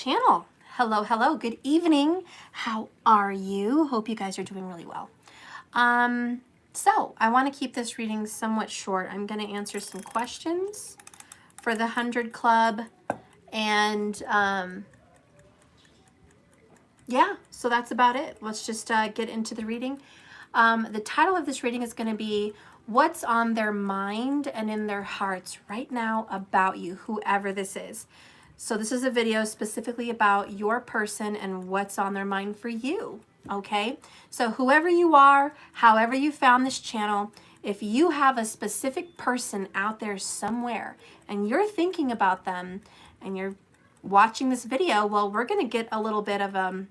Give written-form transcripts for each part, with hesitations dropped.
Channel. Hello, hello, good evening. How are you? Hope you guys are doing really well. So I want to keep this reading somewhat short. I'm going to answer some questions for the 100 Club, and yeah, so that's about it. Let's just get into the reading. The title of this reading is going to be What's on Their Mind and in Their Hearts right now about you, whoever this is. So this is a video specifically about your person and what's on their mind for you, okay? So whoever you are, however you found this channel, if you have a specific person out there somewhere and you're thinking about them and you're watching this video, well, we're going to get a little bit of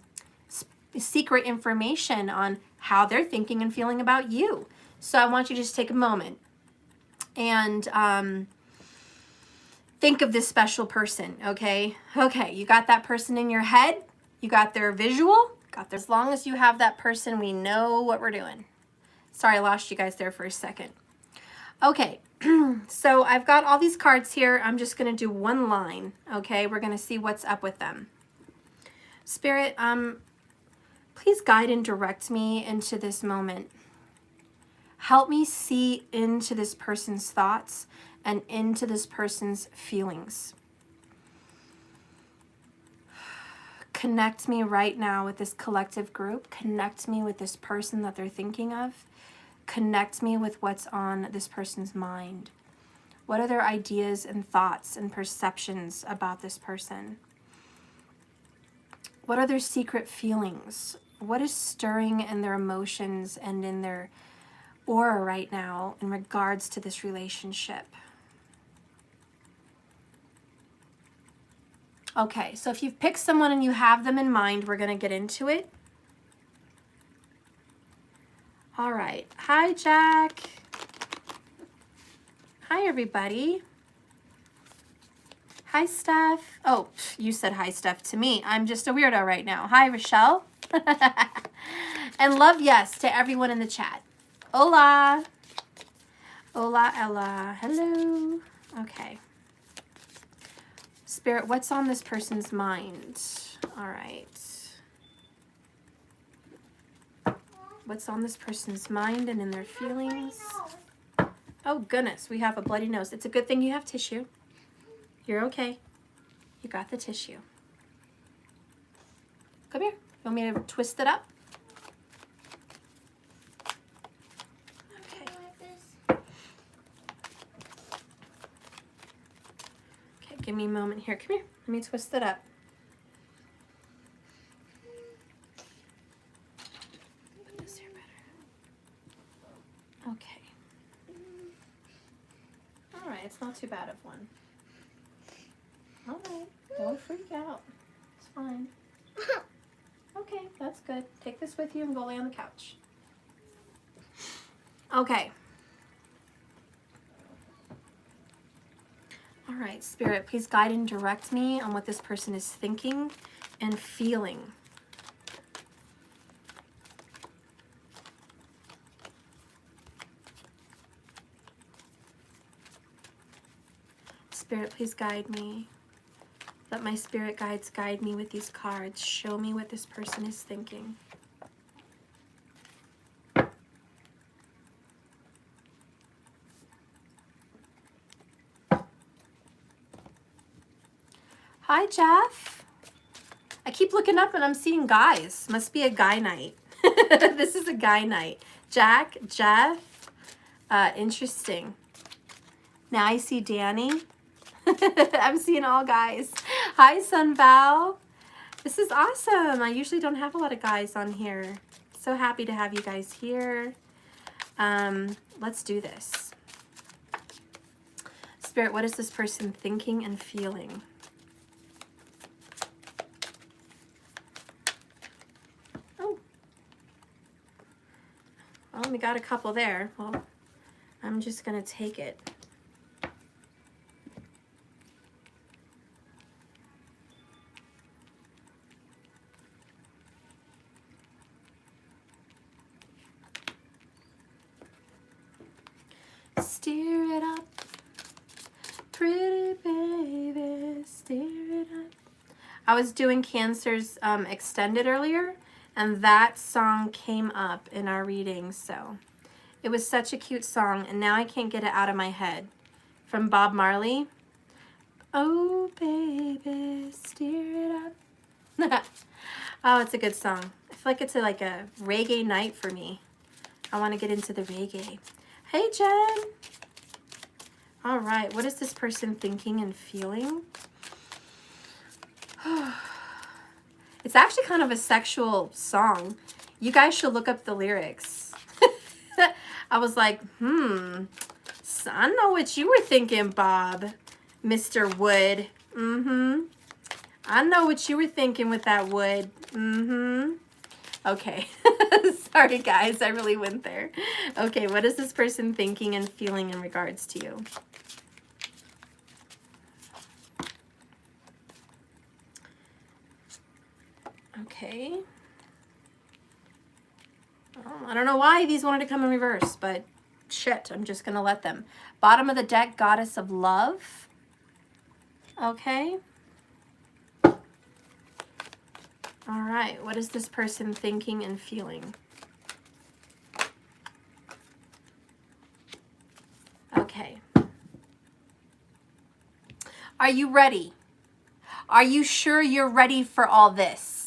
secret information on how they're thinking and feeling about you. So I want you to just take a moment and think of this special person, okay? Okay, you got that person in your head, you got their visual, as long as you have that person, we know what we're doing. Sorry, I lost you guys there for a second. Okay, so I've got all these cards here. I'm just gonna do one line, okay? We're gonna see what's up with them. Spirit, please guide and direct me into this moment. Help me see into this person's thoughts and into this person's feelings. Connect me right now with this collective group. Connect me with this person that they're thinking of. Connect me with what's on this person's mind. What are their ideas and thoughts and perceptions about this person? What are their secret feelings? What is stirring in their emotions and in their aura right now in regards to this relationship? Okay, so if you've picked someone and you have them in mind, we're going to get into it. All right. Hi, Jack. Hi, everybody. Hi, Steph. Oh, you said hi, Steph, to me. I'm just a weirdo right now. Hi, Rochelle. And love, yes, to everyone in the chat. Hola. Hola, Ella. Hello. Okay. Spirit, what's on this person's mind? All right. What's on this person's mind and in their feelings? Oh, goodness, we have a bloody nose. It's a good thing you have tissue. You're okay. You got the tissue. Come here. You want me to twist it up? Give me a moment here. Come here. Let me twist it up. Put this here better. Okay. All right. It's not too bad of one. All right. Don't freak out. It's fine. Okay. That's good. Take this with you and go lay on the couch. Okay. All right, Spirit, please guide and direct me on what this person is thinking and feeling. Spirit, please guide me. Let my spirit guides guide me with these cards. Show me what this person is thinking. Hi, Jeff. I keep looking up and I'm seeing guys. Must be a guy night. This is a guy night. Jack, Jeff, interesting. Now I see Danny. I'm seeing all guys. Hi, Sunval. This is awesome. I usually don't have a lot of guys on here. So happy to have you guys here. Let's do this. Spirit, what is this person thinking and feeling? Well, we got a couple there. Well, I'm just going to take it. Steer it up, pretty baby, steer it up. I was doing Cancer's Extended earlier, and that song came up in our reading, so it was such a cute song, and now I can't get it out of my head. From Bob Marley. Oh, baby, steer it up. Oh, it's a good song. I feel like it's like a reggae night for me. I want to get into the reggae. Hey, Jen. All right, what is this person thinking and feeling? It's actually kind of a sexual song. You guys should look up the lyrics. I was like, I know what you were thinking, Bob. Mr. Wood. I know what you were thinking with that wood. Okay. Sorry, guys. I really went there. Okay, what is this person thinking and feeling in regards to you? Okay. Oh, I don't know why these wanted to come in reverse, but shit, I'm just going to let them. Bottom of the deck, Goddess of Love. Okay. All right, what is this person thinking and feeling? Okay. Are you ready? Are you sure you're ready for all this?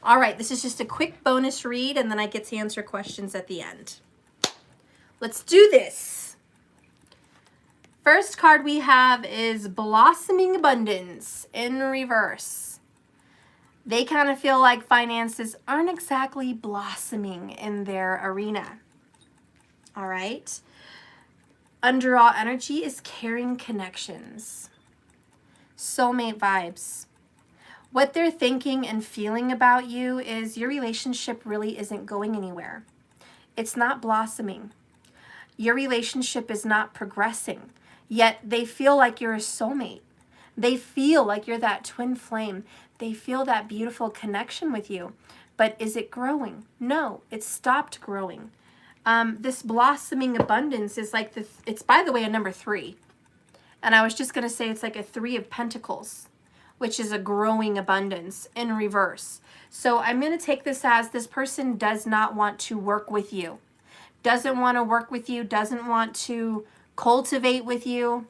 All right, this is just a quick bonus read, and then I get to answer questions at the end. Let's do this. First card we have is Blossoming Abundance in reverse. They kind of feel like finances aren't exactly blossoming in their arena. All right. Underall energy is caring connections. Soulmate vibes. What they're thinking and feeling about you is your relationship really isn't going anywhere. It's not blossoming. Your relationship is not progressing, yet they feel like you're a soulmate. They feel like you're that twin flame. They feel that beautiful connection with you. But is it growing? No, it's stopped growing. This blossoming abundance is like, it's by the way, a number 3. And I was just going to say it's like a 3 of Pentacles, which is a growing abundance in reverse. So I'm going to take this as this person does not want to work with you. Doesn't want to work with you, doesn't want to cultivate with you,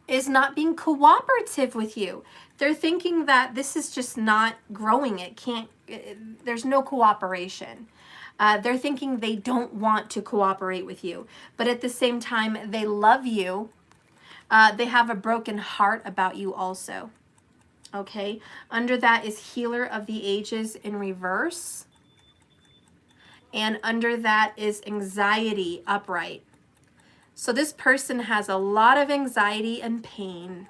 is not being cooperative with you. They're thinking that this is just not growing. There's no cooperation. They're thinking they don't want to cooperate with you. But at the same time, they love you. They have a broken heart about you also. Okay, under that is Healer of the Ages in reverse. And under that is Anxiety upright. So this person has a lot of anxiety and pain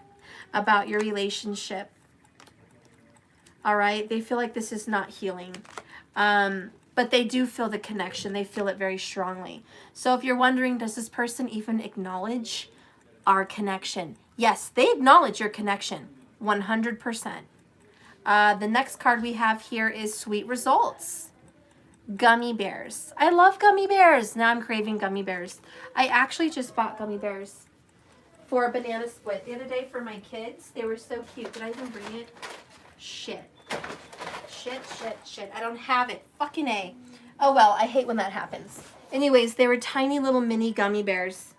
about your relationship. All right, they feel like this is not healing. But they do feel the connection. They feel it very strongly. So if you're wondering, does this person even acknowledge our connection? Yes, they acknowledge your connection, 100%. The next card we have here is Sweet Results. Gummy bears. I love gummy bears. Now I'm craving gummy bears. I actually just bought gummy bears for a banana split the other day for my kids. They were so cute. Did I even bring it? Shit. I don't have it. Fucking A. Oh well, I hate when that happens. Anyways, they were tiny little mini gummy bears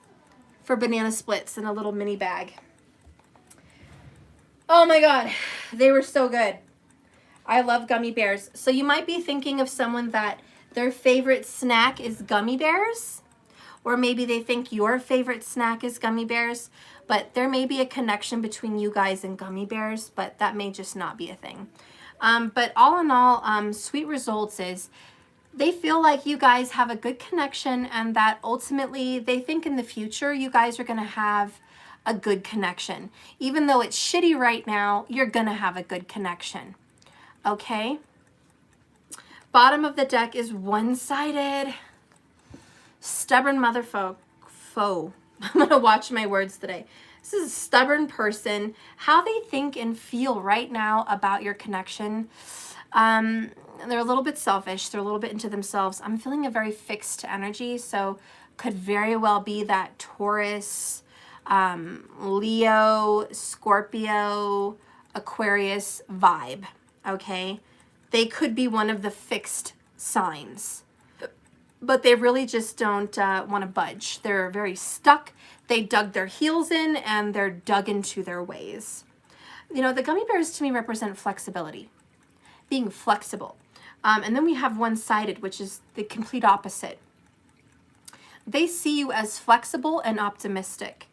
for banana splits in a little mini bag. Oh my God. They were so good. I love gummy bears. So you might be thinking of someone that their favorite snack is gummy bears, or maybe they think your favorite snack is gummy bears, but there may be a connection between you guys and gummy bears, but that may just not be a thing. But all in all, Sweet Results is they feel like you guys have a good connection, and that ultimately they think in the future you guys are going to have a good connection. Even though it's shitty right now, you're going to have a good connection. Okay, bottom of the deck is One-Sided. Stubborn foe. I'm going to watch my words today. This is a stubborn person. How they think and feel right now about your connection. They're a little bit selfish. They're a little bit into themselves. I'm feeling a very fixed energy, so could very well be that Taurus, Leo, Scorpio, Aquarius vibe, okay? They could be one of the fixed signs, but they really just don't want to budge. They're very stuck. They dug their heels in and they're dug into their ways. You know, the gummy bears to me represent flexibility, being flexible. And then we have one-sided, which is the complete opposite. They see you as flexible and optimistic,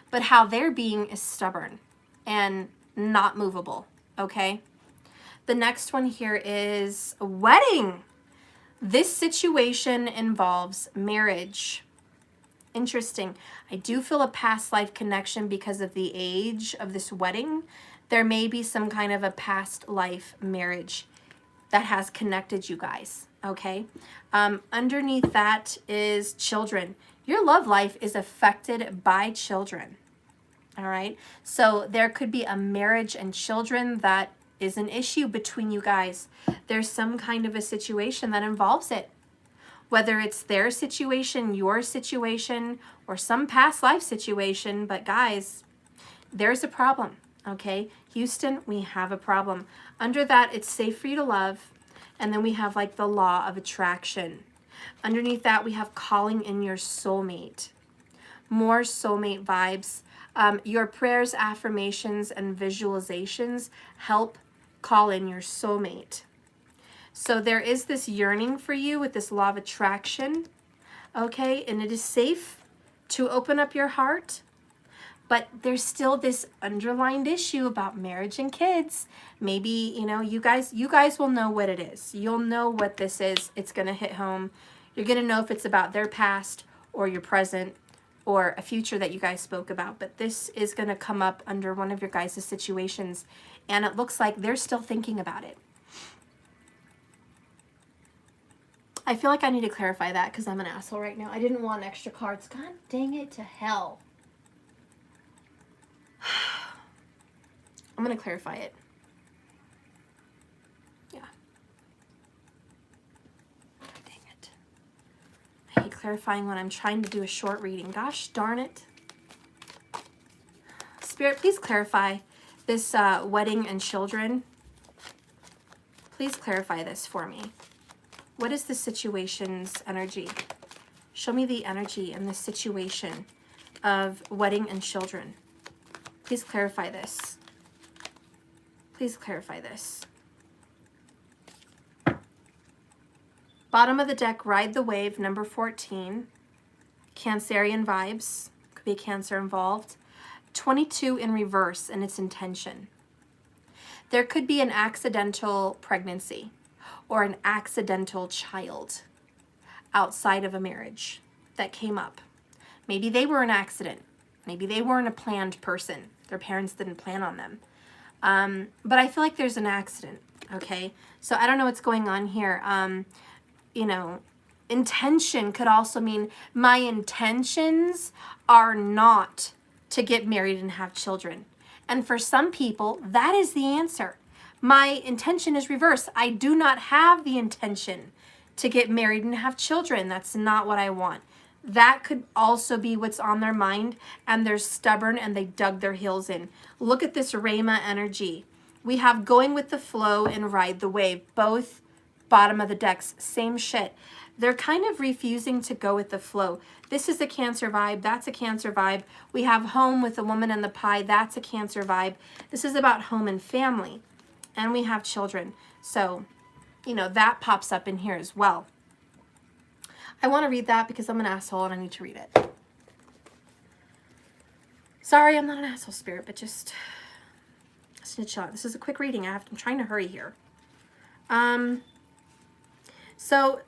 but how they're being is stubborn and not movable, okay? The next one here is a wedding. This situation involves marriage. Interesting. I do feel a past life connection because of the age of this wedding. There may be some kind of a past life marriage that has connected you guys, okay? Underneath that is children. Your love life is affected by children, all right? So there could be a marriage and children that is an issue between you guys. There's some kind of a situation that involves it. Whether it's their situation, your situation, or some past life situation, but guys, there's a problem, okay? Houston, we have a problem. Under that, it's safe for you to love. And then we have like the law of attraction. Underneath that, we have calling in your soulmate. More soulmate vibes. Your prayers, affirmations, and visualizations help call in your soulmate. So there is this yearning for you with this law of attraction, okay? And it is safe to open up your heart, but there's still this underlined issue about marriage and kids. Maybe, you know, you guys will know what it is. You'll know what this is. It's going to hit home. You're going to know if it's about their past or your present or a future that you guys spoke about. But this is going to come up under one of your guys' situations, and it looks like they're still thinking about it. I feel like I need to clarify that because I'm an asshole right now. I didn't want extra cards. God dang it to hell. I'm going to clarify it. Yeah. God dang it. I hate clarifying when I'm trying to do a short reading. Gosh darn it. Spirit, please clarify this wedding and children. Please clarify this for me. What is the situation's energy? Show me the energy in this situation of wedding and children. Please clarify this. Please clarify this. Bottom of the deck, Ride the Wave, number 14. Cancerian vibes. Could be a Cancer involved. 22 in reverse in its intention. There could be an accidental pregnancy or an accidental child outside of a marriage that came up. Maybe they were an accident. Maybe they weren't a planned person. Their parents didn't plan on them. But I feel like there's an accident, okay? So I don't know what's going on here. You know, intention could also mean my intentions are not to get married and have children. And for some people, that is the answer. My intention is reverse. I do not have the intention to get married and have children. That's not what I want. That could also be what's on their mind, and they're stubborn and they dug their heels in. Look at this Rama energy. We have going with the flow and ride the wave. Both bottom of the decks, same shit. They're kind of refusing to go with the flow. This is a Cancer vibe. That's a Cancer vibe. We have home with the woman and the pie. That's a Cancer vibe. This is about home and family. And we have children. So, you know, that pops up in here as well. I want to read that because I'm an asshole and I need to read it. Sorry, I'm not an asshole, Spirit, but just snitch out. This is a quick reading. I'm trying to hurry here. So,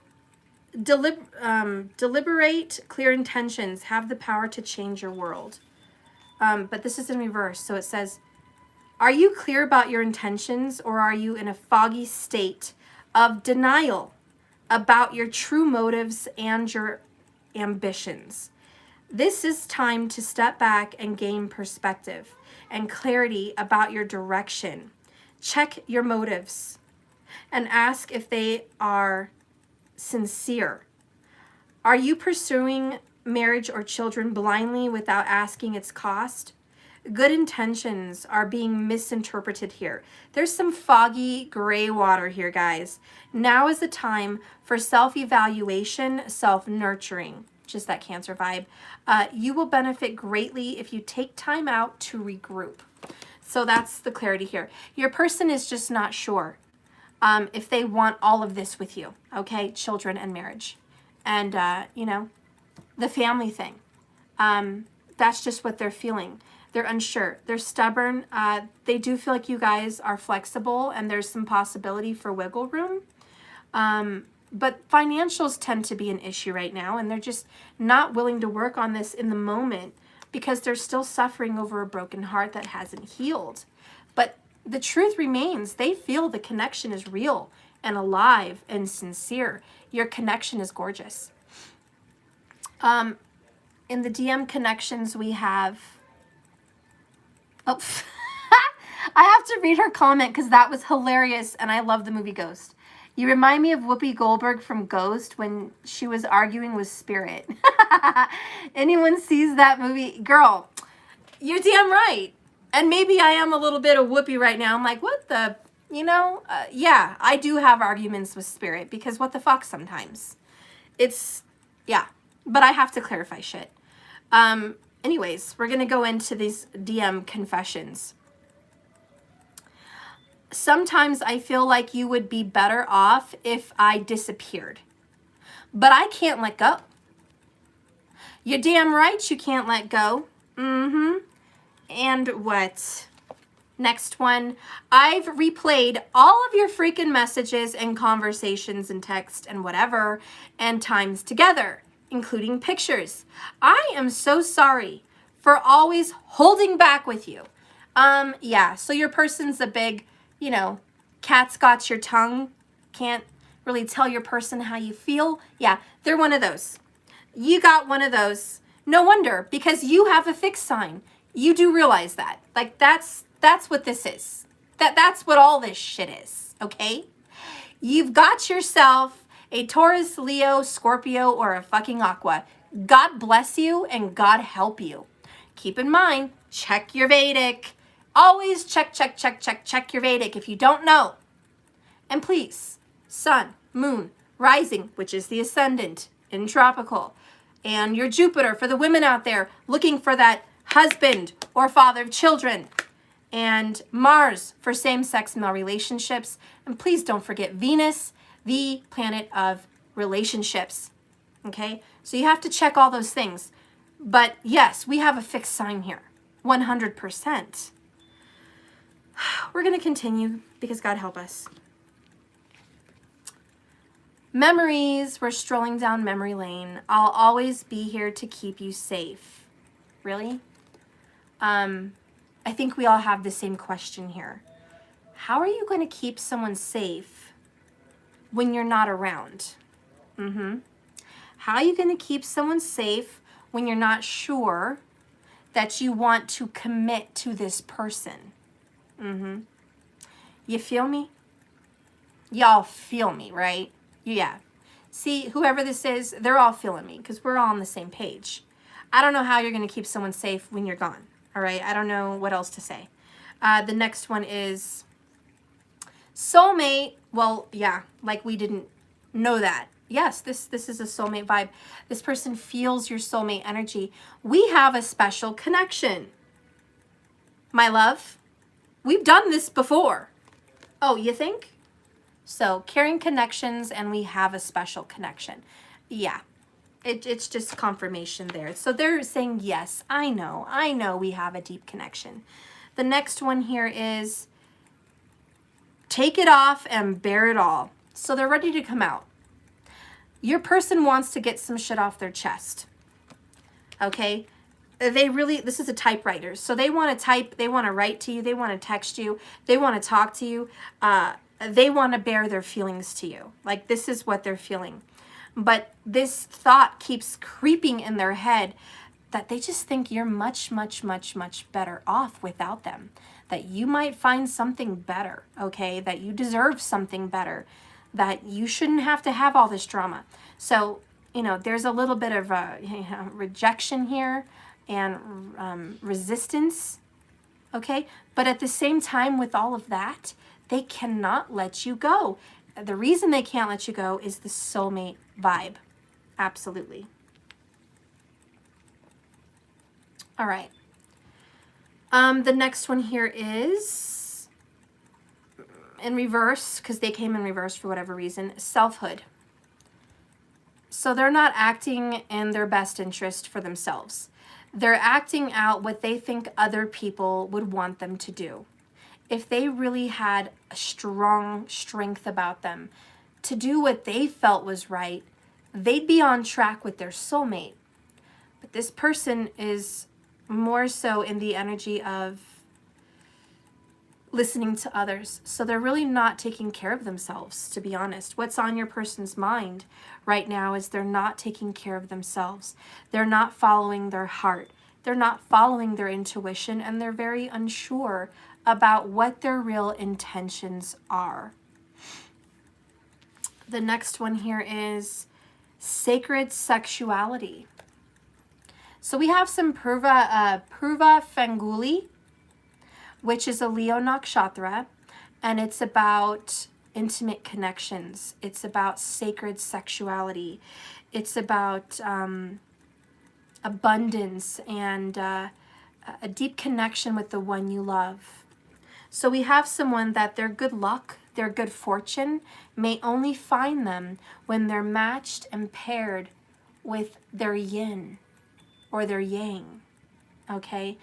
deliberate, clear intentions have the power to change your world. But this is in reverse. So it says, are you clear about your intentions, or are you in a foggy state of denial about your true motives and your ambitions? This is time to step back and gain perspective and clarity about your direction. Check your motives and ask if they are sincere. Are you pursuing marriage or children blindly without asking its cost? good intentions are being misinterpreted here. There's some foggy gray water here, guys. Now is the time for self-evaluation, self-nurturing, just that Cancer vibe. You will benefit greatly if you take time out to regroup. So that's the clarity here. Your person is just not sure if they want all of this with you, okay? Children and marriage. And, you know, the family thing. That's just what they're feeling. They're unsure. They're stubborn. They do feel like you guys are flexible and there's some possibility for wiggle room. But financials tend to be an issue right now, and they're just not willing to work on this in the moment because they're still suffering over a broken heart that hasn't healed. But the truth remains, they feel the connection is real and alive and sincere. Your connection is gorgeous. In the DM connections, we have... Oh, I have to read her comment because that was hilarious, and I love the movie Ghost. You remind me of Whoopi Goldberg from Ghost when she was arguing with Spirit. Anyone sees that movie? Girl, you're damn right. And maybe I am a little bit of Whoopi right now. I'm like, what the, you know? Yeah, I do have arguments with Spirit because what the fuck sometimes. It's, yeah, but I have to clarify shit. Anyways, we're going to go into these DM confessions. Sometimes I feel like you would be better off if I disappeared. But I can't let go. You're damn right you can't let go. Mm-hmm. And what? Next one. I've replayed all of your freaking messages and conversations and text and whatever and times together, including pictures. I am so sorry for always holding back with you. Yeah, so your person's a big, you know, cat's got your tongue, can't really tell your person how you feel. Yeah, they're one of those. You got one of those. No wonder, because you have a fixed sign. You do realize that. Like, that's what this is. That's what all this shit is, okay? You've got yourself a Taurus, Leo, Scorpio, or a fucking Aqua. God bless you and God help you. Keep in mind, check your Vedic. Always check your Vedic if you don't know. And please, Sun, Moon, Rising, which is the ascendant in tropical, and your Jupiter for the women out there looking for that husband or father of children, and Mars for same-sex male relationships. And please don't forget Venus, the planet of relationships. Okay, so you have to check all those things. But yes, we have a fixed sign here, 100%. We're going to continue because God help us. Memories. We're strolling down memory lane. I'll always be here to keep you safe. Really? I think we all have the same question here. How are you going to keep someone safe when you're not around? How are you going to keep someone safe when you're not sure that you want to commit to this person? You feel me? Y'all feel me, right? Yeah. See, whoever this is, they're all feeling me because we're all on the same page. I don't know how you're going to keep someone safe when you're gone. All right? I don't know what else to say. The next one is soulmate. Well, yeah, like we didn't know that. Yes, this is a soulmate vibe. This person feels your soulmate energy. We have a special connection. My love, we've done this before. Oh, you think? So, caring connections, and we have a special connection. Yeah, it's just confirmation there. So they're saying, yes, I know we have a deep connection. The next one here is take it off and bear it all. So they're ready to come out. Your person wants to get some shit off their chest. Okay? This is a typewriter. So they want to type, they want to write to you, they want to text you, they want to talk to you. They want to bear their feelings to you. Like, this is what they're feeling. But this thought keeps creeping in their head that they just think you're much, much, much, much better off without them. That you might find something better, okay? That you deserve something better. That you shouldn't have to have all this drama. So, you know, there's a little bit of rejection here and resistance okay? But at the same time, with all of that, they cannot let you go. The reason they can't let you go is the soulmate vibe. Absolutely. All right. The next one here is in reverse, because they came in reverse for whatever reason, selfhood. So they're not acting in their best interest for themselves. They're acting out what they think other people would want them to do. If they really had a strong strength about them to do what they felt was right, they'd be on track with their soulmate. But this person is more so in the energy of listening to others. So they're really not taking care of themselves, to be honest. What's on your person's mind right now is they're not taking care of themselves. They're not following their heart. They're not following their intuition, and they're very unsure about what their real intentions are. The next one here is sacred sexuality. So we have some Purva Fanguli, which is a Leo Nakshatra, and it's about intimate connections. It's about sacred sexuality. It's about abundance and a deep connection with the one you love. So we have someone that their good luck, their good fortune may only find them when they're matched and paired with their yin or their yang, okay?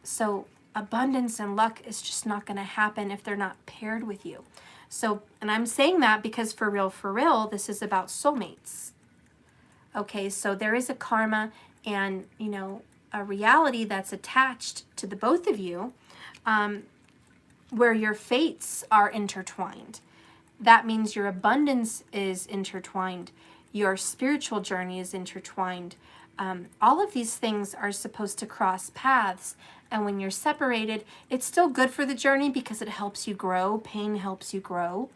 So abundance and luck is just not going to happen if they're not paired with you. So, and I'm saying that because for real, this is about soulmates. Okay, so there is a karma and, you know, a reality that's attached to the both of you, where your fates are intertwined. That means your abundance is intertwined. Your spiritual journey is intertwined. All of these things are supposed to cross paths. And when you're separated, it's still good for the journey because it helps you grow. Pain helps you grow.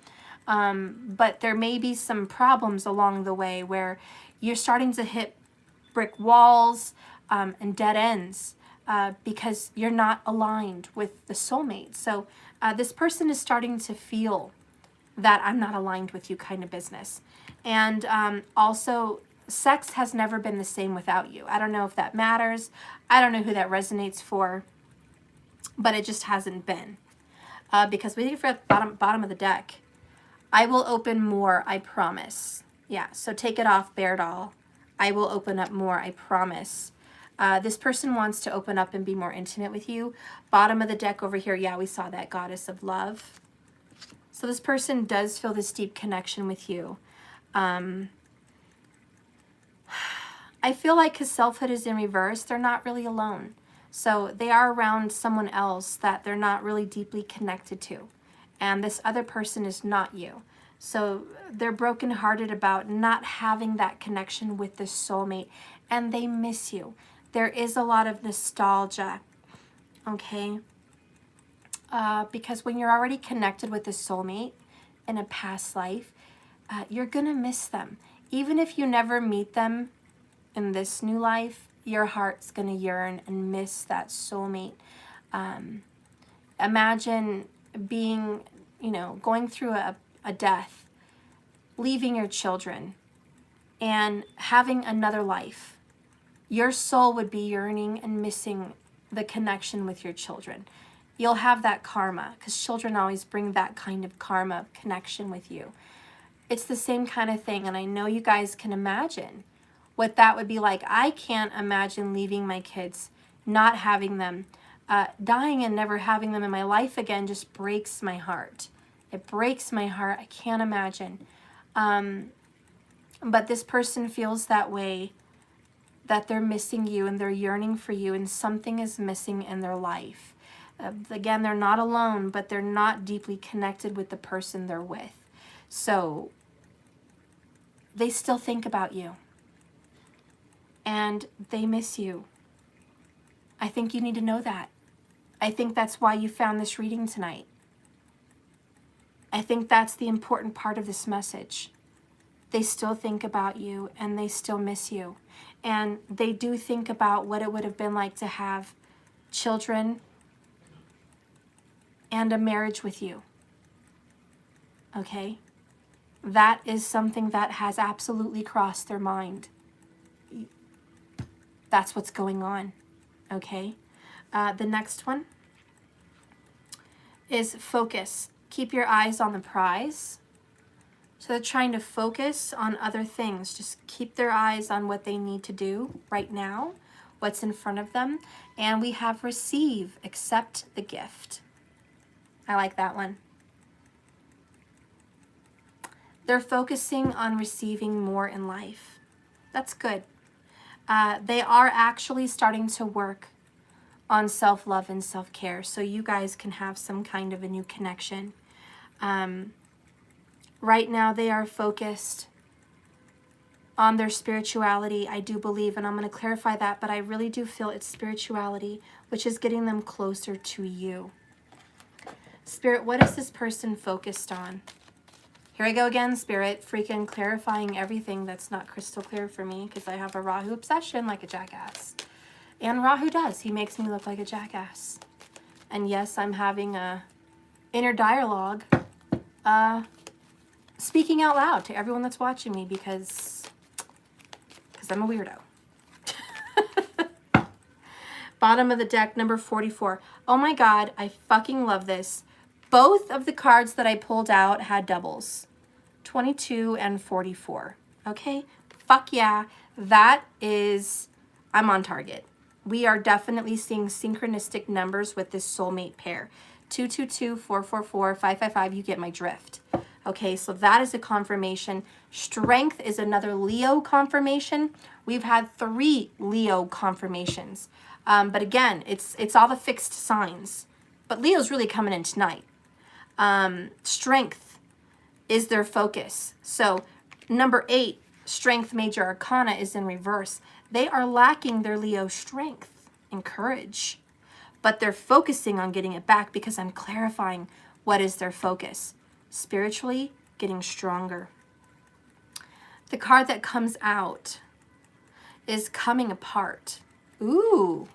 But there may be some problems along the way where you're starting to hit brick walls and dead ends because you're not aligned with the soulmate. So this person is starting to feel that I'm not aligned with you kind of business. And also, sex has never been the same without you. I don't know if that matters. I don't know who that resonates for, but it just hasn't been. Because we for bottom of the deck. I will open more, I promise. Yeah, so take it off, Bear Doll. I will open up more, I promise. This person wants to open up and be more intimate with you. Bottom of the deck over here, yeah, we saw that Goddess of Love. So this person does feel this deep connection with you. I feel like because selfhood is in reverse, they're not really alone. So they are around someone else that they're not really deeply connected to. And this other person is not you. So they're brokenhearted about not having that connection with the soulmate. And they miss you. There is a lot of nostalgia. Okay? Because when you're already connected with the soulmate in a past life, you're going to miss them. Even if you never meet them in this new life, your heart's going to yearn and miss that soulmate. Imagine being, you know, going through a death, leaving your children, and having another life. Your soul would be yearning and missing the connection with your children. You'll have that karma, because children always bring that kind of karma of connection with you. It's the same kind of thing, and I know you guys can imagine what that would be like. I can't imagine leaving my kids, not having them, dying and never having them in my life again just breaks my heart. It breaks my heart. I can't imagine. But this person feels that way, that they're missing you and they're yearning for you, and something is missing in their life. Again, they're not alone, but they're not deeply connected with the person they're with. So they still think about you. And they miss you. I think you need to know that. I think that's why you found this reading tonight. I think that's the important part of this message. They still think about you and they still miss you. And they do think about what it would have been like to have children and a marriage with you. Okay? That is something that has absolutely crossed their mind. That's what's going on. Okay? The next one is focus. Keep your eyes on the prize. So they're trying to focus on other things. Just keep their eyes on what they need to do right now, what's in front of them. And we have receive, accept the gift. I like that one. They're focusing on receiving more in life. That's good. They are actually starting to work on self-love and self-care, so you guys can have some kind of a new connection. Right now they are focused on their spirituality, I do believe, and I'm going to clarify that, but I really do feel it's spirituality, which is getting them closer to you. Spirit, what is this person focused on? Here I go again, Spirit, freaking clarifying everything that's not crystal clear for me, because I have a Rahu obsession like a jackass. And Rahu does. He makes me look like a jackass. And yes, I'm having a inner dialogue, speaking out loud to everyone that's watching me because I'm a weirdo. Bottom of the deck, number 44. Oh my God, I fucking love this. Both of the cards that I pulled out had doubles. 22 and 44. Okay? Fuck yeah. That is, I'm on target. We are definitely seeing synchronistic numbers with this soulmate pair. 222, 444, 555, you get my drift. Okay, so that is a confirmation. Strength is another Leo confirmation. We've had 3 Leo confirmations. But again, it's all the fixed signs. But Leo's really coming in tonight. Strength is their focus. So number 8, Strength Major Arcana is in reverse. They are lacking their Leo strength and courage, but they're focusing on getting it back because I'm clarifying what is their focus. Spiritually, getting stronger. The card that comes out is coming apart. Ooh,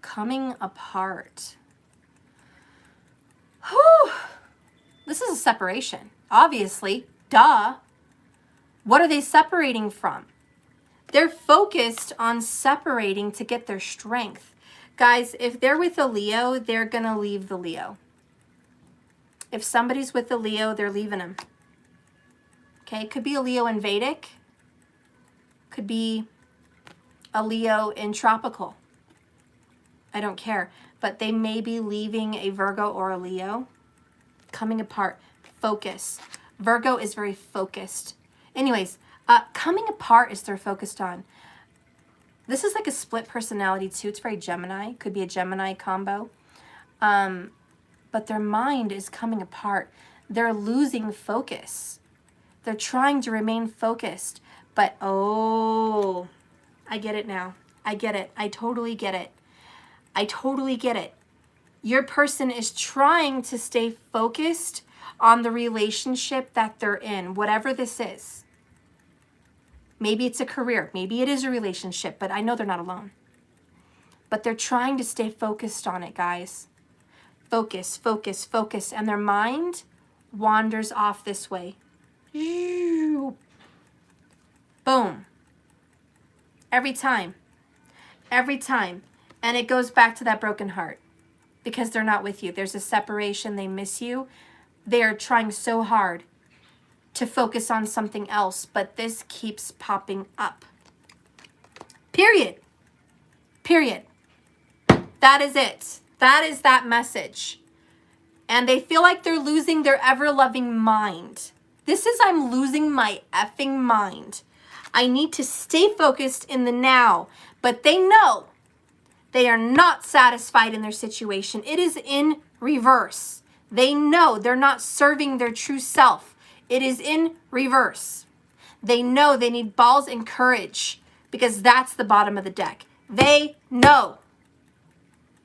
coming apart. Whew. This is a separation, obviously. Duh. What are they separating from? They're focused on separating to get their strength. Guys, if they're with a Leo, they're going to leave the Leo. If somebody's with a Leo, they're leaving him. Okay, it could be a Leo in Vedic. Could be a Leo in Tropical. I don't care. But they may be leaving a Virgo or a Leo. Coming apart. Focus. Virgo is very focused. Anyways, coming apart is they're focused on. This is like a split personality too. It's very Gemini. Could be a Gemini combo. But their mind is coming apart. They're losing focus. They're trying to remain focused. But, oh, I get it now. I get it. I totally get it. I totally get it. Your person is trying to stay focused on the relationship that they're in, whatever this is. Maybe it's a career. Maybe it is a relationship, but I know they're not alone. But they're trying to stay focused on it, guys. Focus, focus, focus. And their mind wanders off this way. Boom. Every time. Every time. And it goes back to that broken heart. Because they're not with you. There's a separation. They miss you. They are trying so hard to focus on something else, but this keeps popping up. Period. Period. That is it. That is that message. And they feel like they're losing their ever-loving mind. This is, I'm losing my effing mind. I need to stay focused in the now, but they know they are not satisfied in their situation. It is in reverse. They know they're not serving their true self. It is in reverse. They know they need balls and courage because that's the bottom of the deck. They know.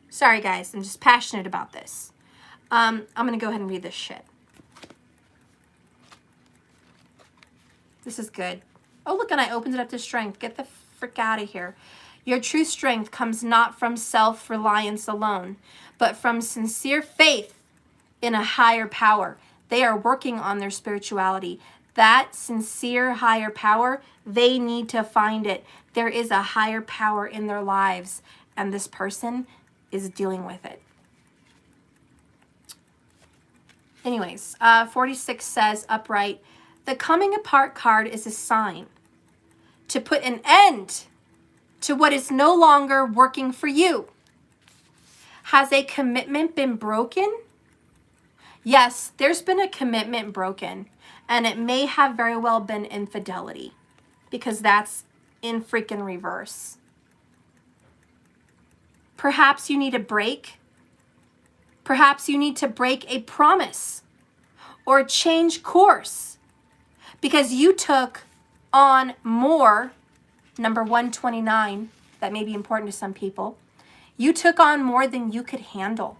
Sorry, guys. I'm just passionate about this. I'm going to go ahead and read this shit. This is good. Oh, look, and I opened it up to strength. Get the frick out of here. Your true strength comes not from self-reliance alone, but from sincere faith in a higher power. They are working on their spirituality. That sincere higher power, they need to find it. There is a higher power in their lives, and this person is dealing with it. Anyways, 46 says, upright, the coming apart card is a sign to put an end to what is no longer working for you. Has a commitment been broken? Yes, there's been a commitment broken, and it may have very well been infidelity, because that's in freaking reverse. Perhaps you need a break. Perhaps you need to break a promise or change course because you took on more, number 129, that may be important to some people. You took on more than you could handle.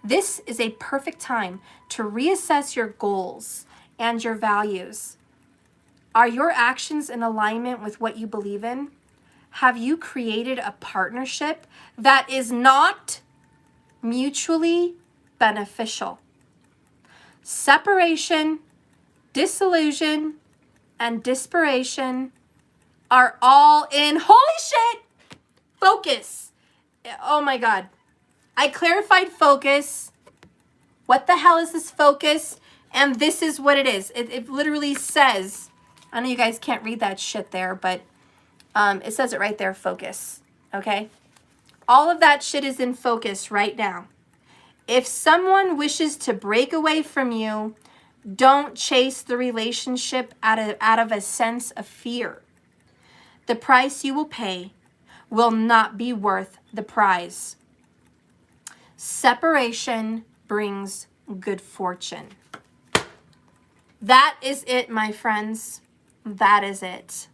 This is a perfect time to reassess your goals and your values. Are your actions in alignment with what you believe in? Have you created a partnership that is not mutually beneficial? Separation, disillusion, and desperation are all in, holy shit, focus. Oh my God. I clarified focus. What the hell is this focus? And this is what it is. It literally says, I know you guys can't read that shit there, but it says it right there, focus. Okay? All of that shit is in focus right now. If someone wishes to break away from you, don't chase the relationship out of a sense of fear. The price you will pay will not be worth the prize. Separation brings good fortune. That is it, my friends. That is it.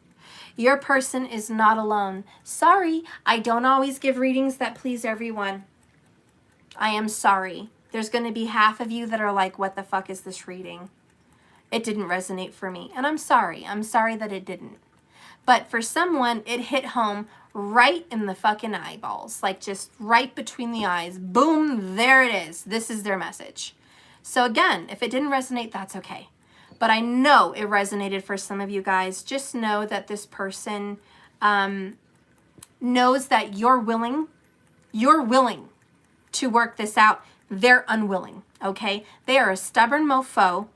Your person is not alone. Sorry, I don't always give readings that please everyone. I am sorry. There's going to be half of you that are like, what the fuck is this reading? It didn't resonate for me. And I'm sorry. I'm sorry that it didn't. But for someone, it hit home right in the fucking eyeballs. Like just right between the eyes. Boom, there it is. This is their message. So again, if it didn't resonate, that's okay. But I know it resonated for some of you guys. Just know that this person knows that you're willing to work this out. They're unwilling, okay? They are a stubborn mofo,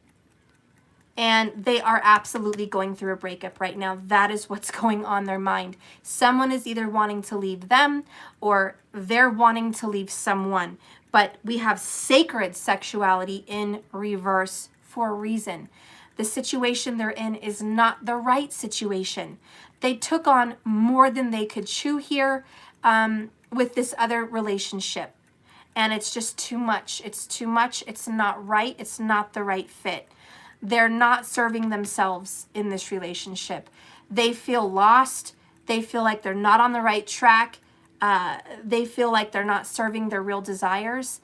and they are absolutely going through a breakup right now. That is what's going on in their mind. Someone is either wanting to leave them or they're wanting to leave someone. But we have sacred sexuality in reverse for a reason. The situation they're in is not the right situation. They took on more than they could chew here with this other relationship. And it's just too much. It's too much. It's not right. It's not the right fit. They're not serving themselves in this relationship. They feel lost. They feel like they're not on the right track. They feel like they're not serving their real desires.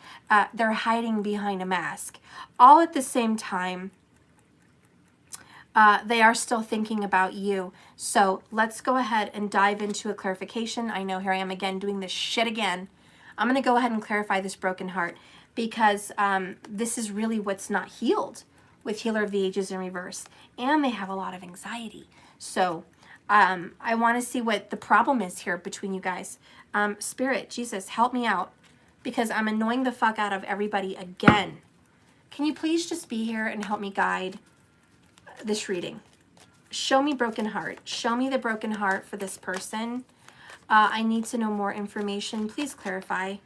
They're hiding behind a mask. All at the same time, they are still thinking about you. So let's go ahead and dive into a clarification. I know here I am again doing this shit again. I'm going to go ahead and clarify this broken heart because this is really what's not healed with Healer of the Ages in reverse. And they have a lot of anxiety. So I want to see what the problem is here between you guys. Spirit, Jesus, help me out because I'm annoying the fuck out of everybody again. Can you please just be here and help me guide this reading? Show me broken heart. Show me the broken heart for this person. I need to know more information. Please clarify.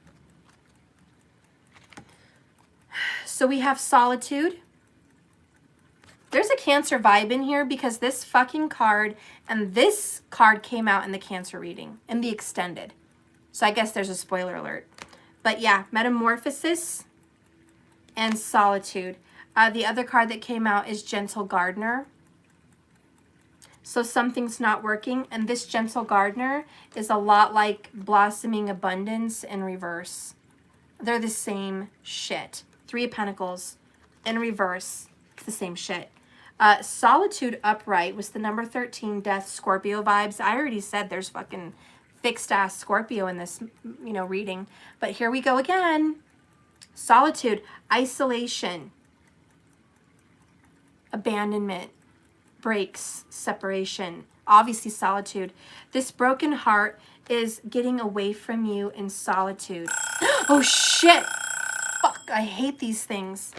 So we have solitude. There's a Cancer vibe in here because this fucking card and this card came out in the Cancer reading, in the extended. So I guess there's a spoiler alert. But yeah, Metamorphosis and Solitude. The other card that came out is Gentle Gardener. So something's not working. And this Gentle Gardener is a lot like Blossoming Abundance in reverse. They're the same shit. Three of Pentacles in reverse. It's the same shit. Solitude upright was the number 13, Death, Scorpio vibes. I already said there's fucking fixed ass Scorpio in this, you know, reading. But here we go again. Solitude, isolation, abandonment, breaks, separation, obviously solitude. This broken heart is getting away from you in solitude. Oh shit. Fuck, I hate these things.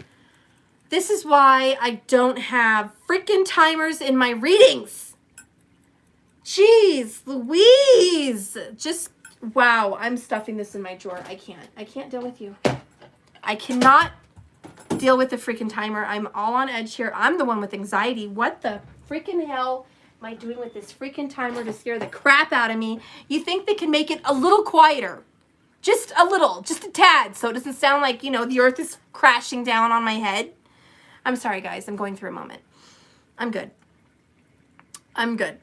This is why I don't have freaking timers in my readings. Jeez Louise. Just, wow, I'm stuffing this in my drawer. I can't deal with you. I cannot deal with the freaking timer. I'm all on edge here. I'm the one with anxiety. What the freaking hell am I doing with this freaking timer to scare the crap out of me? You think they can make it a little quieter? Just a little, just a tad, so it doesn't sound like, you know, the earth is crashing down on my head. I'm sorry, guys. I'm going through a moment. I'm good. I'm good.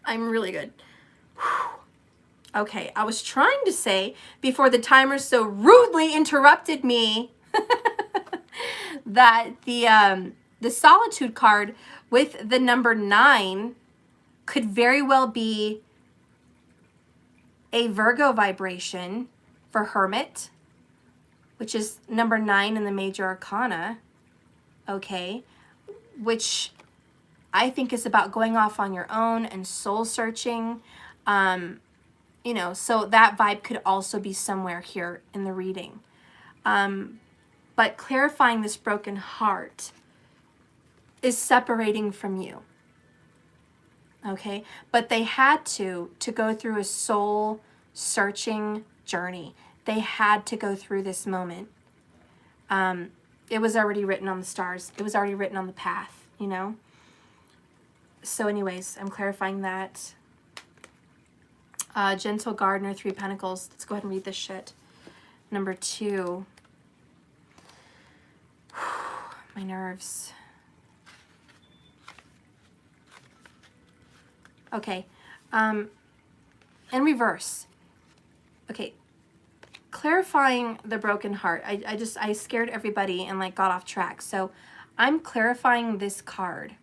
I'm really good. Whew. Okay, I was trying to say, before the timer so rudely interrupted me, that the solitude card with the number 9 could very well be a Virgo vibration for Hermit, which is number 9 in the major arcana, okay, which I think is about going off on your own and soul searching, you know, so that vibe could also be somewhere here in the reading. But clarifying this broken heart is separating from you, okay? But they had to go through a soul searching journey. They had to go through this moment. It was already written on the stars. It was already written on the path, you know? So anyways, I'm clarifying that. Gentle Gardener, 3 Pentacles. Let's go ahead and read this shit. Number 2. My nerves. Okay. In reverse. Okay. Clarifying the broken heart. I scared everybody and like got off track. So I'm clarifying this card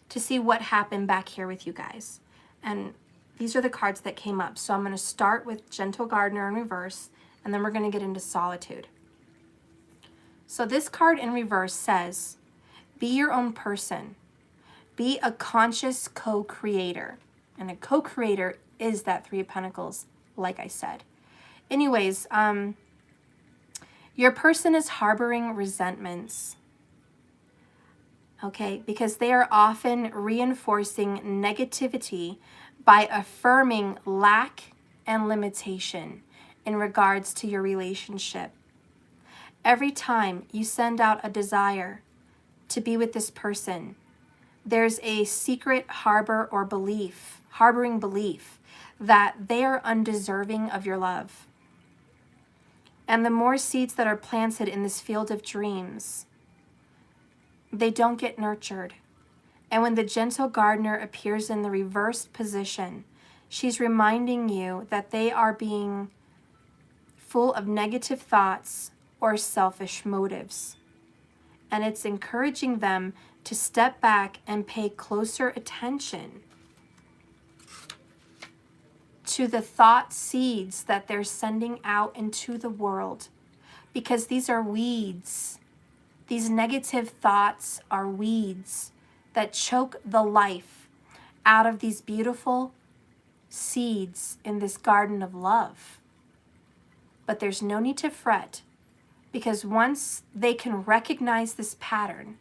to see what happened back here with you guys. And these are the cards that came up. So I'm going to start with Gentle Gardener in reverse, and then we're going to get into Solitude. So this card in reverse says, be your own person. Be a conscious co-creator. And a co-creator is that 3 of Pentacles, like I said. Anyways, your person is harboring resentments. Okay, because they are often reinforcing negativity by affirming lack and limitation in regards to your relationship. Every time you send out a desire to be with this person, there's a secret harbor or belief, harboring belief that they are undeserving of your love. And the more seeds that are planted in this field of dreams, they don't get nurtured. And when the Gentle Gardener appears in the reversed position, she's reminding you that they are being full of negative thoughts or selfish motives. And it's encouraging them to step back and pay closer attention to the thought seeds that they're sending out into the world, because these are weeds. These negative thoughts are weeds that choke the life out of these beautiful seeds in this garden of love. But there's no need to fret, because once they can recognize this pattern,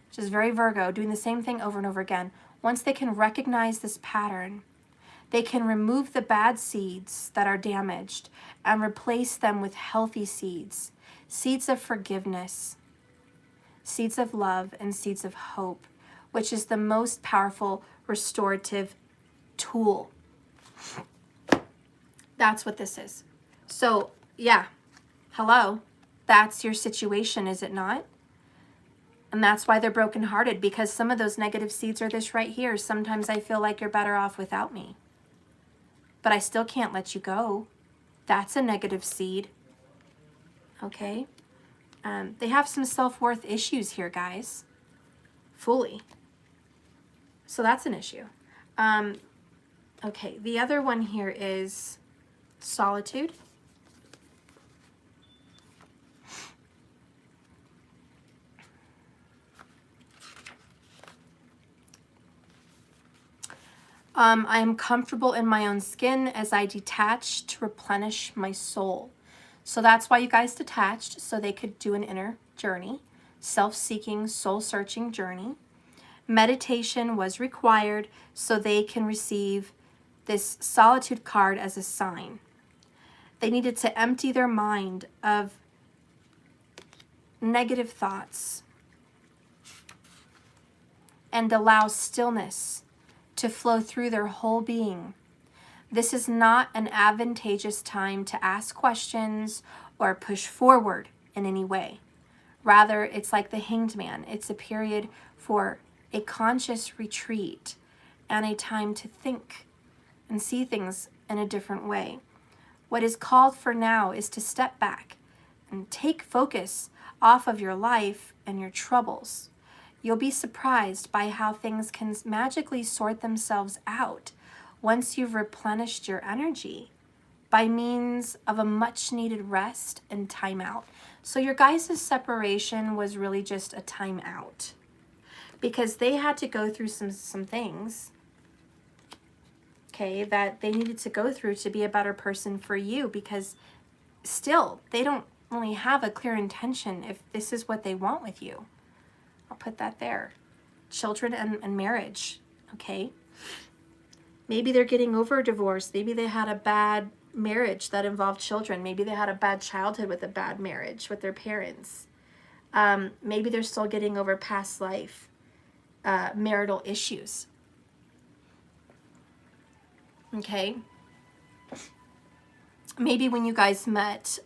which is very Virgo, doing the same thing over and over again, once they can recognize this pattern, they can remove the bad seeds that are damaged and replace them with healthy seeds, seeds of forgiveness, seeds of love, and seeds of hope, which is the most powerful restorative tool. That's what this is. So, yeah, hello, that's your situation, is it not? And that's why they're brokenhearted, because some of those negative seeds are this right here. Sometimes I feel like you're better off without me, but I still can't let you go. That's a negative seed, okay? They have some self-worth issues here, guys, fully. So that's an issue. Okay, the other one here is solitude. I am comfortable in my own skin as I detach to replenish my soul. So that's why you guys detached, so they could do an inner journey, self-seeking, soul-searching journey. Meditation was required so they can receive this solitude card as a sign. They needed to empty their mind of negative thoughts and allow stillness to flow through their whole being. This is not an advantageous time to ask questions or push forward in any way. Rather, it's like the Hanged Man. It's a period for a conscious retreat and a time to think and see things in a different way. What is called for now is to step back and take focus off of your life and your troubles. You'll be surprised by how things can magically sort themselves out once you've replenished your energy by means of a much needed rest and time out. So your guys' separation was really just a time out because they had to go through some things, okay, that they needed to go through to be a better person for you, because still they don't really have a clear intention if this is what they want with you. I'll put that there. Children and marriage, okay? Maybe they're getting over a divorce. Maybe they had a bad marriage that involved children. Maybe they had a bad childhood with a bad marriage with their parents. Maybe they're still getting over past life marital issues. Okay? Maybe when you guys met,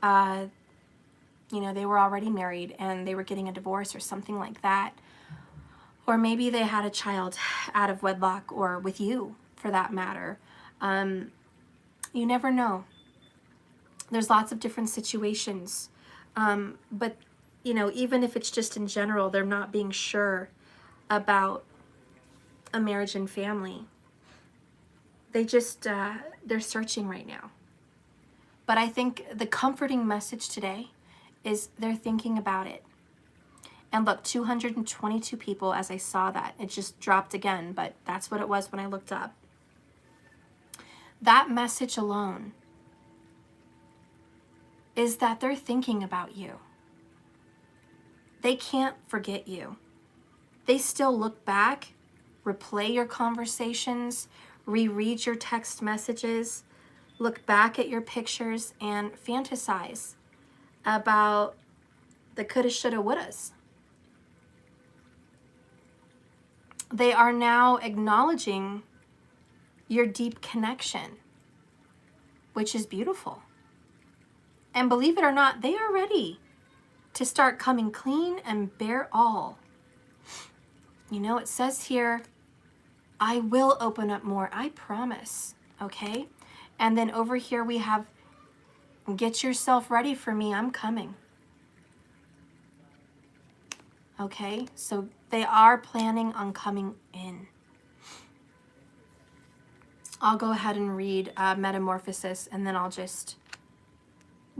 you know, they were already married and they were getting a divorce or something like that. Or maybe they had a child out of wedlock, or with you for that matter. You never know. There's lots of different situations. But, you know, even if it's just in general, they're not being sure about a marriage and family. They just, they're searching right now. But I think the comforting message today is they're thinking about it. And look, 222 people, as I saw that. It just dropped again, but that's what it was when I looked up. That message alone is that they're thinking about you. They can't forget you. They still look back, replay your conversations, reread your text messages, look back at your pictures, and fantasize about the coulda, shoulda, wouldas. They are now acknowledging your deep connection, which is beautiful. And believe it or not, they are ready to start coming clean and bare all. You know, it says here, I will open up more, I promise, okay? And then over here we have, get yourself ready for me, I'm coming. Okay, so they are planning on coming in. I'll go ahead and read Metamorphosis, and then I'll just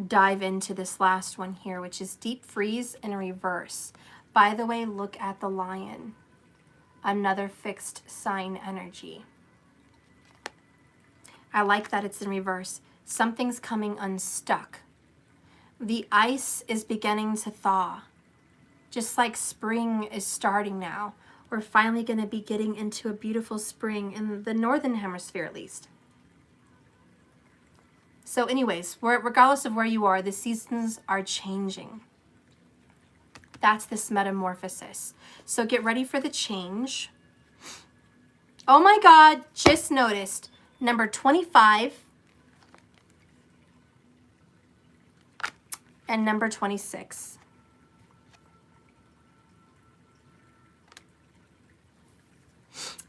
dive into this last one here, which is Deep Freeze in Reverse. By the way, look at the lion. Another fixed sign energy. I like that it's in reverse. Something's coming unstuck. The ice is beginning to thaw. Just like spring is starting now. We're finally going to be getting into a beautiful spring in the northern hemisphere at least. So anyways, regardless of where you are, the seasons are changing. That's this metamorphosis. So get ready for the change. Oh my God, just noticed number 25 and number 26.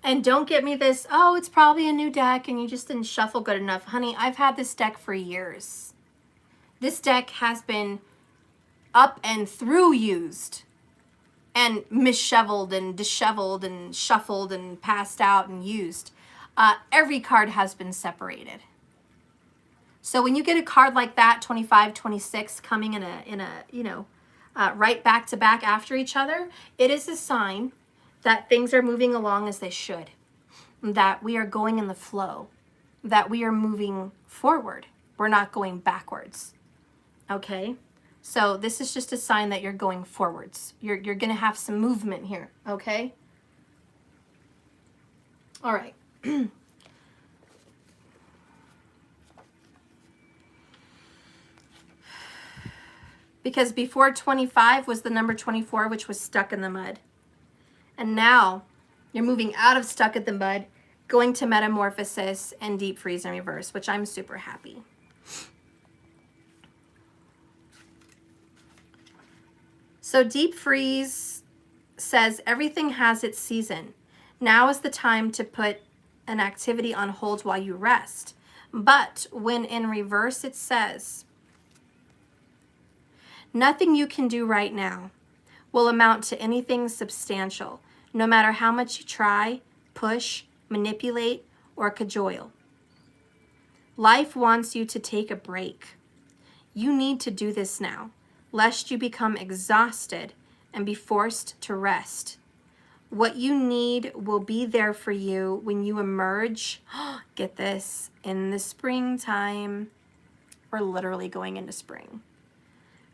And don't get me this, oh, it's probably a new deck and you just didn't shuffle good enough. Honey, I've had this deck for years. This deck has been up and through used and misshaveled and disheveled and shuffled and passed out and used. every card has been separated. So when you get a card like that, 25, 26, coming in a you know, right back to back after each other, it is a sign that things are moving along as they should, that we are going in the flow, that we are moving forward. We're not going backwards. Okay? So this is just a sign that you're going forwards. You're going to have some movement here. Okay? All right. Because before 25 was the number 24, which was stuck in the mud. And now you're moving out of stuck in the mud, going to metamorphosis and deep freeze in reverse, which I'm super happy. So deep freeze says everything has its season. Now is the time to put an activity on hold while you rest. But when in reverse it says, nothing you can do right now will amount to anything substantial, no matter how much you try, push, manipulate, or cajole. Life wants you to take a break. You need to do this now, lest you become exhausted and be forced to rest. What you need will be there for you when you emerge, get this, in the springtime. We're literally going into spring.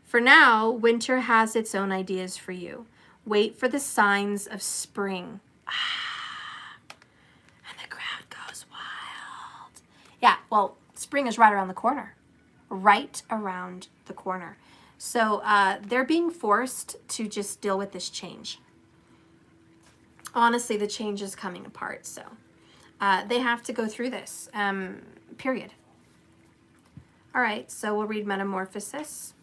For now, winter has its own ideas for you. Wait for the signs of spring. And the crowd goes wild. Yeah, well, spring is right around the corner. Right around the corner. So they're being forced to just deal with this change. Honestly, the change is coming apart, so they have to go through this, period. All right, so we'll read Metamorphosis.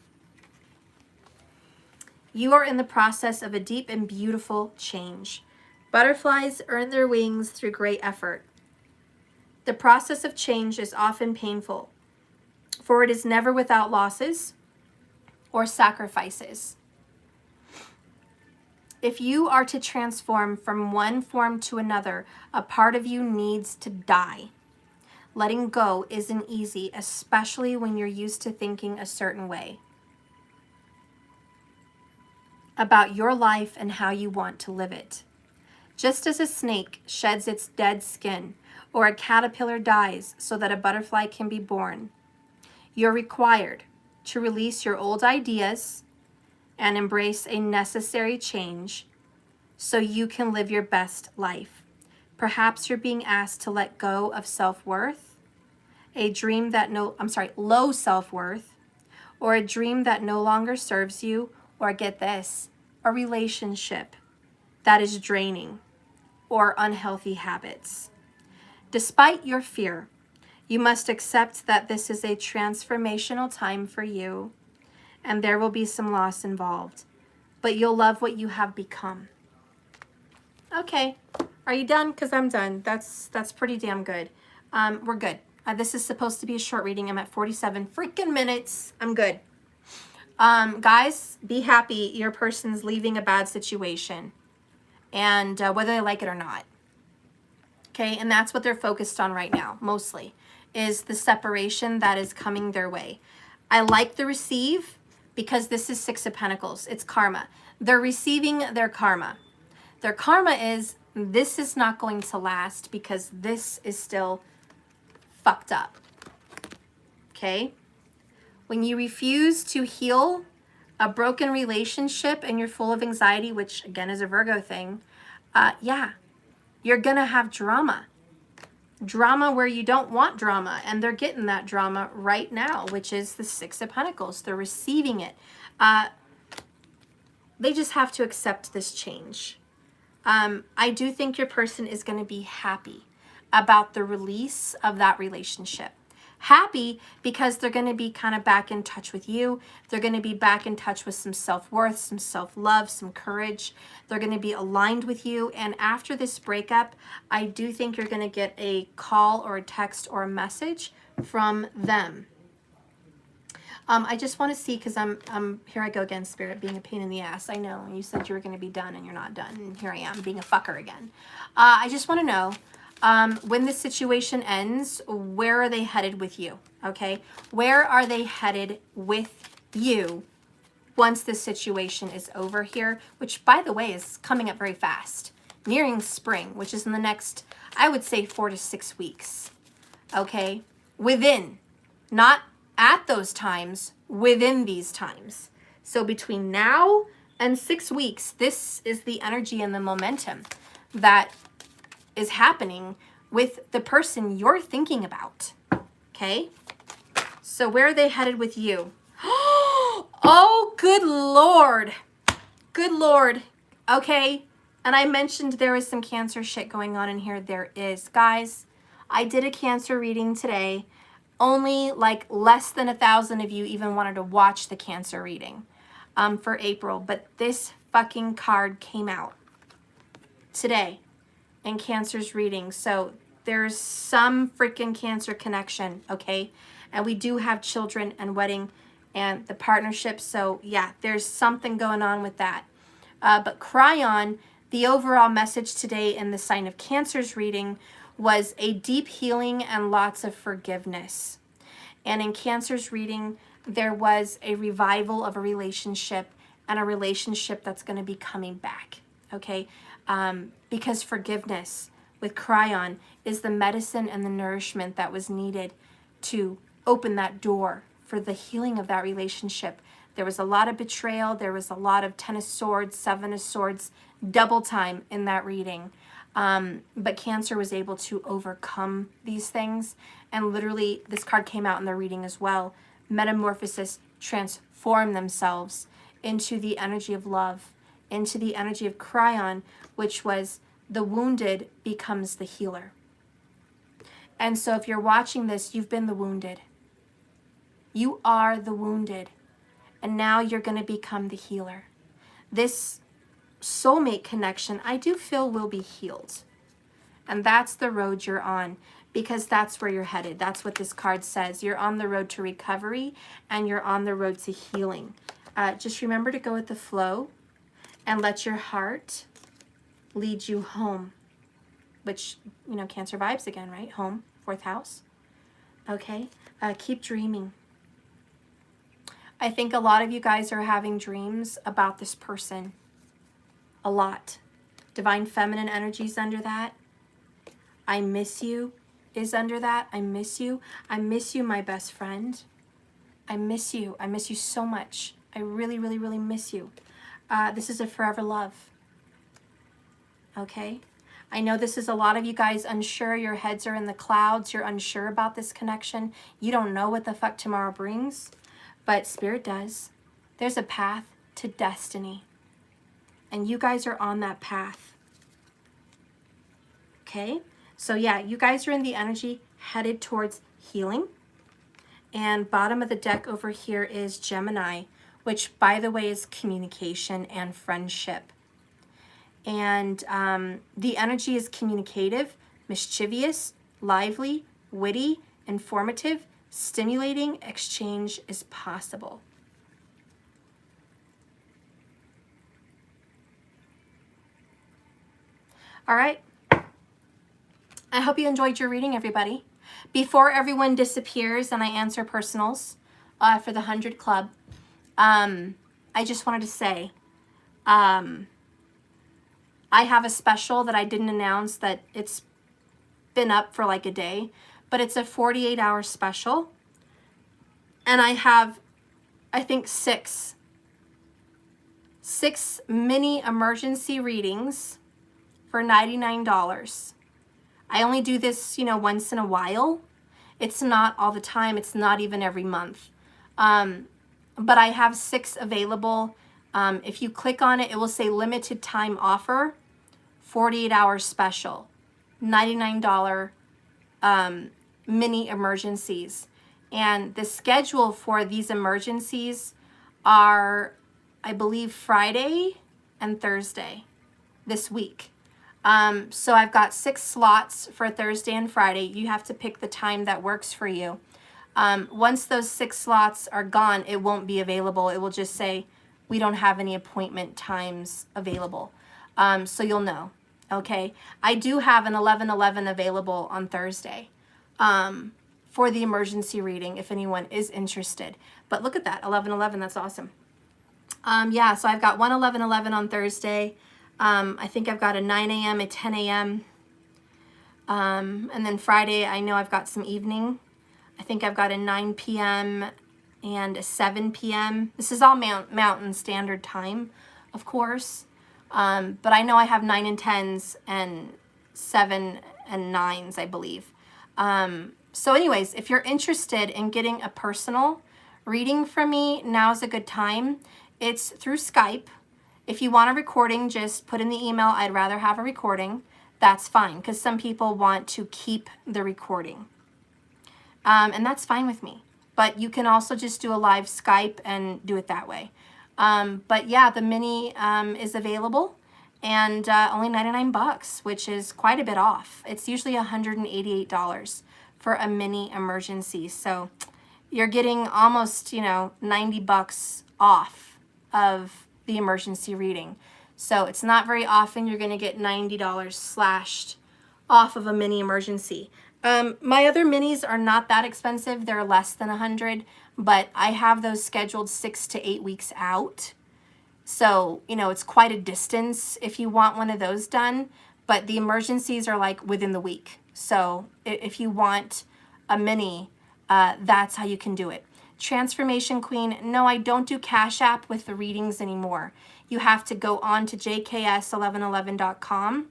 You are in the process of a deep and beautiful change. Butterflies earn their wings through great effort. The process of change is often painful, for it is never without losses or sacrifices. If you are to transform from one form to another, a part of you needs to die. Letting go isn't easy, especially when you're used to thinking a certain way about your life and how you want to live it. Just as a snake sheds its dead skin, or a caterpillar dies so that a butterfly can be born, you're required to release your old ideas and embrace a necessary change so you can live your best life. Perhaps you're being asked to let go of self-worth, low self-worth, or a dream that no longer serves you, or get this, a relationship that is draining, or unhealthy habits. Despite your fear, you must accept that this is a transformational time for you, and there will be some loss involved, but you'll love what you have become. Okay, are you done? Because I'm done. That's pretty damn good. We're good. This is supposed to be a short reading. I'm at 47 freaking minutes. I'm good. Guys, be happy your person's leaving a bad situation, and whether they like it or not. Okay, and that's what they're focused on right now, mostly, is the separation that is coming their way. I like the receive because this is Six of Pentacles. It's karma. They're receiving their karma. Their karma is, this is not going to last because this is still fucked up. Okay? When you refuse to heal a broken relationship and you're full of anxiety, which again is a Virgo thing, yeah, you're gonna have drama. Drama where you don't want drama, and they're getting that drama right now, which is the Six of Pentacles. They're receiving it. They just have to accept this change. I do think your person is going to be happy about the release of that relationship. Happy because they're going to be kind of back in touch with you. They're going to be back in touch with some self-worth, some self-love, some courage. They're going to be aligned with you. And after this breakup, I do think you're going to get a call or a text or a message from them. I just want to see, because I'm here I go again, Spirit, being a pain in the ass. I know, you said you were going to be done and you're not done. And here I am being a fucker again. I just want to know, When the situation ends, where are they headed with you? Okay, where are they headed with you once the situation is over here, which by the way is coming up very fast, nearing spring, which is in the next, I would say 4 to 6 weeks. Okay, within, not at those times, within these times. So between now and 6 weeks, this is the energy and the momentum that is happening with the person you're thinking about. Okay, so where are they headed with you? Oh, good Lord. Good Lord. Okay. And I mentioned there was some Cancer shit going on in here. There is. Guys, I did a Cancer reading today. Only like less than 1,000 of you even wanted to watch the Cancer reading for April. But this fucking card came out today in Cancer's reading. So there's some freaking Cancer connection, okay? And we do have children and wedding and the partnership. So yeah, there's something going on with that. But Cryon, the overall message today in the sign of Cancer's reading was a deep healing and lots of forgiveness. And in Cancer's reading, there was a revival of a relationship and a relationship that's going to be coming back. Okay. Because forgiveness with Cryon is the medicine and the nourishment that was needed to open that door for the healing of that relationship. There was a lot of betrayal. There was a lot of 10 of Swords, 7 of Swords, double time in that reading. But Cancer was able to overcome these things. And literally, this card came out in the reading as well. Metamorphosis, transform themselves into the energy of love, into the energy of Cryon, which was the wounded becomes the healer. And so if you're watching this, you've been the wounded. You are the wounded. And now you're going to become the healer. This soulmate connection, I do feel will be healed. And that's the road you're on, because that's where you're headed. That's what this card says. You're on the road to recovery and you're on the road to healing. Just remember to go with the flow and let your heart lead you home, which, you know, Cancer vibes again, right? Home, 4th house. Okay. Keep dreaming. I think a lot of you guys are having dreams about this person. A lot. Divine feminine energies under that. I miss you is under that. I miss you. I miss you, my best friend. I miss you. I miss you so much. I really, really, really miss you. This is a forever love. Okay? I know this is a lot of you guys unsure. Your heads are in the clouds. You're unsure about this connection. You don't know what the fuck tomorrow brings. But Spirit does. There's a path to destiny. And you guys are on that path. Okay? So yeah, you guys are in the energy headed towards healing. And bottom of the deck over here is Gemini, which by the way is communication and friendship. And the energy is communicative, mischievous, lively, witty, informative, stimulating. Exchange is possible. All right. I hope you enjoyed your reading, everybody. Before everyone disappears and I answer personals for the 100 Club, I just wanted to say, I have a special that I didn't announce that it's been up for like a day, but it's a 48-hour special. And I have, I think, six mini emergency readings for $99. I only do this, you know, once in a while. It's not all the time. It's not even every month. But I have 6 available. If you click on it, it will say limited time offer, 48-hour special, $99 mini emergencies. And the schedule for these emergencies are, I believe, Friday and Thursday this week. So I've got 6 slots for Thursday and Friday. You have to pick the time that works for you. Once those 6 slots are gone, it won't be available. It will just say, we don't have any appointment times available. So you'll know. Okay, I do have an 11:11 available on Thursday for the emergency reading if anyone is interested. But look at that, 11:11, that's awesome. Yeah, so I've got one 11:11 on Thursday. I think I've got a 9 a.m., a 10 a.m., and then Friday I know I've got some evening. I think I've got a 9 p.m. and a 7 p.m. This is all Mountain Standard Time, of course. But I know I have 9 and 10s and 7 and 9s, I believe. So anyways, if you're interested in getting a personal reading from me, now's a good time. It's through Skype. If you want a recording, just put in the email, I'd rather have a recording. That's fine, because some people want to keep the recording. And that's fine with me. But you can also just do a live Skype and do it that way. But yeah, the mini is available, and only 99 bucks, which is quite a bit off. It's usually $188 for a mini emergency. So you're getting almost, 90 bucks off of the emergency reading. So it's not very often you're going to get $90 slashed off of a mini emergency. My other minis are not that expensive. They're less than $100, but I have those scheduled 6 to 8 weeks out. So, it's quite a distance if you want one of those done, but the emergencies are like within the week. So if you want a mini, that's how you can do it. Transformation Queen, no, I don't do Cash App with the readings anymore. You have to go on to jks1111.com,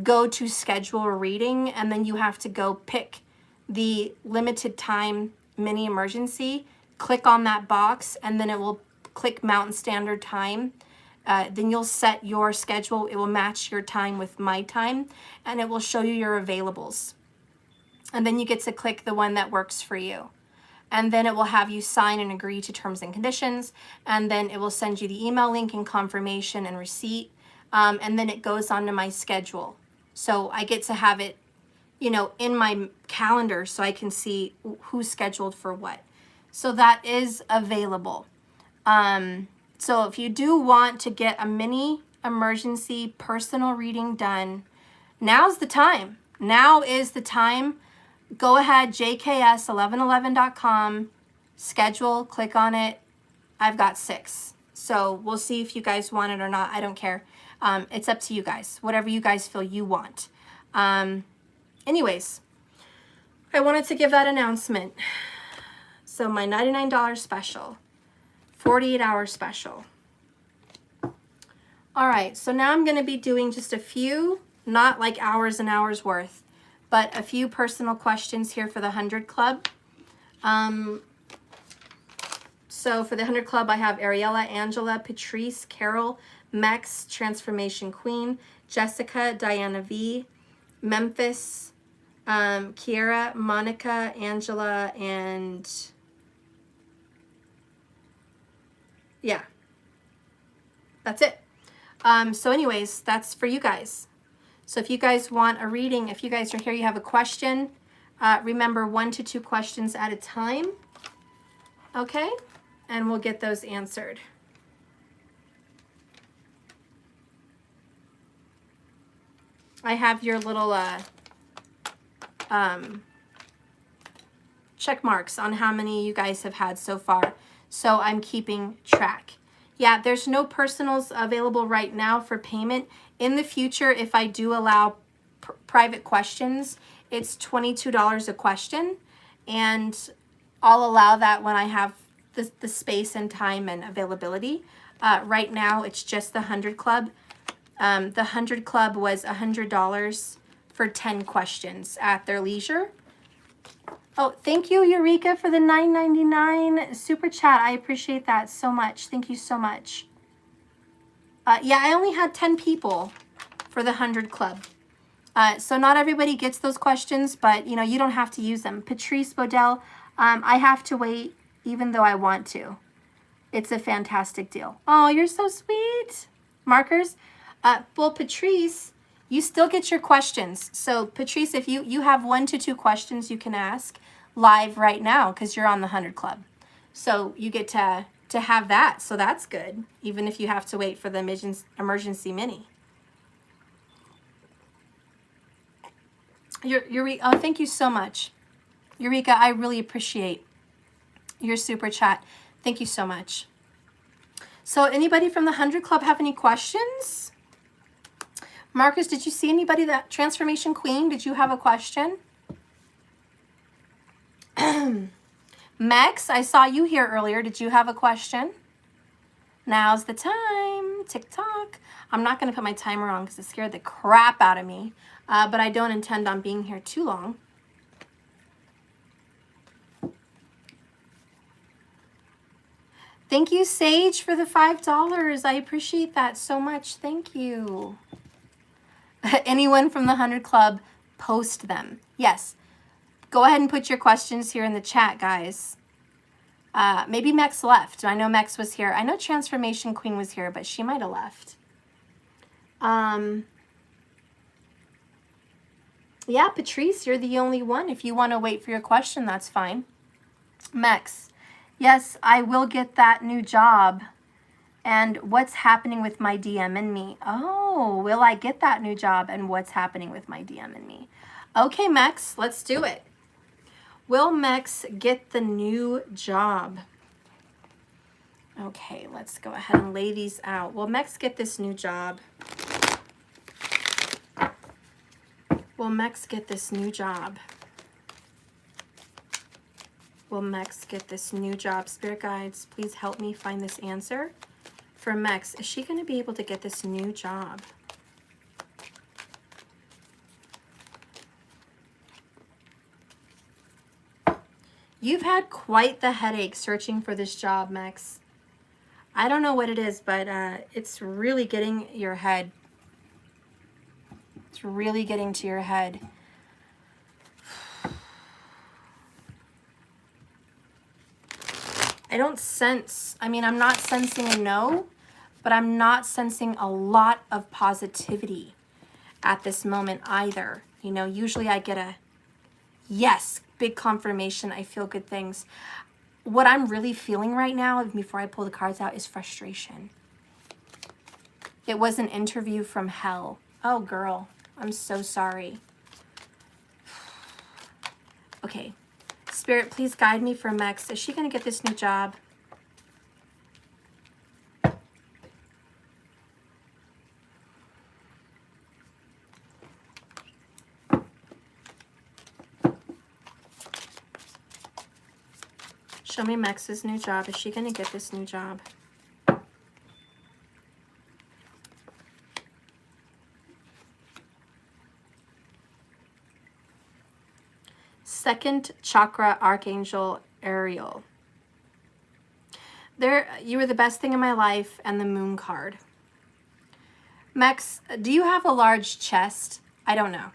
go to schedule a reading, and then you have to go pick the limited time mini emergency, click on that box, and then it will click Mountain Standard Time. Then you'll set your schedule. It will match your time with my time, and it will show you your availables. And then you get to click the one that works for you. And then it will have you sign and agree to terms and conditions, and then it will send you the email link and confirmation and receipt, and then it goes onto my schedule. So I get to have it, in my calendar so I can see who's scheduled for what. So that is available. So if you do want to get a mini emergency personal reading done, now's the time. Now is the time. Go ahead, jks1111.com, schedule, click on it. I've got 6. So we'll see if you guys want it or not. I don't care. It's up to you guys, whatever you guys feel you want. Anyways, I wanted to give that announcement. So my $99 special, 48-hour special. All right, so now I'm going to be doing just a few, not like hours and hours worth, but a few personal questions here for the 100 Club. So for the 100 Club, I have Ariella, Angela, Patrice, Carol, Mex, Transformation Queen, Jessica, Diana V, Memphis, Kiera, Monica, Angela, and yeah, that's it. So anyways, that's for you guys. So if you guys want a reading, if you guys are here, you have a question, remember 1 to 2 questions at a time, okay? And we'll get those answered. I have your little check marks on how many you guys have had so far, so I'm keeping track. Yeah, there's no personals available right now for payment. In the future, if I do allow private questions, it's $22 a question, and I'll allow that when I have the space and time and availability. Right now, it's just the 100 Club. The 100 Club was $100 for 10 questions at their leisure. Oh, thank you, Eureka, for the $9.99 super chat. I appreciate that so much. Thank you so much. Yeah, I only had 10 people for the 100 Club. So not everybody gets those questions, but, you don't have to use them. Patrice Bodell, I have to wait even though I want to. It's a fantastic deal. Oh, you're so sweet. Markers. Well, Patrice, you still get your questions. So, Patrice, if you have 1 to 2 questions you can ask live right now because you're on the 100 Club. So you get to have that. So that's good, even if you have to wait for the emergency mini. Eureka, oh, thank you so much. Eureka, I really appreciate your super chat. Thank you so much. So anybody from the 100 Club have any questions? Marcus, did you see anybody that Transformation Queen? Did you have a question? Max, I saw you here earlier. Did you have a question? Now's the time. Tick-tock. I'm not going to put my timer on because it scared the crap out of me. But I don't intend on being here too long. Thank you, Sage, for the $5. I appreciate that so much. Thank you. Anyone from the 100 Club, post them. Yes. Go ahead and put your questions here in the chat, guys. Maybe Mex left. I know Mex was here. I know Transformation Queen was here, but she might have left. Yeah, Patrice, you're the only one. If you want to wait for your question, that's fine. Mex, yes, I will get that new job. And what's happening with my DM and me? Oh, will I get that new job? And what's happening with my DM and me? Okay, Mex, let's do it. Will Mex get the new job? Okay, let's go ahead and lay these out. Will Mex get this new job? Will Mex get this new job? Will Mex get this new job? Spirit guides, please help me find this answer. For Mex, is she going to be able to get this new job? You've had quite the headache searching for this job, Mex. I don't know what it is, but it's really getting your head. It's really getting to your head. I don't sense, I mean, I'm not sensing a no, but I'm not sensing a lot of positivity at this moment either. You know, usually I get a yes, big confirmation. I feel good things. What I'm really feeling right now, before I pull the cards out, is frustration. It was an interview from hell. Oh, girl, I'm so sorry. Okay. Spirit, please guide me for Mex. Is she going to get this new job? Show me Mex's new job. Is she going to get this new job? Second chakra, Archangel Ariel. There, you were the best thing in my life, and the moon card. Mex, do you have a large chest? I don't know.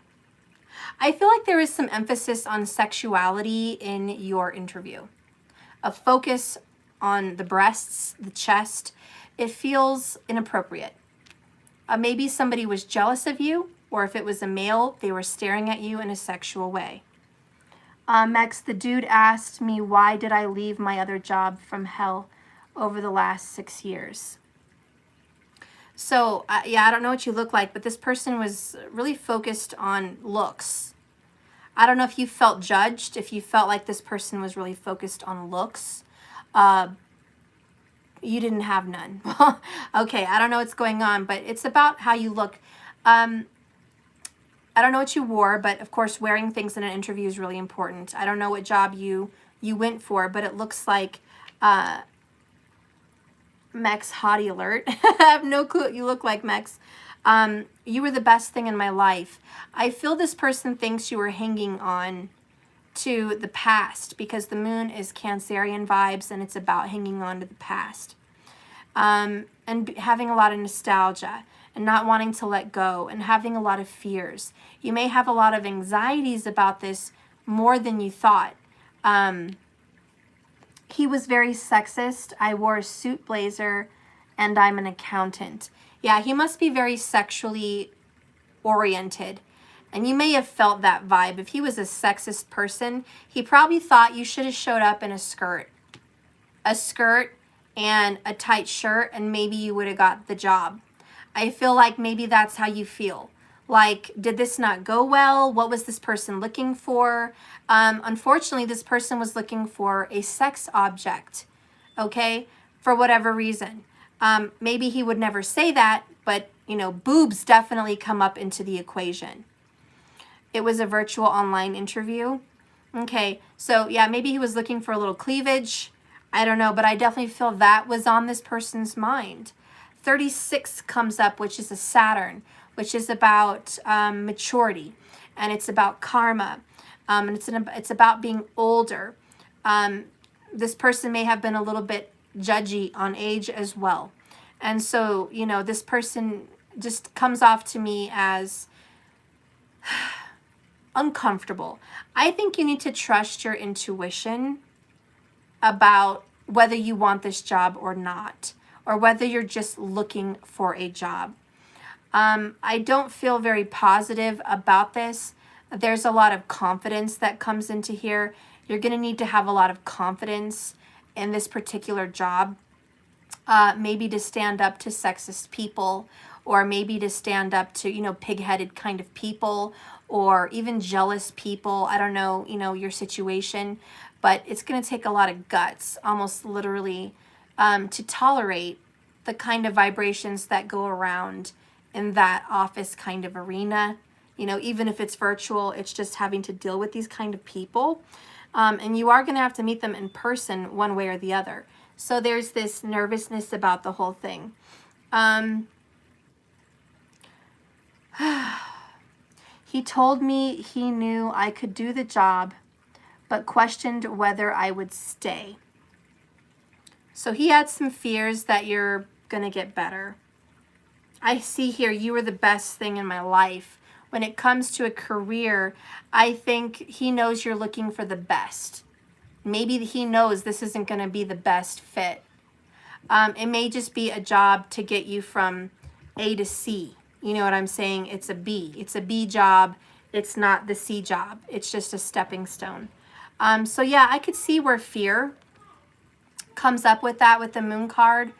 I feel like there is some emphasis on sexuality in your interview. A focus on the breasts, the chest. It feels inappropriate. Maybe somebody was jealous of you, or if it was a male, they were staring at you in a sexual way. Mex, the dude asked me, why did I leave my other job from hell over the last 6 years? So, yeah, I don't know what you look like, but this person was really focused on looks. I don't know if you felt judged, if you felt like this person was really focused on looks. You didn't have none. Okay, I don't know what's going on, but it's about how you look. I don't know what you wore, but of course wearing things in an interview is really important. I don't know what job you went for, but it looks like Mex, hottie alert. I have no clue what you look like, Mex. You were the best thing in my life. I feel this person thinks you were hanging on to the past because the moon is Cancerian vibes and it's about hanging on to the past. And having a lot of nostalgia and not wanting to let go and having a lot of fears. You may have a lot of anxieties about this more than you thought. He was very sexist. I wore a suit blazer and I'm an accountant. Yeah, he must be very sexually oriented. And you may have felt that vibe. If he was a sexist person, he probably thought you should have showed up in a skirt. A skirt and a tight shirt, and maybe you would have got the job. I feel like maybe that's how you feel. Like, did this not go well? What was this person looking for? Unfortunately, this person was looking for a sex object, okay, for whatever reason. Maybe he would never say that, but, you know, boobs definitely come up into the equation. It was a virtual online interview. Okay, so yeah, maybe he was looking for a little cleavage. I don't know, but I definitely feel that was on this person's mind. 36 comes up, which is a Saturn, which is about maturity, and it's about karma, and it's about being older. This person may have been a little bit judgy on age as well. And so, you know, this person just comes off to me as uncomfortable. I think you need to trust your intuition about whether you want this job or not, or whether you're just looking for a job. I don't feel very positive about this. There's a lot of confidence that comes into here. You're going to need to have a lot of confidence in this particular job, maybe to stand up to sexist people, or maybe to stand up to, you know, pig-headed kind of people, or even jealous people. I don't know, you know, your situation, but it's going to take a lot of guts, almost literally, to tolerate the kind of vibrations that go around in that office kind of arena. You know, even if it's virtual, it's just having to deal with these kind of people. And you are going to have to meet them in person one way or the other. So there's this nervousness about the whole thing. He told me he knew I could do the job, but questioned whether I would stay. So he had some fears that you're going to get better. I see here you were the best thing in my life. When it comes to a career, I think he knows you're looking for the best. Maybe he knows this isn't going to be the best fit. It may just be a job to get you from A to C. You know what I'm saying? It's a B. It's a B job. It's not the C job. It's just a stepping stone. So yeah, I could see where fear comes up with that with the moon card.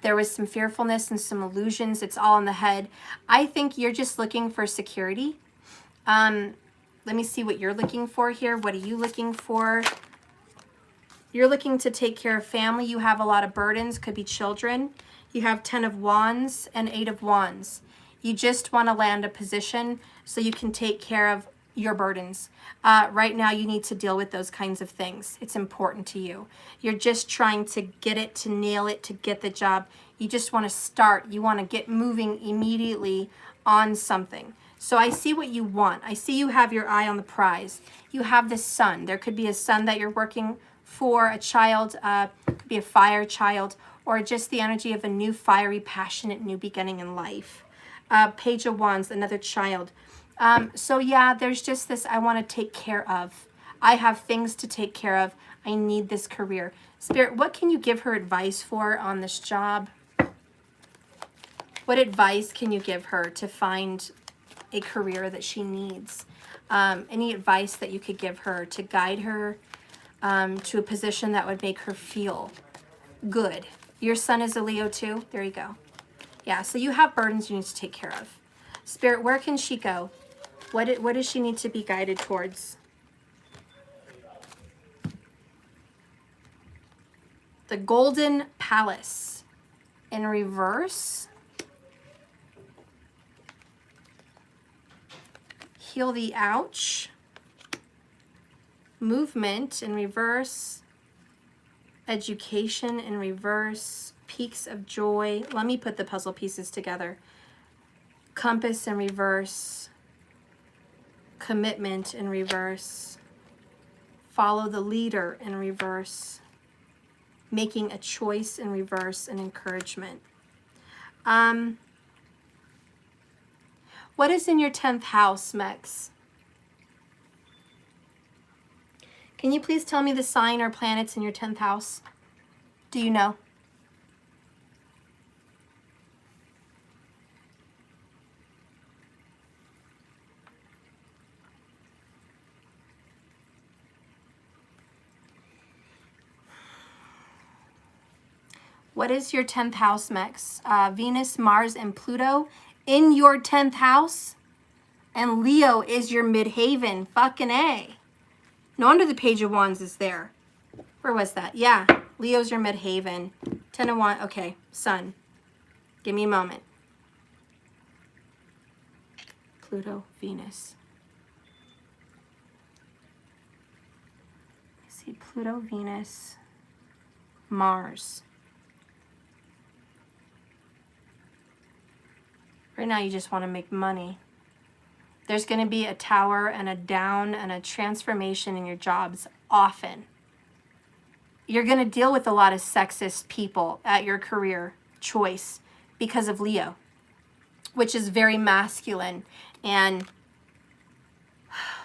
There was some fearfulness and some illusions. It's all in the head. I think you're just looking for security. Let me see what you're looking for here. What are you looking for? You're looking to take care of family. You have a lot of burdens. Could be children. You have 10 of Wands and 8 of Wands. You just want to land a position so you can take care of your burdens. Right now, you need to deal with those kinds of things. It's important to you. You're just trying to get it, to nail it, to get the job. You just want to start. You want to get moving immediately on something. So I see what you want. I see you have your eye on the prize. You have this son. There could be a son that you're working for, a child, could be a fire child, or just the energy of a new, fiery, passionate, new beginning in life. Page of Wands, another child. So yeah, there's just this, I want to take care of. I have things to take care of. I need this career. Spirit, what can you give her advice for on this job? What advice can you give her to find a career that she needs? Any advice that you could give her to guide her to a position that would make her feel good? Your son is a Leo too? There you go. Yeah, so you have burdens you need to take care of. Spirit, where can she go? What does she need to be guided towards? The Golden Palace in reverse. Heal the ouch. Movement in reverse. Education in reverse. Peaks of joy. Let me put the puzzle pieces together. Compass in reverse. Commitment in reverse. Follow the leader in reverse. Making a choice in reverse, and encouragement. What is in your 10th house, Mex? Can you please tell me the sign or planets in your 10th house? Do you know? What is your 10th house, Mex? Venus, Mars, and Pluto in your 10th house? And Leo is your midhaven. Fucking A. No wonder the Page of Wands is there. Where was that? Yeah, Leo's your midhaven. 10 of Wands. Okay, Sun. Give me a moment. Pluto, Venus. I see Pluto, Venus, Mars. Right now you just want to make money. There's going to be a tower and a down and a transformation in your jobs often. You're going to deal with a lot of sexist people at your career choice because of Leo, which is very masculine and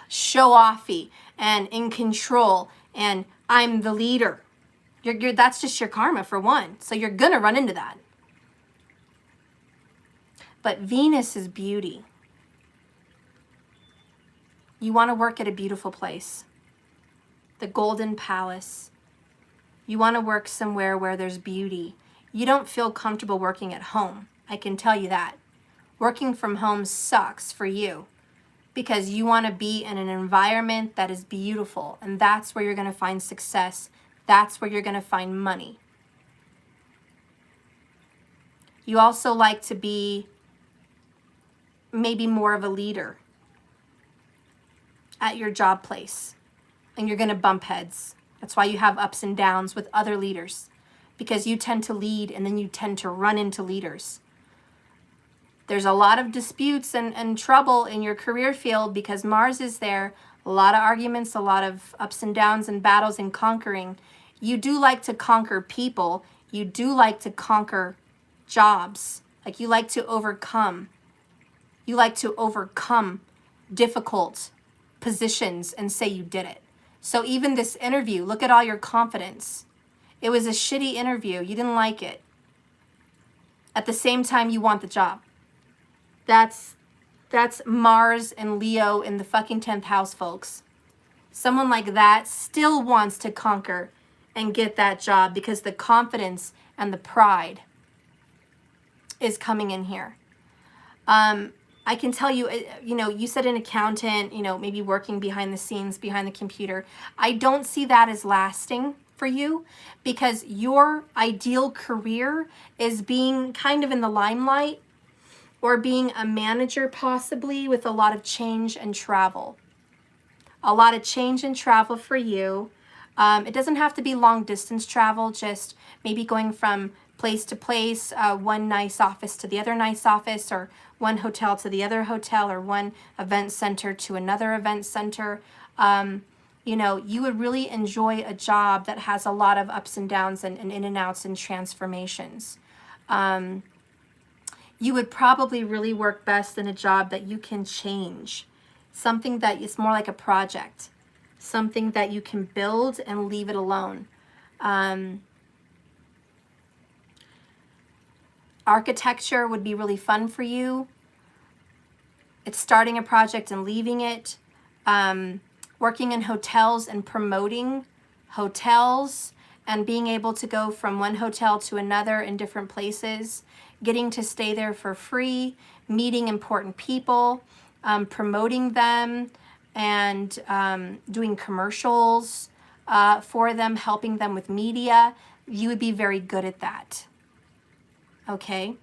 show-offy and in control, and I'm the leader. That's just your karma for one. So you're going to run into that. But Venus is beauty. You want to work at a beautiful place. The Golden Palace. You want to work somewhere where there's beauty. You don't feel comfortable working at home. I can tell you that. Working from home sucks for you because you want to be in an environment that is beautiful, and that's where you're going to find success. That's where you're going to find money. You also like to be maybe more of a leader at your job place, and you're going to bump heads. That's why you have ups and downs with other leaders, because you tend to lead and then you tend to run into leaders. There's a lot of disputes and trouble in your career field because Mars is there. A lot of arguments, a lot of ups and downs and battles and conquering. You do like to conquer people. You do like to conquer jobs. Like you like to overcome. You like to overcome difficult positions and say you did it. So even this interview, look at all your confidence. It was a shitty interview. You didn't like it. At the same time, you want the job. That's Mars and Leo in the fucking 10th house, folks. Someone like that still wants to conquer and get that job because the confidence and the pride is coming in here. I can tell you, you said an accountant, maybe working behind the scenes, behind the computer. I don't see that as lasting for you because your ideal career is being kind of in the limelight or being a manager possibly with a lot of change and travel. A lot of change and travel for you. It doesn't have to be long distance travel, just maybe going from place to place, one nice office to the other nice office, or one hotel to the other hotel, or one event center to another event center. You would really enjoy a job that has a lot of ups and downs and in and outs and transformations. You would probably really work best in a job that you can change. Something that is more like a project. Something that you can build and leave it alone. Architecture would be really fun for you. It's starting a project and leaving it. Working in hotels and promoting hotels and being able to go from one hotel to another in different places. Getting to stay there for free. Meeting important people. Promoting them and doing commercials for them. Helping them with media. You would be very good at that. Okay,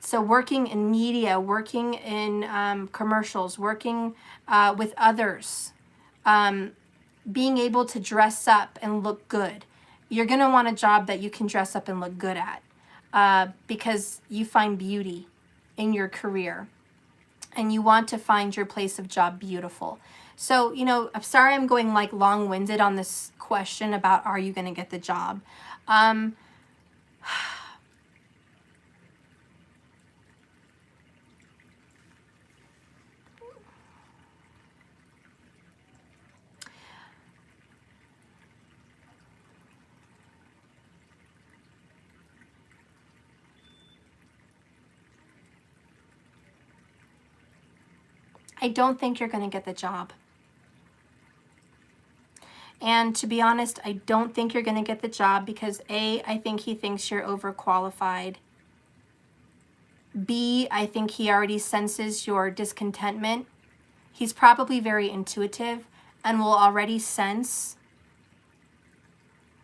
so working in media, working in commercials, working with others, being able to dress up and look good. You're going to want a job that you can dress up and look good at because you find beauty in your career and you want to find your place of job beautiful. So, I'm sorry I'm going like long-winded on this question about are you going to get the job. I don't think you're going to get the job. And to be honest, I don't think you're going to get the job because A, I think he thinks you're overqualified. B, I think he already senses your discontentment. He's probably very intuitive and will already sense,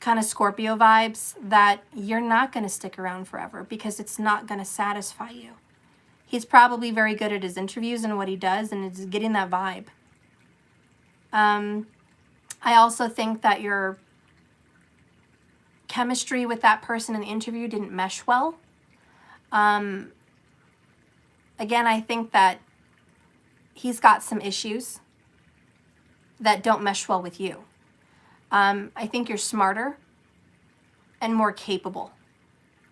kind of Scorpio vibes, that you're not going to stick around forever because it's not going to satisfy you. He's probably very good at his interviews and what he does, and it's getting that vibe. I also think that your chemistry with that person in the interview didn't mesh well. Again, I think that he's got some issues that don't mesh well with you. I think you're smarter and more capable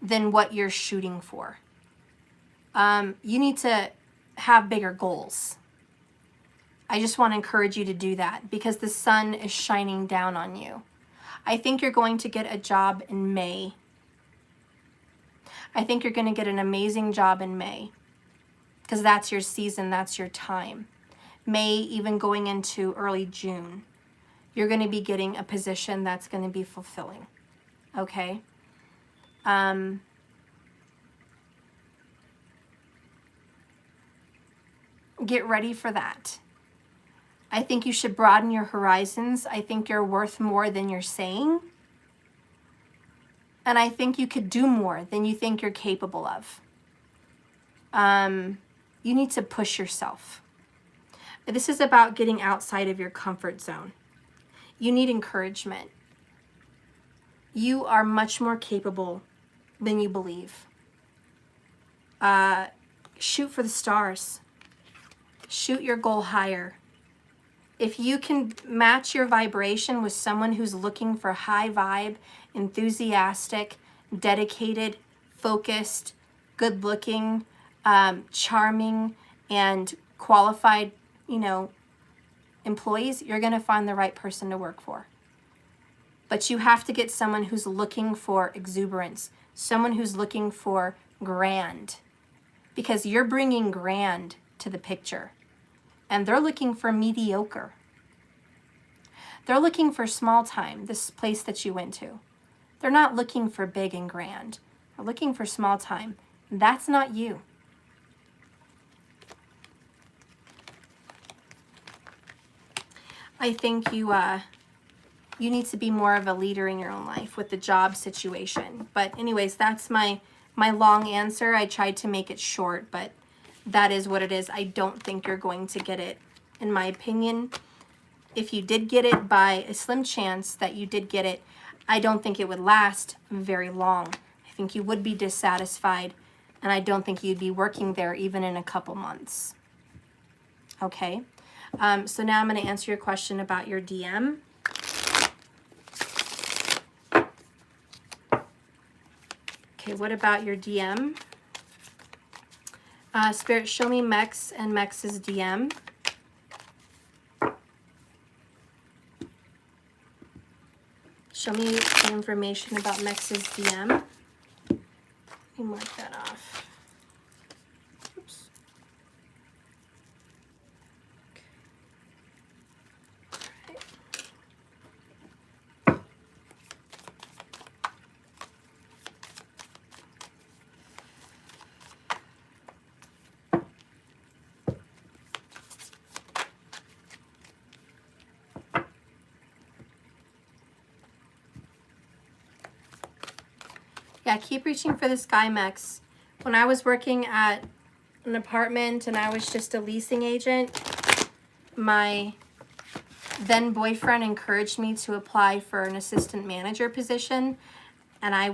than what you're shooting for. You need to have bigger goals. I just want to encourage you to do that because the sun is shining down on you. I think you're going to get a job in May. I think you're going to get an amazing job in May because that's your season, that's your time. May, even going into early June, you're going to be getting a position that's going to be fulfilling. Okay? Get ready for that. I think you should broaden your horizons. I think you're worth more than you're saying. And I think you could do more than you think you're capable of. You need to push yourself. This is about getting outside of your comfort zone. You need encouragement. You are much more capable than you believe. Shoot for the stars. Shoot your goal higher. If you can match your vibration with someone who's looking for high vibe, enthusiastic, dedicated, focused, good looking, charming, and qualified, employees, you're going to find the right person to work for. But you have to get someone who's looking for exuberance, someone who's looking for grand, because you're bringing grand to the picture. And they're looking for mediocre. They're looking for small time, this place that you went to. They're not looking for big and grand. They're looking for small time. That's not you. I think you need to be more of a leader in your own life with the job situation. But anyways, that's my long answer. I tried to make it short, but that is what it is. I don't think you're going to get it, in my opinion. If you did get it, by a slim chance that you did get it, I don't think it would last very long. I think you would be dissatisfied, and I don't think you'd be working there even in a couple months. Okay? So now I'm going to answer your question about your DM. Okay, what about your DM? Spirit, show me Mex and Mex's DM. Show me the information about Mex's DM. Let me mark that off. Oops. Okay. All right. Yeah, keep reaching for the sky, Mex. When I was working at an apartment and I was just a leasing agent, my then boyfriend encouraged me to apply for an assistant manager position, and I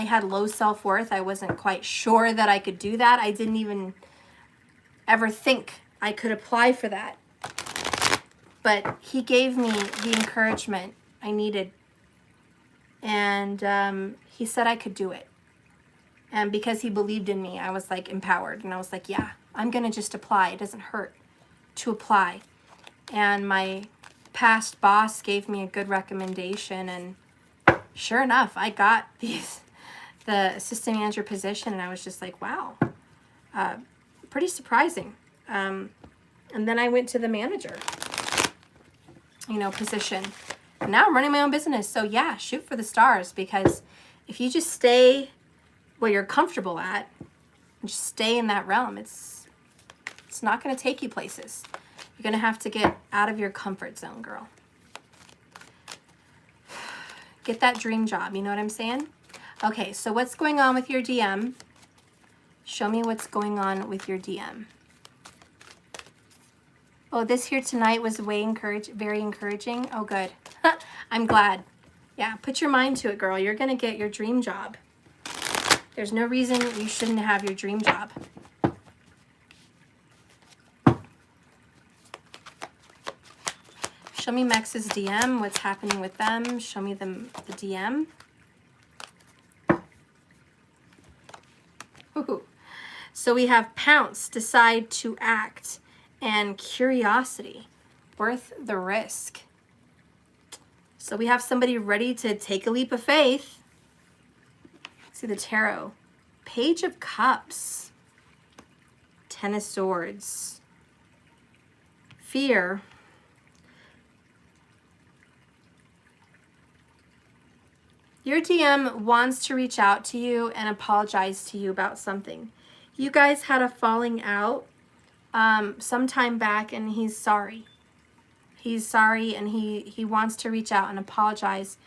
had low self-worth. I wasn't quite sure that I could do that. I didn't even ever think I could apply for that. But he gave me the encouragement I needed. And he said I could do it. And because he believed in me, I was like empowered. And I was like, yeah, I'm going to just apply. It doesn't hurt to apply. And my past boss gave me a good recommendation. And sure enough, I got the assistant manager position. And I was just like, wow, pretty surprising. And then I went to the manager, position. And now I'm running my own business. So yeah, shoot for the stars, because if you just stay where you're comfortable at, Just stay in that realm. It's not going to take you places. You're going to have to get out of your comfort zone, girl. Get that dream job. You know what I'm saying? Okay, so what's going on with your DM? Show me what's going on with your DM. Oh, this here tonight was very encouraging. Oh, good. I'm glad. Yeah, put your mind to it, girl. You're going to get your dream job. There's no reason you shouldn't have your dream job. Show me Mex's DM. What's happening with them? Show me the DM. Ooh. So we have pounce, decide to act, and curiosity, worth the risk. So we have somebody ready to take a leap of faith. See the tarot. Page of Cups. Ten of Swords. Fear. Your DM wants to reach out to you and apologize to you about something. You guys had a falling out some time back, and he's sorry. He's sorry, and he wants to reach out and apologize.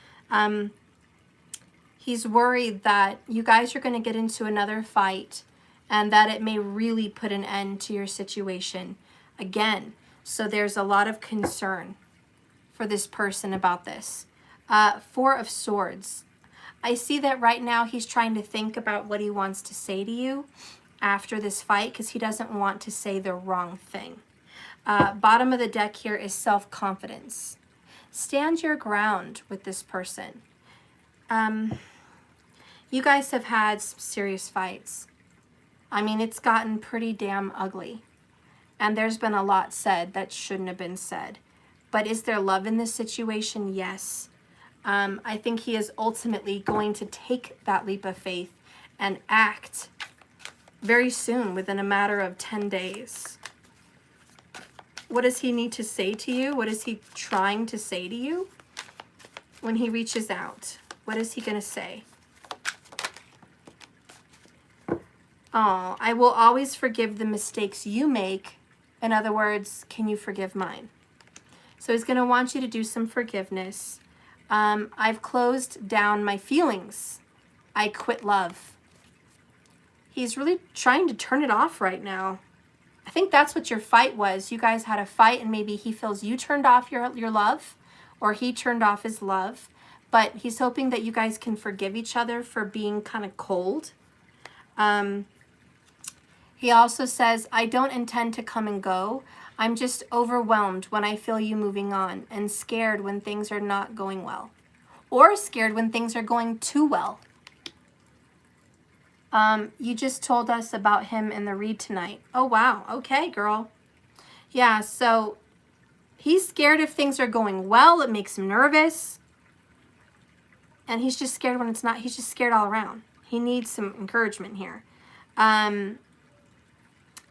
He's worried that you guys are going to get into another fight and that it may really put an end to your situation again. So there's a lot of concern for this person about this. Four of Swords. I see that right now he's trying to think about what he wants to say to you after this fight because he doesn't want to say the wrong thing. Bottom of the deck here is self-confidence. Stand your ground with this person. You guys have had some serious fights. I mean, it's gotten pretty damn ugly. And there's been a lot said that shouldn't have been said. But is there love in this situation? Yes. I think he is ultimately going to take that leap of faith and act very soon, within a matter of 10 days. What does he need to say to you? What is he trying to say to you when he reaches out? What is he going to say? Oh, I will always forgive the mistakes you make. In other words, can you forgive mine? So he's going to want you to do some forgiveness. I've closed down my feelings. I quit love. He's really trying to turn it off right now. I think that's what your fight was. You guys had a fight, and maybe he feels you turned off your love, or he turned off his love. But he's hoping that you guys can forgive each other for being kind of cold. He also says, I don't intend to come and go. I'm just overwhelmed when I feel you moving on, and scared when things are not going well, or scared when things are going too well. You just told us about him in the read tonight. Oh, wow. Okay, girl. Yeah, so he's scared if things are going well. It makes him nervous. And he's just scared when it's not. He's just scared all around. He needs some encouragement here.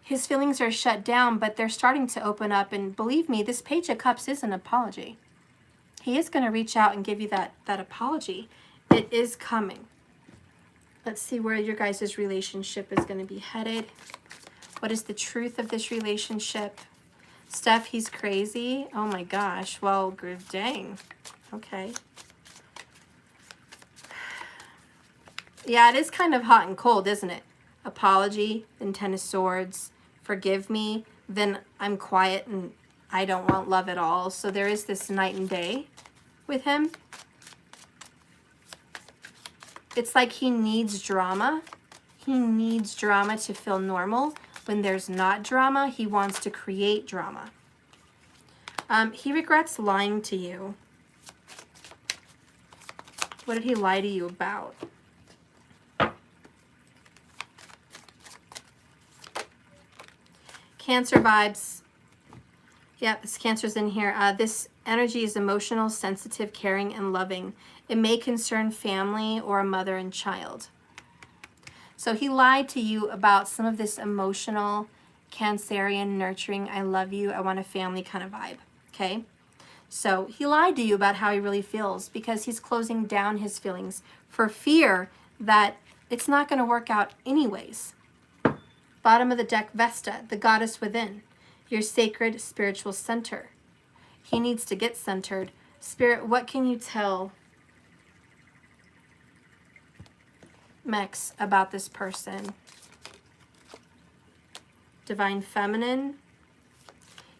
His feelings are shut down, but they're starting to open up. And believe me, this Page of Cups is an apology. He is going to reach out and give you that apology. It is coming. Let's see where your guys' relationship is going to be headed. What is the truth of this relationship? Steph, he's crazy. Oh my gosh. Well, dang. Okay. Yeah, it is kind of hot and cold, isn't it? Apology, then Ten of Swords. Forgive me, then I'm quiet and I don't want love at all. So there is this night and day with him. It's like he needs drama. He needs drama to feel normal. When there's not drama, he wants to create drama. He regrets lying to you. What did he lie to you about? Cancer vibes. Yeah, this Cancer's in here. This energy is emotional, sensitive, caring, and loving. It may concern family or a mother and child. So he lied to you about some of this emotional, Cancerian, nurturing, I love you, I want a family kind of vibe, okay? So he lied to you about how he really feels because he's closing down his feelings for fear that it's not going to work out anyways. Bottom of the deck, Vesta, the goddess within, your sacred spiritual center. He needs to get centered. Spirit, what can you tell Mex about this person? Divine Feminine.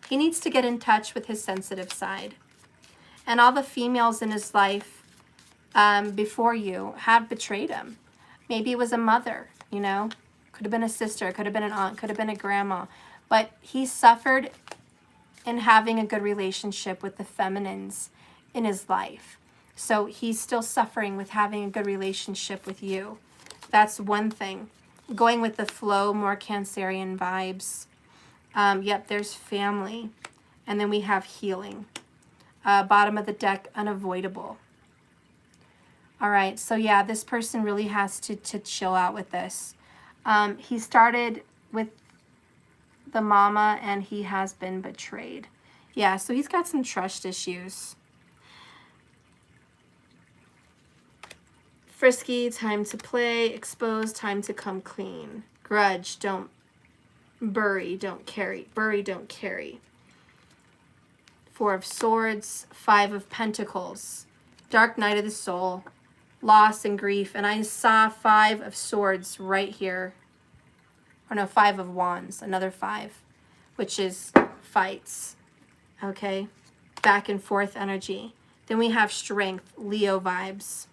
He needs to get in touch with his sensitive side. And all the females in his life before you have betrayed him. Maybe it was a mother, you know. Could have been a sister, could have been an aunt, could have been a grandma. But he suffered in having a good relationship with the feminines in his life. So he's still suffering with having a good relationship with you. That's one thing. Going with the flow, more Cancerian vibes. Yep, there's family. And then we have healing. Bottom of the deck, unavoidable. All right, so yeah, this person really has to chill out with this. He started with the mama and he has been betrayed. Yeah, so he's got some trust issues. Frisky, time to play. Exposed, time to come clean. Grudge, don't bury, don't carry. Bury, don't carry. Four of Swords, Five of Pentacles. Dark night of the soul. Loss and grief. And I saw Five of Swords right here. Or no, Five of Wands. Another five. Which is fights. Okay. Back and forth energy. Then we have strength. Leo vibes.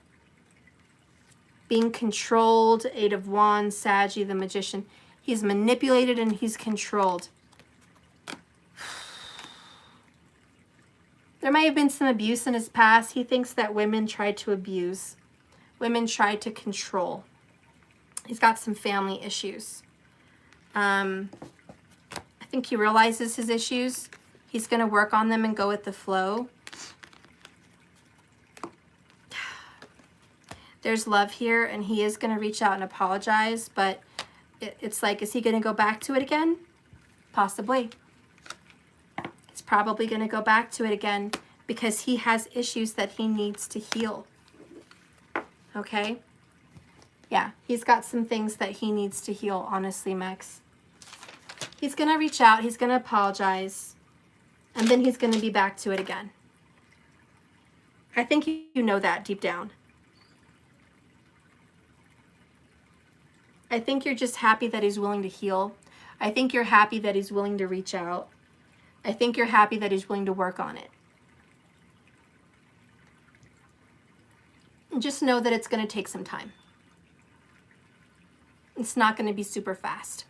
Being controlled. Eight of Wands. Saggy, the Magician. He's manipulated and he's controlled. There may have been some abuse in his past. He thinks that women tried to abuse. Women tried to control. He's got some family issues. I think he realizes his issues. He's going to work on them and go with the flow. There's love here, and he is going to reach out and apologize, but it's like, is he going to go back to it again? Possibly. He's probably going to go back to it again because he has issues that he needs to heal. Okay? Yeah, he's got some things that he needs to heal, honestly, Mex. He's going to reach out, he's going to apologize, and then he's going to be back to it again. I think you know that deep down. I think you're just happy that he's willing to heal. I think you're happy that he's willing to reach out. I think you're happy that he's willing to work on it. And just know that it's going to take some time. It's not going to be super fast.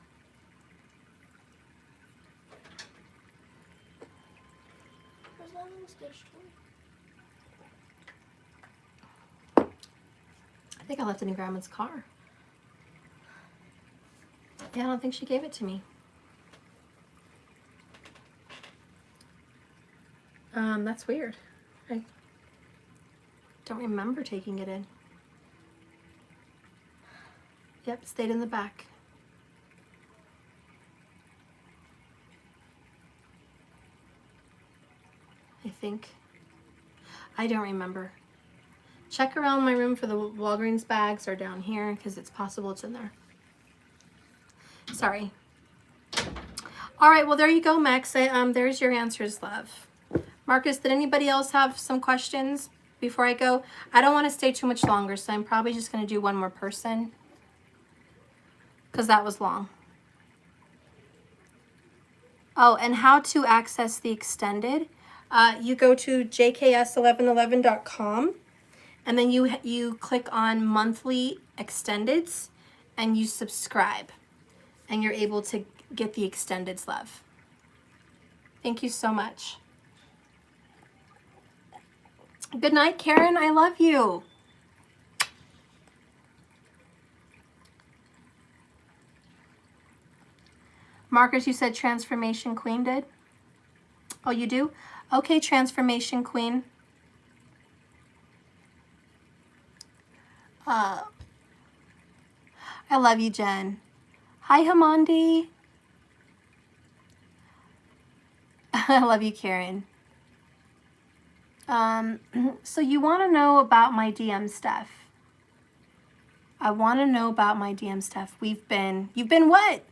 I think I left it in Grandma's car. Yeah, I don't think she gave it to me. That's weird. I don't remember taking it in. Yep, stayed in the back. I think. I don't remember. Check around my room for the Walgreens bags or down here because it's possible it's in there. Sorry. All right, well, there you go, Max. There's your answers, love. Marcus, did anybody else have some questions before I go? I don't want to stay too much longer, so I'm probably just going to do one more person because that was long. Oh, and how to access the extended. You go to jks1111.com and then you click on monthly extendeds and you subscribe and you're able to get the extendeds, love. Thank you so much. Good night, Karen. I love you. Marcus, you said Transformation Queen did? Oh, you do? Okay, Transformation Queen. I love you, Jen. Hi, Hamandi. I love you, Karen. So you want to know about my DM stuff. I want to know about my DM stuff. You've been what?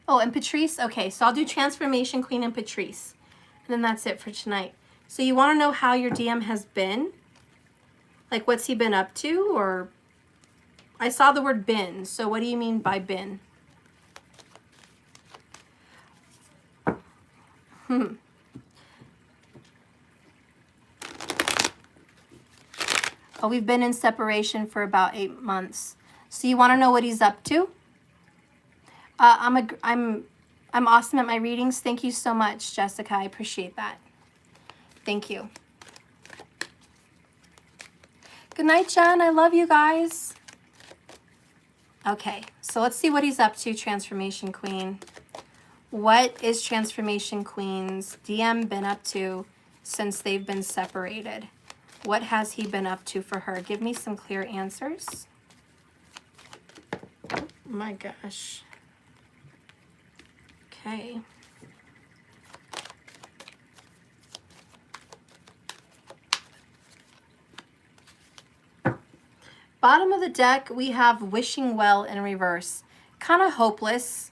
Oh, and Patrice? Okay, so I'll do Transformation Queen and Patrice. And then that's it for tonight. So you want to know how your DM has been? Like, what's he been up to? Or I saw the word been. So what do you mean by been? Oh, we've been in separation for about 8 months. So you want to know what he's up to? I'm awesome at my readings. Thank you so much, Jessica. I appreciate that. Thank you. Good night, Jen. I love you guys. Okay, so let's see what he's up to, Transformation Queen. What is Transformation Queen's DM been up to since they've been separated? What has he been up to for her? Give me some clear answers. Oh my gosh. Okay. Bottom of the deck, we have Wishing Well in reverse. Kind of hopeless.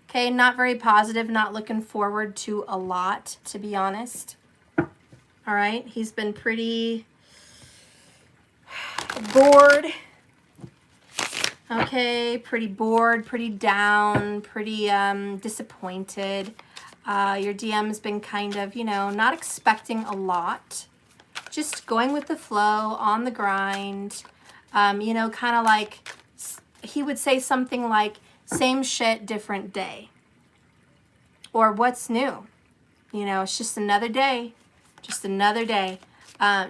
Okay, not very positive, not looking forward to a lot, to be honest. All right, he's been pretty bored. Okay, pretty bored, pretty down, pretty disappointed. Your DM's been kind of, you know, not expecting a lot. Just going with the flow, on the grind. You know, kind of like, he would say something like, same shit, different day. Or what's new? You know, it's just another day. Just another day.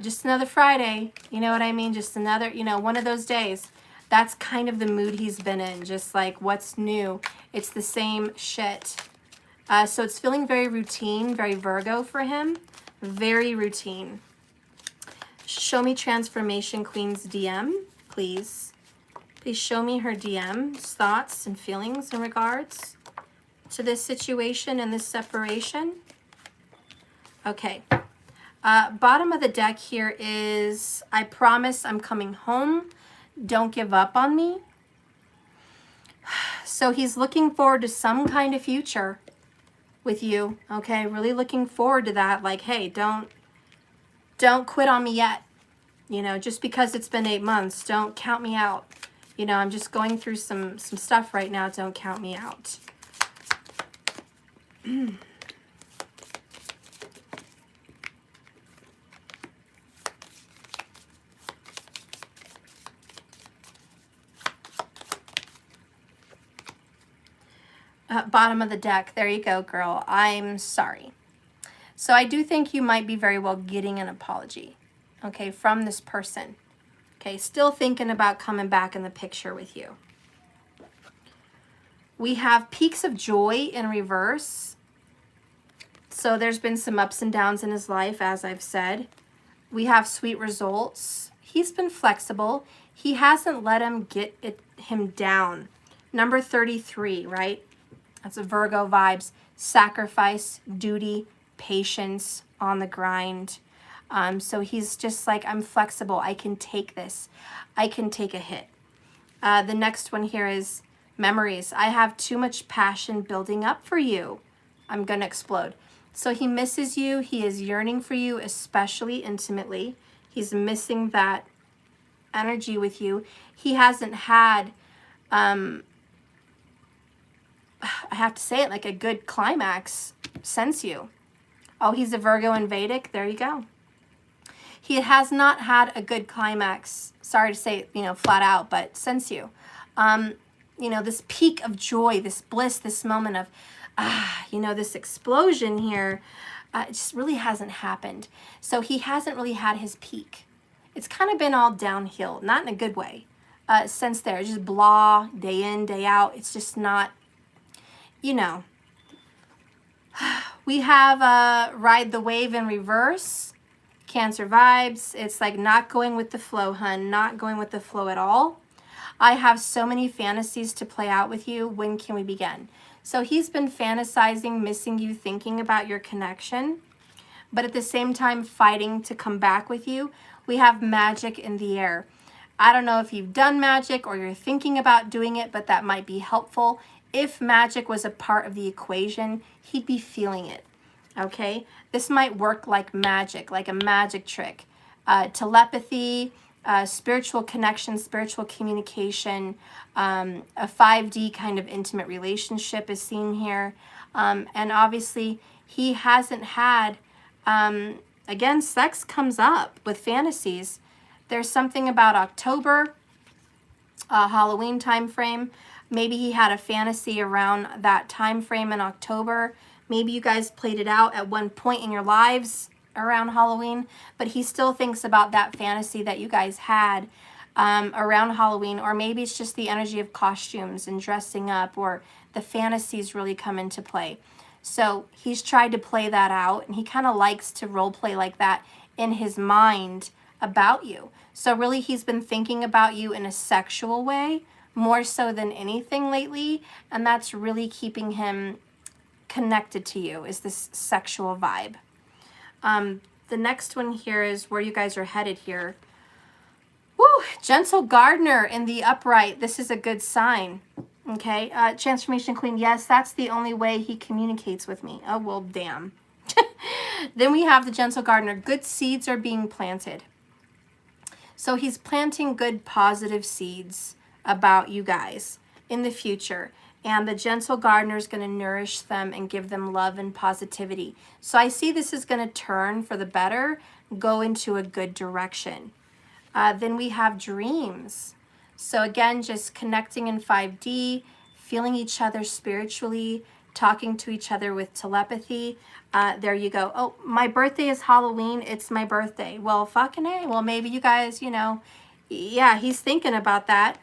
Just another Friday. You know what I mean? Just another, you know, one of those days. That's kind of the mood he's been in. Just like, what's new? It's the same shit. So it's feeling very routine, very Virgo for him. Very routine. Show me Transformation Queen's DM, please. Please show me her DM's thoughts and feelings in regards to this situation and this separation. Okay. Bottom of the deck here is, I promise I'm coming home. Don't give up on me. So he's looking forward to some kind of future with you. Okay, really looking forward to that. Like, hey, don't quit on me yet. You know, just because it's been 8 months, don't count me out. You know, I'm just going through some stuff right now. Don't count me out. Bottom of the deck. There you go, girl. I'm sorry. So I do think you might be very well getting an apology, okay, from this person. Okay, still thinking about coming back in the picture with you. We have peaks of joy in reverse. So there's been some ups and downs in his life, as I've said. We have sweet results. He's been flexible. He hasn't let him get him down. Number 33, right? That's a Virgo vibes. Sacrifice, duty, patience, on the grind. So he's just like, I'm flexible. I can take this. I can take a hit. The next one here is memories. I have too much passion building up for you. I'm going to explode. So he misses you. He is yearning for you, especially intimately. He's missing that energy with you. He hasn't had, I have to say it, like a good climax since you. Oh, he's a Virgo in Vedic. There you go. He has not had a good climax. Sorry to say, you know, flat out, but since you. You know, this peak of joy, this bliss, this moment of, you know, this explosion here, it just really hasn't happened. So he hasn't really had his peak. It's kind of been all downhill, not in a good way. Since there, just blah, day in, day out. It's just not, you know. We have Ride the Wave in reverse. Cancer vibes. It's like not going with the flow, hun. Not going with the flow at all. I have so many fantasies to play out with you. When can we begin? So he's been fantasizing, missing you, thinking about your connection, but at the same time fighting to come back with you. We have magic in the air. I don't know if you've done magic or you're thinking about doing it, but that might be helpful. If magic was a part of the equation, he'd be feeling it, okay? This might work like magic, like a magic trick. Telepathy, spiritual connection, spiritual communication, a 5D kind of intimate relationship is seen here. And obviously, he hasn't had, again, sex comes up with fantasies. There's something about October, Halloween time frame. Maybe he had a fantasy around that time frame in October. Maybe you guys played it out at one point in your lives around Halloween, but he still thinks about that fantasy that you guys had around Halloween, or maybe it's just the energy of costumes and dressing up, or the fantasies really come into play. So he's tried to play that out, and he kind of likes to role play like that in his mind about you. So really he's been thinking about you in a sexual way, more so than anything lately, and that's really keeping him connected to you, is this sexual vibe. The next one here is where you guys are headed here. Woo! Gentle gardener in the upright. This is a good sign. Okay, transformation queen. Yes, that's the only way he communicates with me. Oh, well, damn. Then we have the gentle gardener. Good seeds are being planted. So he's planting good positive seeds about you guys in the future. And the gentle gardener is going to nourish them and give them love and positivity. So I see this is going to turn for the better, go into a good direction. Then we have dreams. So again, just connecting in 5D, feeling each other spiritually, talking to each other with telepathy. There you go. Oh, my birthday is Halloween. It's my birthday. Well, fucking A. Well, maybe you guys, you know, yeah, he's thinking about that.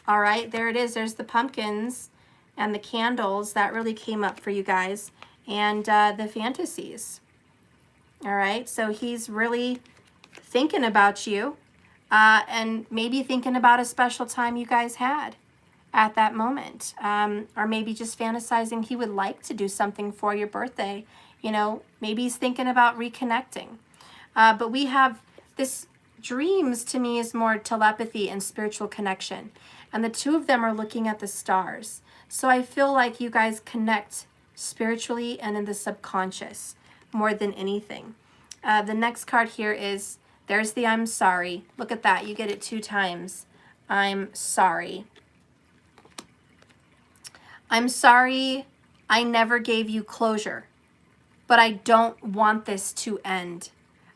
All right, there it is. There's the pumpkins and the candles. That really came up for you guys. And the fantasies. All right, so he's really thinking about you. And maybe thinking about a special time you guys had at that moment. Or maybe just fantasizing he would like to do something for your birthday. You know, maybe he's thinking about reconnecting. But we have this dreams, to me, is more telepathy and spiritual connection. And the two of them are looking at the stars. So I feel like you guys connect spiritually and in the subconscious more than anything. The next card here is, there's the I'm sorry. Look at that. You get it 2 times. I'm sorry. I'm sorry I never gave you closure, but I don't want this to end.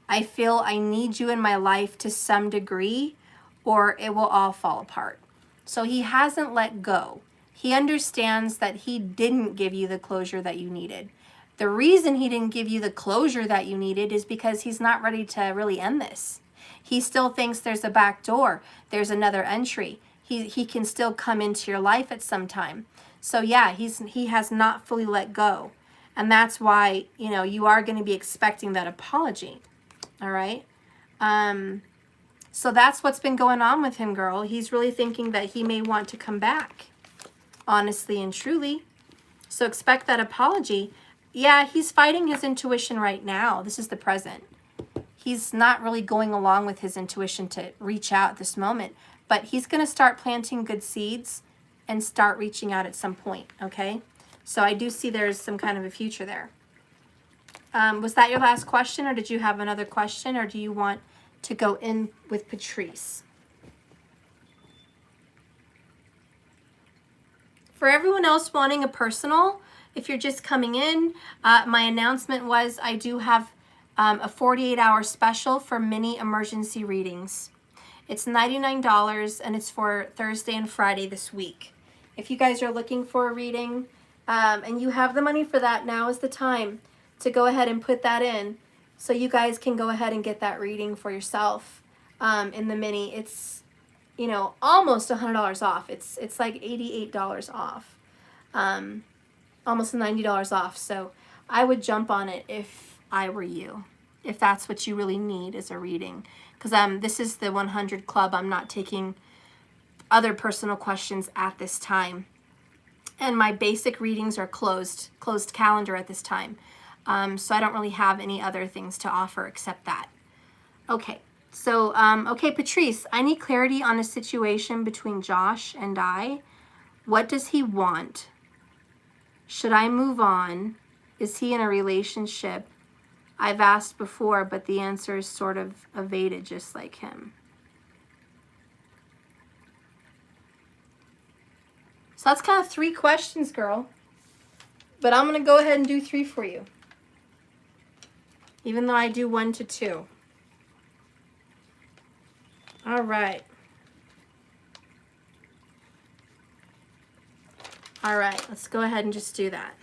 I feel I need you in my life to some degree, or it will all fall apart. So he hasn't let go. He understands that he didn't give you the closure that you needed. The reason he didn't give you the closure that you needed is because he's not ready to really end this. He still thinks there's a back door. There's another entry. He can still come into your life at some time. So yeah, he has not fully let go. And that's why, you know, you are going to be expecting that apology. All right. So that's what's been going on with him, girl. He's really thinking that he may want to come back, honestly and truly. So expect that apology. Yeah, he's fighting his intuition right now. This is the present. He's not really going along with his intuition to reach out at this moment, but he's going to start planting good seeds and start reaching out at some point, okay? So I do see there's some kind of a future there. Was that your last question, or did you have another question, or do you want to go in with Patrice? For everyone else wanting a personal, if you're just coming in, my announcement was I do have a 48-hour special for mini emergency readings. It's $99 and it's for Thursday and Friday this week. If you guys are looking for a reading and you have the money for that, now is the time to go ahead and put that in so you guys can go ahead and get that reading for yourself in the mini. It's, you know, almost $100 off. It's like $88 off. Almost $90 off. So I would jump on it if I were you, if that's what you really need is a reading. Because this is the 100 club. I'm not taking other personal questions at this time. And my basic readings are closed calendar at this time. So I don't really have any other things to offer except that. Okay. So, okay, Patrice, I need clarity on a situation between Josh and I. What does he want? Should I move on? Is he in a relationship? I've asked before, but the answer is sort of evaded, just like him. So that's kind of 3 questions, girl. But I'm going to go ahead and do 3 for you. Even though I do 1 to 2. All right. All right, let's go ahead and just do that.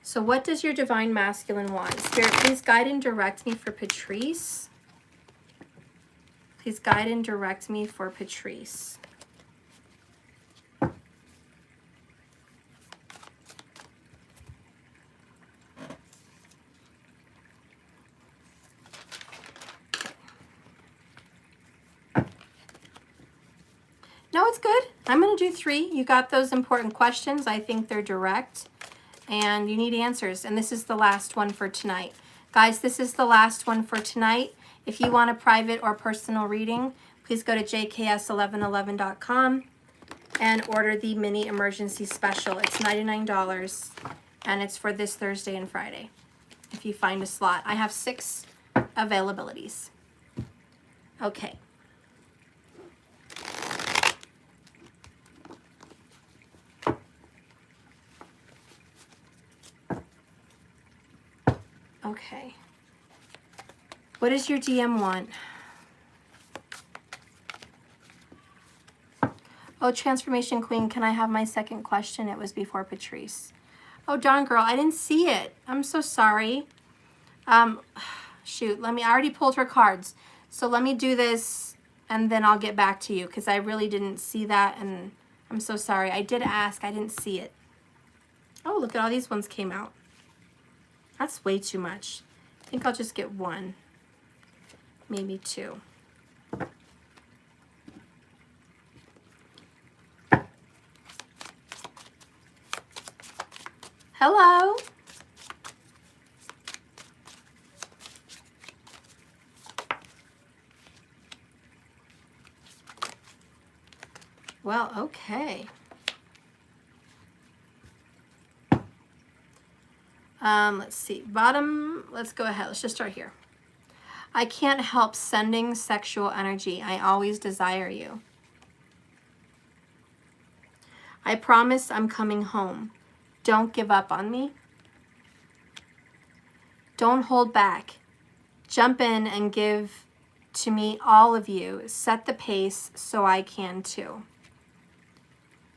So what does your divine masculine want? Spirit, please guide and direct me for Patrice. Please guide and direct me for Patrice. No, it's good. I'm going to do 3. You got those important questions. I think they're direct and you need answers. And this is the last one for tonight. Guys, this is the last one for tonight. If you want a private or personal reading, please go to jks1111.com and order the mini emergency special. It's $99 and it's for this Thursday and Friday. If you find a slot, I have 6 availabilities. Okay. Okay. What does your DM want? Oh, Transformation Queen, can I have my second question? It was before Patrice. Oh, darn girl, I didn't see it. I'm so sorry. Shoot, I already pulled her cards. So let me do this and then I'll get back to you because I really didn't see that and I'm so sorry. I did ask, I didn't see it. Oh, look at all these ones came out. That's way too much. I think I'll just get 1, maybe 2. Hello. Well, okay. Let's see, bottom, let's go ahead. Let's just start here. I can't help sending sexual energy. I always desire you. I promise I'm coming home. Don't give up on me. Don't hold back. Jump in and give to me, all of you. Set the pace so I can too.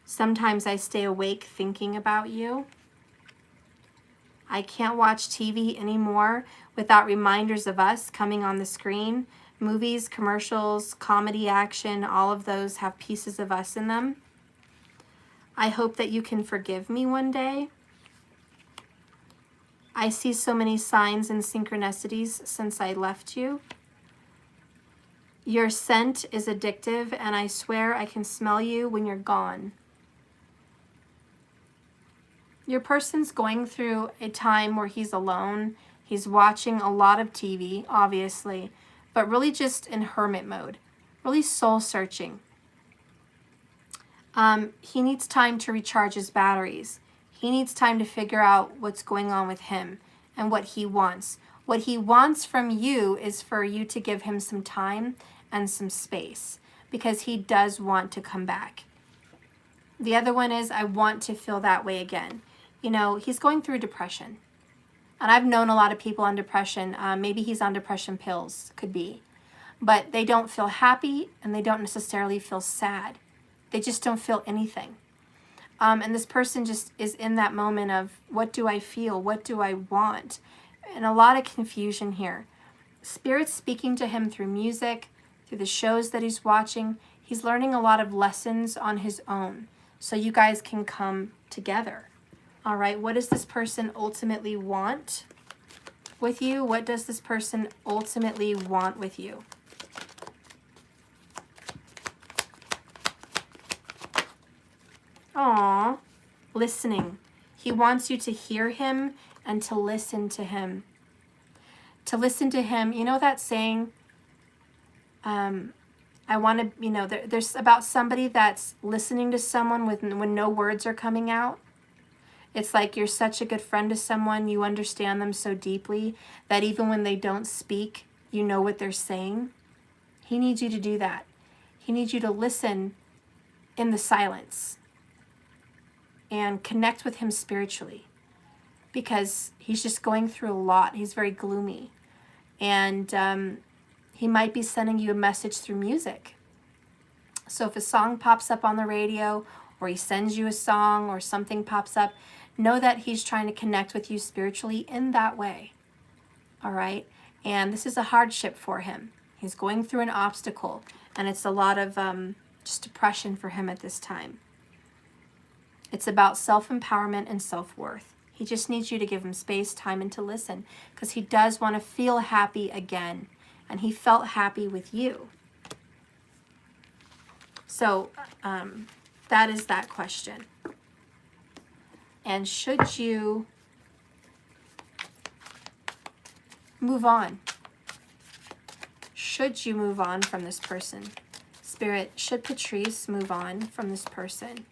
Sometimes I stay awake thinking about you. I can't watch TV anymore without reminders of us coming on the screen. Movies, commercials, comedy, action, all of those have pieces of us in them. I hope that you can forgive me one day. I see so many signs and synchronicities since I left you. Your scent is addictive, and I swear I can smell you when you're gone. Your person's going through a time where he's alone. He's watching a lot of TV, obviously, but really just in hermit mode, really soul searching. He needs time to recharge his batteries. He needs time to figure out what's going on with him and what he wants. What he wants from you is for you to give him some time and some space because he does want to come back. The other one is, I want to feel that way again. You know, he's going through depression. And I've known a lot of people on depression. Maybe he's on depression pills, could be. But they don't feel happy and they don't necessarily feel sad. They just don't feel anything. And this person just is in that moment of, what do I feel? What do I want? And a lot of confusion here. Spirit's speaking to him through music, through the shows that he's watching. He's learning a lot of lessons on his own. So you guys can come together. All right, what does this person ultimately want with you? What does this person ultimately want with you? Aw, listening. He wants you to hear him and to listen to him. to listen to him. You know that saying, I want to, you know, there's about somebody that's listening to someone when no words are coming out. It's like you're such a good friend to someone, you understand them so deeply that even when they don't speak, you know what they're saying. He needs you to do that. He needs you to listen in the silence and connect with him spiritually, because he's just going through a lot. He's very gloomy. And he might be sending you a message through music. So if a song pops up on the radio, or he sends you a song, or something pops up, know that he's trying to connect with you spiritually in that way. All right? And this is a hardship for him. He's going through an obstacle, and it's a lot of just depression for him at this time. It's about self-empowerment and self-worth. He just needs you to give him space, time, and to listen, because he does want to feel happy again. And he felt happy with you. So that is that question. And should you move on? Should you move on from this person? Spirit, should Patrice move on from this person?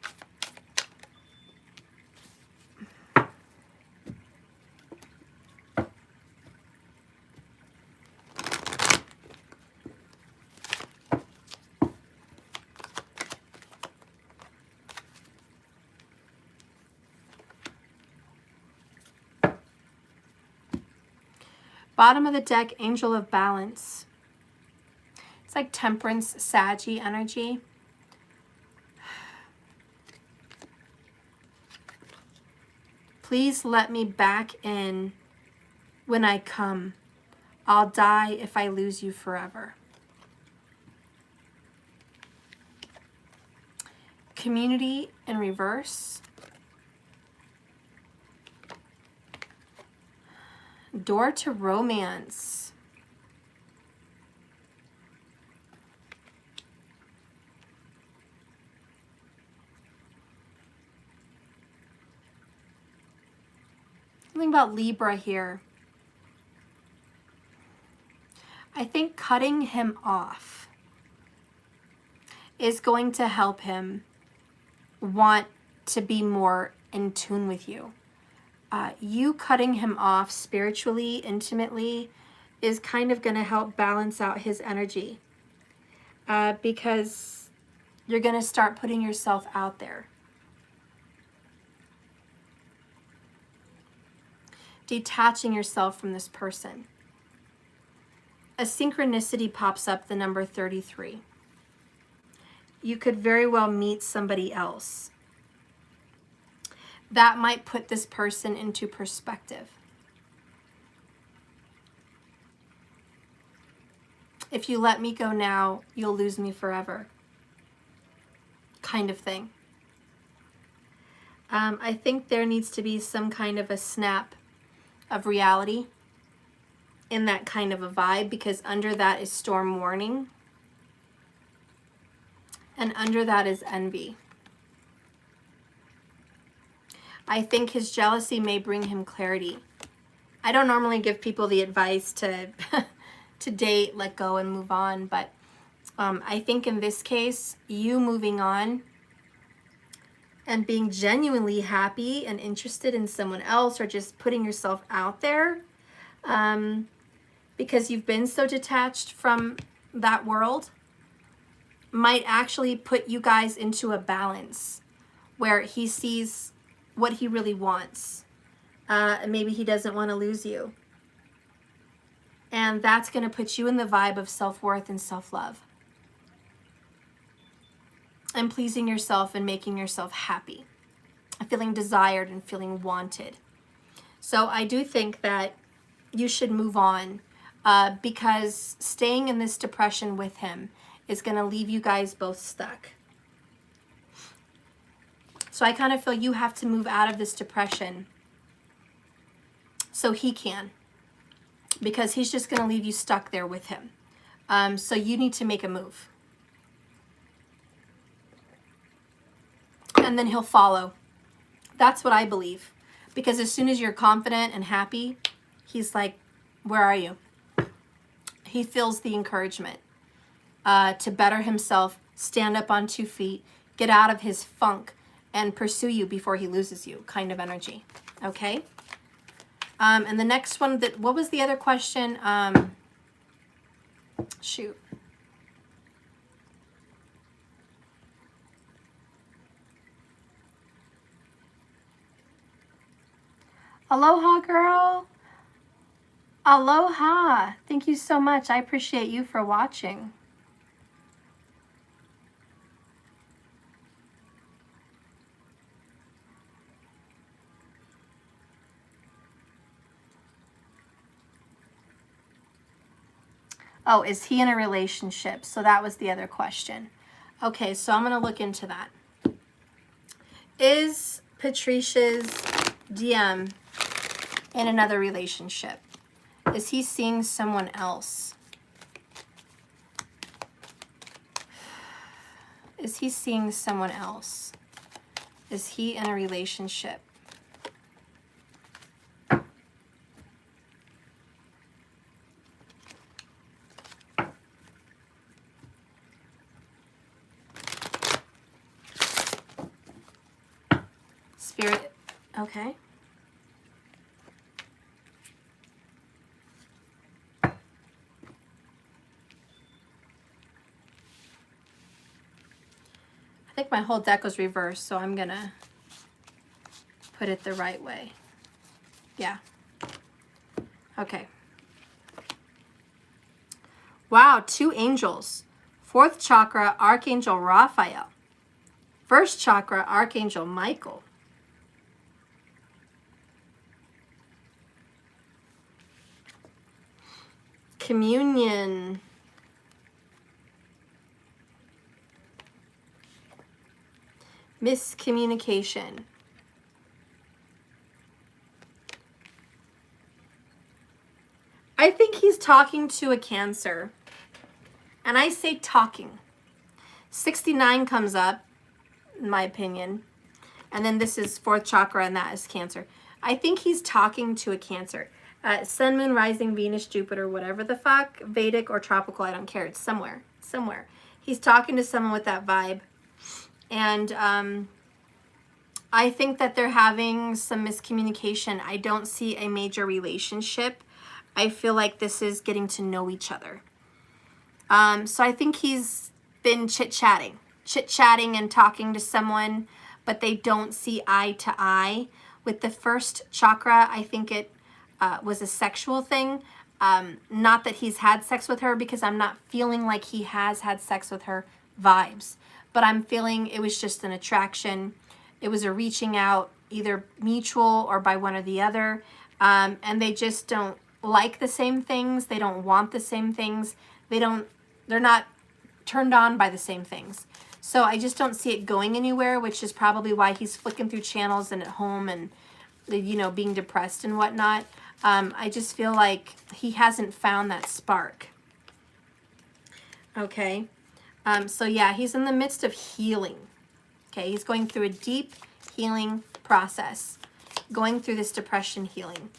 Bottom of the deck, Angel of Balance. It's like Temperance, Saggy energy. Please let me back in when I come. I'll die if I lose you forever. Community in reverse. Door to romance. Something about Libra here. I think cutting him off is going to help him want to be more in tune with you. You cutting him off spiritually, intimately, is kind of going to help balance out his energy, because you're going to start putting yourself out there. Detaching yourself from this person. A synchronicity pops up, the number 33. You could very well meet somebody else. That might put this person into perspective. If you let me go now, you'll lose me forever. Kind of thing. I think there needs to be some kind of a snap of reality in that kind of a vibe, because under that is storm warning. And under that is envy. I think his jealousy may bring him clarity. I don't normally give people the advice to to date, let go, and move on, but I think in this case, you moving on and being genuinely happy and interested in someone else, or just putting yourself out there, because you've been so detached from that world, might actually put you guys into a balance where he sees what he really wants. And maybe he doesn't want to lose you. And that's going to put you in the vibe of self-worth and self-love. And pleasing yourself and making yourself happy. Feeling desired and feeling wanted. So I do think that you should move on, because staying in this depression with him is going to leave you guys both stuck. So I kind of feel you have to move out of this depression so he can, because he's just going to leave you stuck there with him. So you need to make a move. And then he'll follow. That's what I believe. Because as soon as you're confident and happy, he's like, where are you? he feels the encouragement to better himself, stand up on 2 feet, get out of his funk, and pursue you before he loses you, kind of energy. Okay? And the next one, what was the other question? Shoot. Aloha, girl. Aloha. Thank you so much. I appreciate you for watching. Oh, is he in a relationship? So that was the other question. Okay, so I'm going to look into that. Is Patricia's DM in another relationship? Is he seeing someone else? Is he seeing someone else? Is he in a relationship? Spirit, okay. I think my whole deck was reversed, so I'm gonna put it the right way. Yeah. Okay. Wow, 2 angels. 4th chakra, Archangel Raphael. 1st chakra, Archangel Michael. Communion. Miscommunication. I think he's talking to a Cancer. And I say talking. 69 comes up, in my opinion. And then this is 4th chakra, and that is Cancer. I think he's talking to a Cancer. Sun, Moon, Rising, Venus, Jupiter, whatever the fuck, Vedic or tropical, I don't care. It's somewhere. Somewhere. He's talking to someone with that vibe. And I think that they're having some miscommunication. I don't see a major relationship. I feel like this is getting to know each other. So I think he's been chit-chatting and talking to someone, but they don't see eye to eye. With the 1st chakra, I think it was a sexual thing. Not that he's had sex with her, because I'm not feeling like he has had sex with her vibes, but I'm feeling it was just an attraction. It was a reaching out, either mutual or by one or the other. And they just don't like the same things. They don't want the same things. They're not turned on by the same things. So I just don't see it going anywhere, which is probably why he's flicking through channels and at home and, you know, being depressed and whatnot. I just feel like he hasn't found that spark. Okay. So yeah, he's in the midst of healing. Okay. He's going through a deep healing process, going through this depression healing.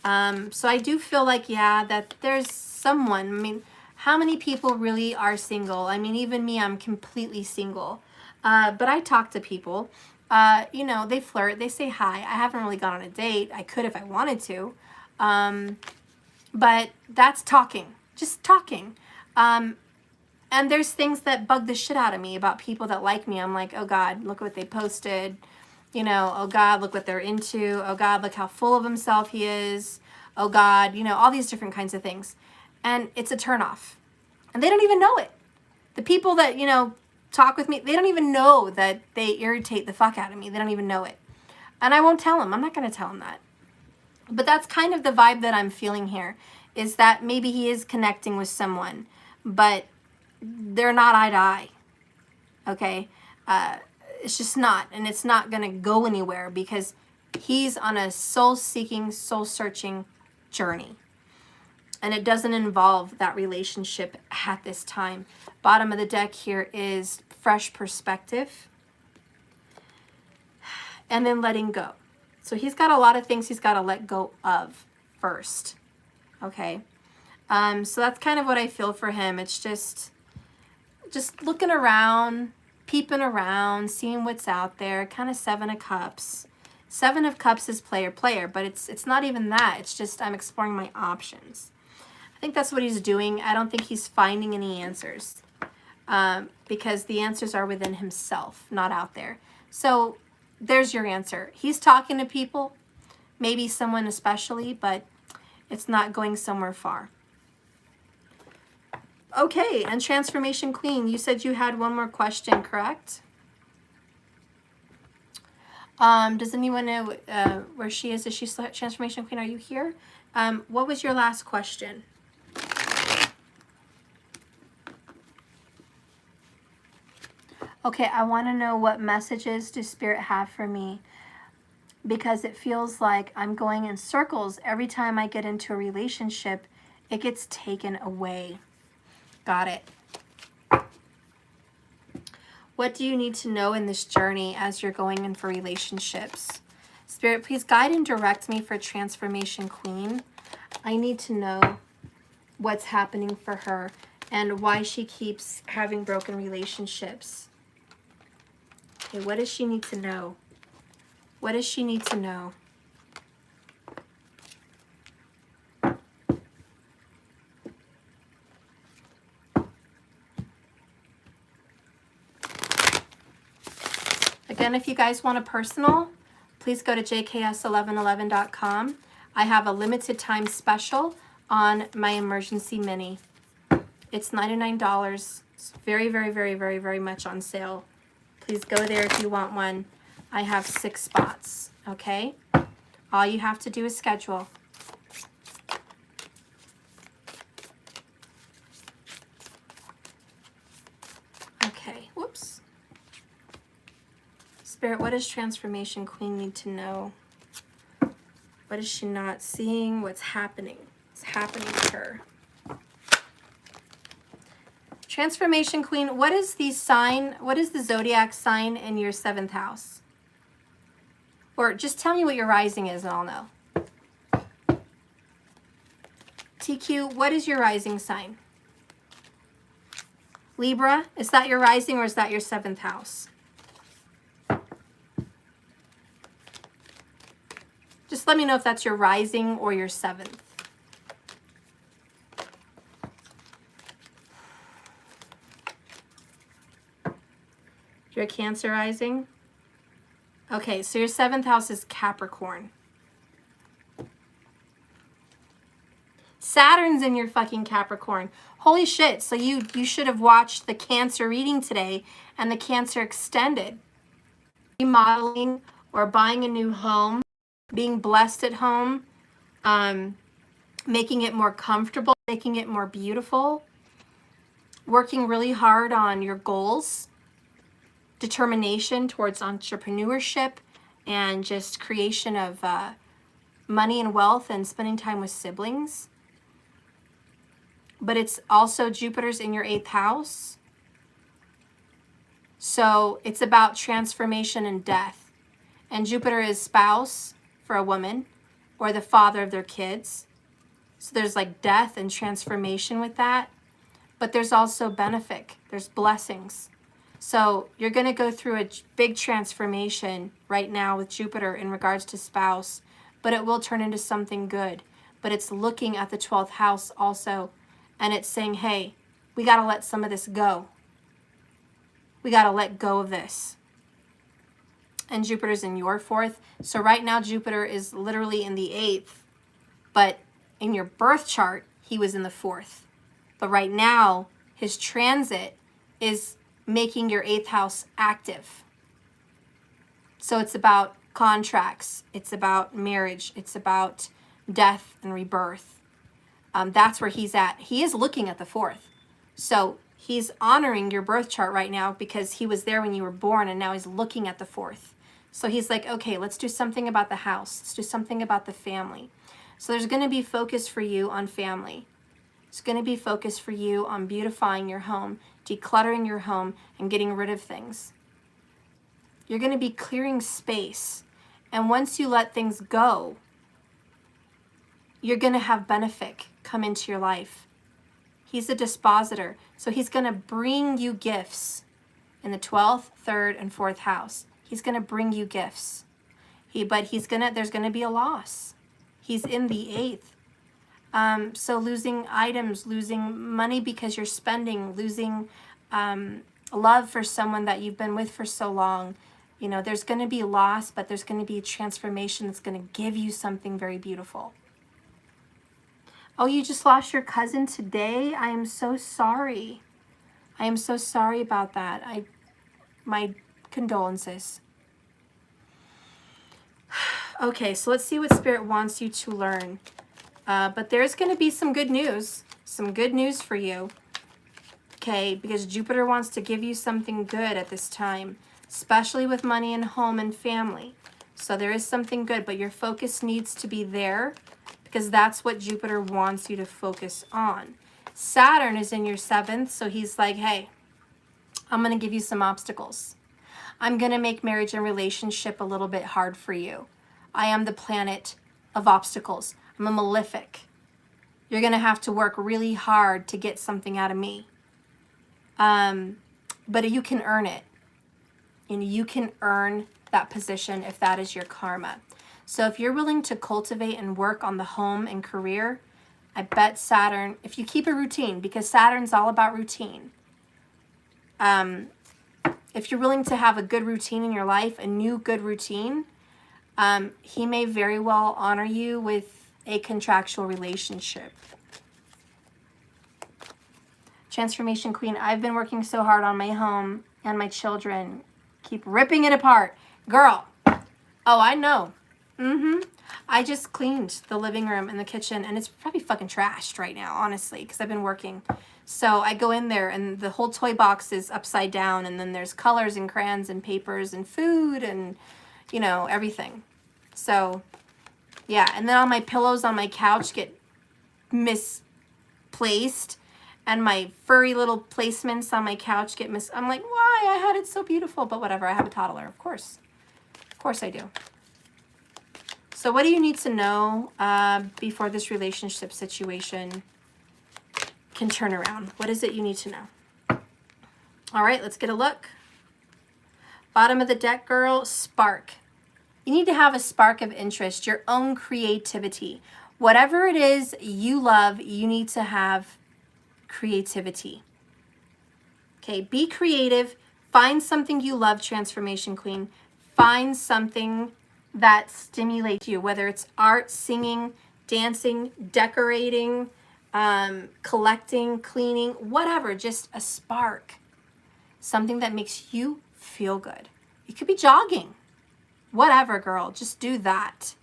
So I do feel like, yeah, that there's someone. I mean, how many people really are single? I mean, even me, I'm completely single. But I talk to people. You know, they flirt, they say hi. I haven't really gone on a date. I could if I wanted to. But that's talking, just talking. And there's things that bug the shit out of me about people that like me. I'm like, oh God, look what they posted. You know, oh God, look what they're into. Oh God, look how full of himself he is. Oh God, you know, all these different kinds of things. And it's a turnoff. And they don't even know it. The people that, you know, talk with me, they don't even know that they irritate the fuck out of me. They don't even know it. And I won't tell them. I'm not going to tell them that. But that's kind of the vibe that I'm feeling here, is that maybe he is connecting with someone, but they're not eye to eye. Okay? It's just not. And it's not going to go anywhere because he's on a soul-seeking, soul-searching journey. And it doesn't involve that relationship at this time. Bottom of the deck here is fresh perspective. And then letting go. So he's got a lot of things he's got to let go of first. Okay. So that's kind of what I feel for him. It's just looking around, peeping around, seeing what's out there, kind of 7 of Cups. 7 of Cups is player, but it's not even that. It's just I'm exploring my options. I think that's what he's doing. I don't think he's finding any answers because the answers are within himself, not out there. So there's your answer. He's talking to people, maybe someone especially, but it's not going somewhere far. Okay, and Transformation Queen, you said you had one more question, correct? Does anyone know where she is? Is she still Transformation Queen? Are you here? What was your last question? Okay, I want to know what messages does Spirit have for me, because it feels like I'm going in circles. Every time I get into a relationship, it gets taken away. Got it. What do you need to know in this journey as you're going in for relationships? Spirit, please guide and direct me for Transformation Queen. I need to know what's happening for her and why she keeps having broken relationships. Okay, what does she need to know? What does she need to know? Again, if you guys want a personal, please go to jks1111.com. I have a limited time special on my emergency mini. It's $99. It's very, very, very, very, very much on sale. Please go there if you want one. I have 6 spots, okay? All you have to do is schedule. Okay, whoops. Spirit, what does Transformation Queen need to know? What is she not seeing? What's happening? What's happening to her? Transformation Queen, what is the sign? What is the zodiac sign in your 7th house? Or just tell me what your rising is and I'll know. TQ, what is your rising sign? Libra, is that your rising or is that your 7th house? Just let me know if that's your rising or your 7th. Your Cancer rising? Okay, so your 7th house is Capricorn. Saturn's in your fucking Capricorn. Holy shit, so you should have watched the Cancer reading today and the Cancer extended. Remodeling or buying a new home, being blessed at home, making it more comfortable, making it more beautiful, working really hard on your goals, determination towards entrepreneurship, and just creation of money and wealth and spending time with siblings. But it's also Jupiter's in your 8th house. So it's about transformation and death. And Jupiter is spouse for a woman or the father of their kids. So there's like death and transformation with that. But there's also benefit. There's blessings. So you're going to go through a big transformation right now with Jupiter in regards to spouse, but it will turn into something good. But it's looking at the 12th house also, and it's saying, hey, we got to let some of this go. We got to let go of this. And Jupiter's in your 4th. So right now Jupiter is literally in the 8th, but in your birth chart, he was in the 4th. But right now, his transit is making your 8th house active. So it's about contracts, it's about marriage, it's about death and rebirth. That's where he's at. He is looking at the 4th. So he's honoring your birth chart right now because he was there when you were born and now he's looking at the 4th. So he's like, okay, let's do something about the house. Let's do something about the family. So there's going to be focus for you on family. It's going to be focus for you on beautifying your home, decluttering your home, and getting rid of things. You're going to be clearing space. And once you let things go, you're going to have benefit. come into your life. He's a dispositor. So he's going to bring you gifts in the 12th, 3rd, and 4th house. He's going to bring you gifts. There's going to be a loss. He's in the 8th. So losing items, losing money because you're spending, losing love for someone that you've been with for so long. You know, there's going to be loss, but there's going to be a transformation that's going to give you something very beautiful. Oh, you just lost your cousin today? I am so sorry. I am so sorry about that. My condolences. Okay, so let's see what Spirit wants you to learn. But there's going to be some good news for you. Okay, because Jupiter wants to give you something good at this time, especially with money and home and family. So there is something good, but your focus needs to be there because that's what Jupiter wants you to focus on. Saturn is in your 7th, so he's like, hey, I'm going to give you some obstacles. I'm going to make marriage and relationship a little bit hard for you. I am the planet of obstacles. I'm a malefic. You're going to have to work really hard to get something out of me. But you can earn it. And you can earn that position if that is your karma. So if you're willing to cultivate and work on the home and career, I bet Saturn, if you keep a routine, because Saturn's all about routine. If you're willing to have a good routine in your life, a new good routine, he may very well honor you with a contractual relationship. Transformation Queen, I've been working so hard on my home and my children. Keep ripping it apart. Girl. Oh, I know. I just cleaned the living room and the kitchen, and it's probably fucking trashed right now, honestly, because I've been working. So I go in there, and the whole toy box is upside down, and then there's colors and crayons and papers and food and, you know, everything. So, yeah. And then all my pillows on my couch get misplaced, and my furry little placements on my couch get I'm like, why? I had it so beautiful, but whatever. I have a toddler, of course. Of course I do. So what do you need to know before this relationship situation can turn around? What is it you need to know? All right, let's get a look. Bottom of the deck, girl, spark. You need to have a spark of interest, your own creativity. Whatever it is you love, you need to have creativity. Okay, be creative. Find something you love, Transformation Queen. Find something that stimulates you, whether it's art, singing, dancing, decorating, collecting, cleaning, whatever, just a spark. Something that makes you feel good. It could be jogging. Whatever, girl, just do that.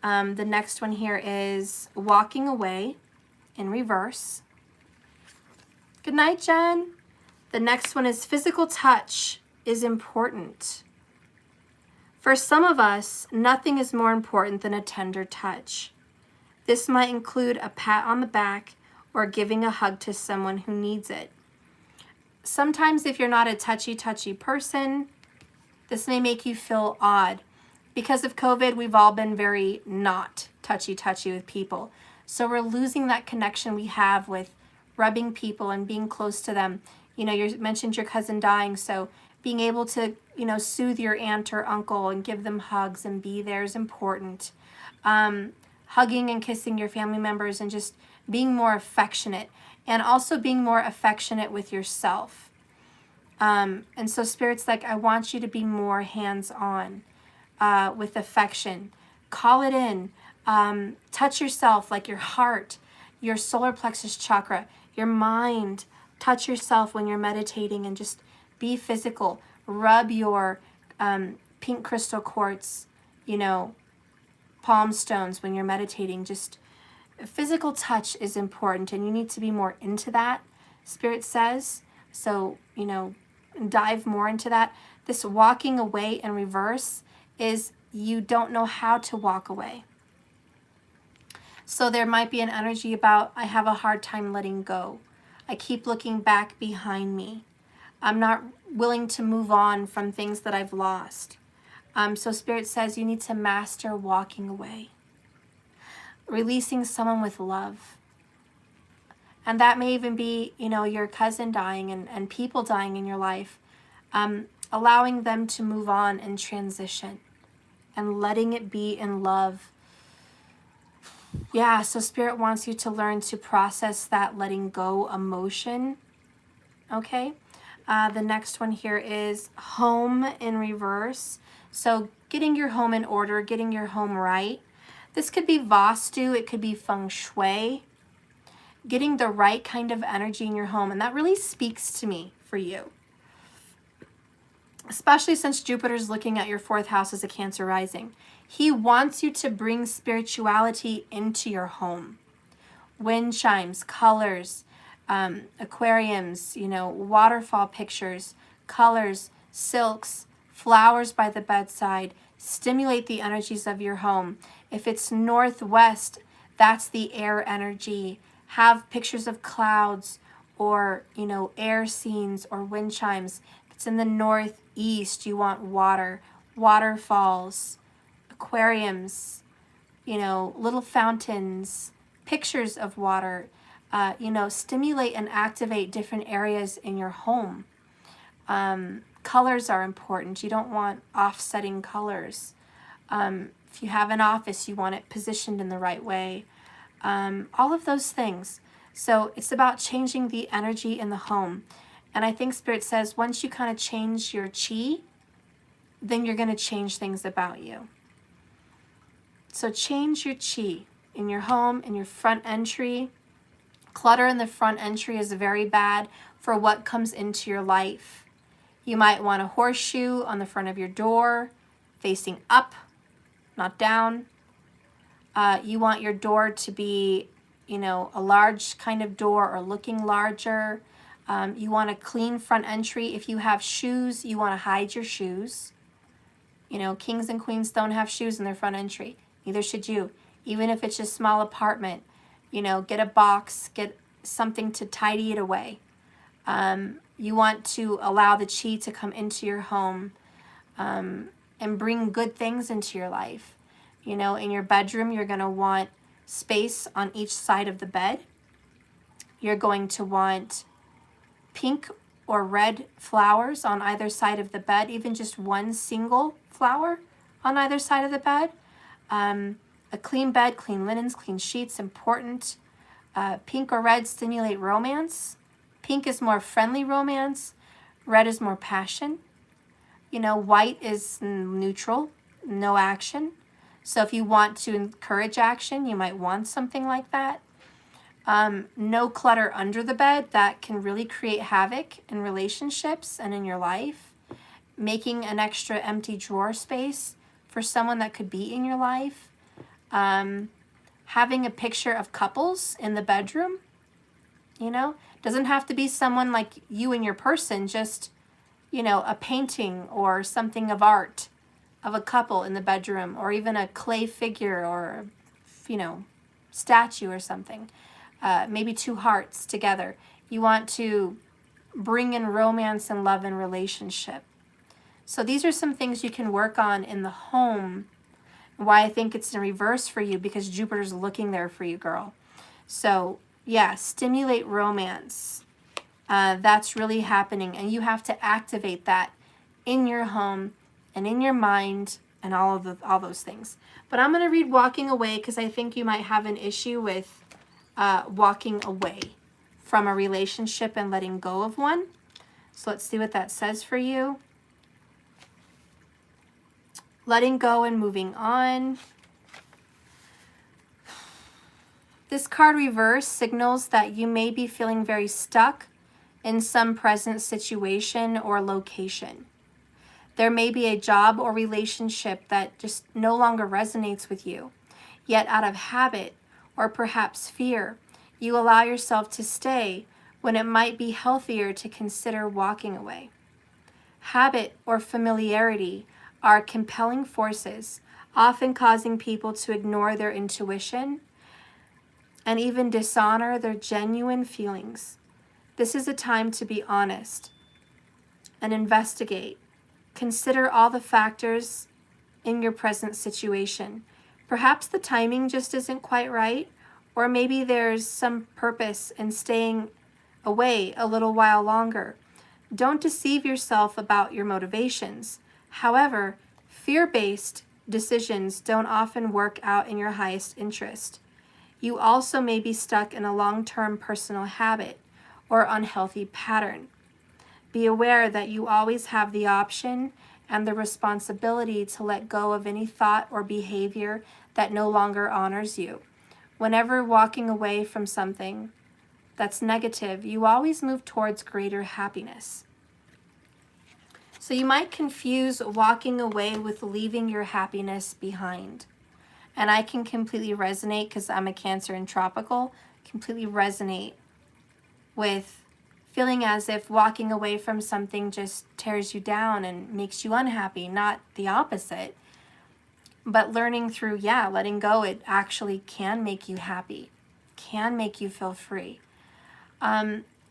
The next one here is walking away in reverse. Good night, Jen. The next one is physical touch is important. For some of us, nothing is more important than a tender touch. This might include a pat on the back or giving a hug to someone who needs it. Sometimes if you're not a touchy person, this may make you feel odd. Because of COVID, we've all been very not touchy with people. So we're losing that connection we have with rubbing people and being close to them. You know, you mentioned your cousin dying, so being able to, you know, soothe your aunt or uncle and give them hugs and be there is important. Hugging and kissing your family members and just being more affectionate, and also being more affectionate with yourself. And so Spirit's like, I want you to be more hands-on with affection. Call it in. Touch yourself, like your heart, your solar plexus chakra, your mind. Touch yourself when you're meditating and just be physical. Rub your pink crystal quartz, you know, palm stones when you're meditating. Just physical touch is important, and you need to be more into that, Spirit says. So, you know, dive more into that. This walking away in reverse is you don't know how to walk away. So there might be an energy about, I have a hard time letting go. I keep looking back behind me. I'm not willing to move on from things that I've lost. So Spirit says you need to master walking away. Releasing someone with love. And that may even be, your cousin dying and people dying in your life. Allowing them to move on and transition and letting it be in love. Yeah, so Spirit wants you to learn to process that letting go emotion. Okay. The next one here is home in reverse. So getting your home in order, getting your home right. This could be Vastu, it could be Feng Shui. Getting the right kind of energy in your home. And that really speaks to me for you. Especially since Jupiter's looking at your 4th house as a Cancer rising. He wants you to bring spirituality into your home. Wind chimes, colors, aquariums, waterfall pictures, colors, silks, flowers by the bedside. Stimulate the energies of your home. If it's northwest, that's the air energy. Have pictures of clouds or, air scenes or wind chimes. If it's in the northeast, you want water, waterfalls, aquariums, little fountains, pictures of water, stimulate and activate different areas in your home. Colors are important. You don't want offsetting colors. If you have an office, you want it positioned in the right way. All of those things. So it's about changing the energy in the home. And I think Spirit says once you kind of change your chi, then you're going to change things about you. So change your chi in your home, in your front entry. Clutter in the front entry is very bad for what comes into your life. You might want a horseshoe on the front of your door, facing up, not down. You want your door to be, a large kind of door or looking larger. You want a clean front entry. If you have shoes, you want to hide your shoes. Kings and queens don't have shoes in their front entry. Neither should you. Even if it's a small apartment, get a box, get something to tidy it away. You want to allow the chi to come into your home and bring good things into your life. In your bedroom, you're going to want space on each side of the bed. You're going to want pink or red flowers on either side of the bed, even just one single flower on either side of the bed. A clean bed, clean linens, clean sheets, important. Pink or red stimulate romance. Pink is more friendly romance. Red is more passion. White is neutral, no action. So if you want to encourage action, you might want something like that. No clutter under the bed. That can really create havoc in relationships and in your life. Making an extra empty drawer space for someone that could be in your life. Having a picture of couples in the bedroom. Doesn't have to be someone like you and your person, just, a painting or something of art of a couple in the bedroom, or even a clay figure or, statue or something. Maybe 2 hearts together. You want to bring in romance and love and relationship. So these are some things you can work on in the home. Why I think it's in reverse for you, because Jupiter's looking there for you, girl. So yeah, stimulate romance. That's really happening, and you have to activate that in your home and in your mind and all those things. But I'm going to read Walking Away because I think you might have an issue with walking away from a relationship and letting go of one. So let's see what that says for you. Letting go and moving on. This card reverse signals that you may be feeling very stuck in some present situation or location. There may be a job or relationship that just no longer resonates with you, yet out of habit or perhaps fear, you allow yourself to stay when it might be healthier to consider walking away. Habit or familiarity are compelling forces, often causing people to ignore their intuition and even dishonor their genuine feelings. This is a time to be honest and investigate. Consider all the factors in your present situation. Perhaps the timing just isn't quite right, Or maybe there's some purpose in staying away a little while longer. Don't deceive yourself about your motivations. However, fear-based decisions don't often work out in your highest interest. You also may be stuck in a long-term personal habit or unhealthy pattern. Be aware that you always have the option and the responsibility to let go of any thought or behavior that no longer honors you. Whenever walking away from something that's negative, you always move towards greater happiness. So you might confuse walking away with leaving your happiness behind. And I can completely resonate, because I'm a Cancer in tropical, completely resonate with feeling as if walking away from something just tears you down and makes you unhappy, not the opposite. But learning through, letting go, it actually can make you happy, can make you feel free.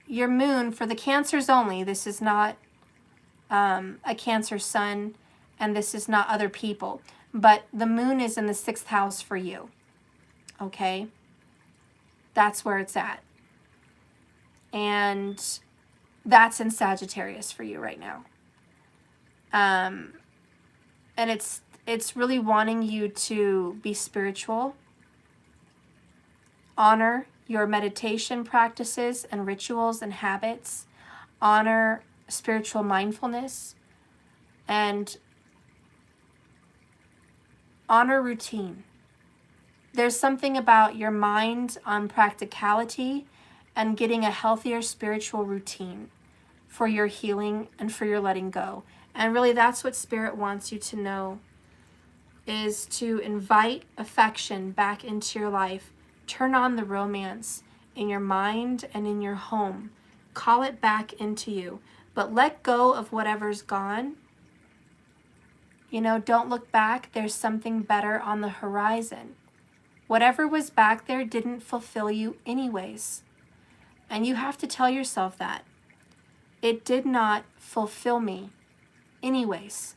Your moon, for the Cancers only, this is not a Cancer sun, and this is not other people, but the moon is in the 6th house for you, okay? That's where it's at. And that's in Sagittarius for you right now. And it's really wanting you to be spiritual, honor your meditation practices and rituals and habits, honor spiritual mindfulness, and honor routine. There's something about your mind on practicality and getting a healthier spiritual routine for your healing and for your letting go. And really, that's what Spirit wants you to know, is to invite affection back into your life. Turn on the romance in your mind and in your home. Call it back into you. But let go of whatever's gone. You know, don't look back. There's something better on the horizon. Whatever was back there didn't fulfill you anyways. And you have to tell yourself that. It did not fulfill me anyways.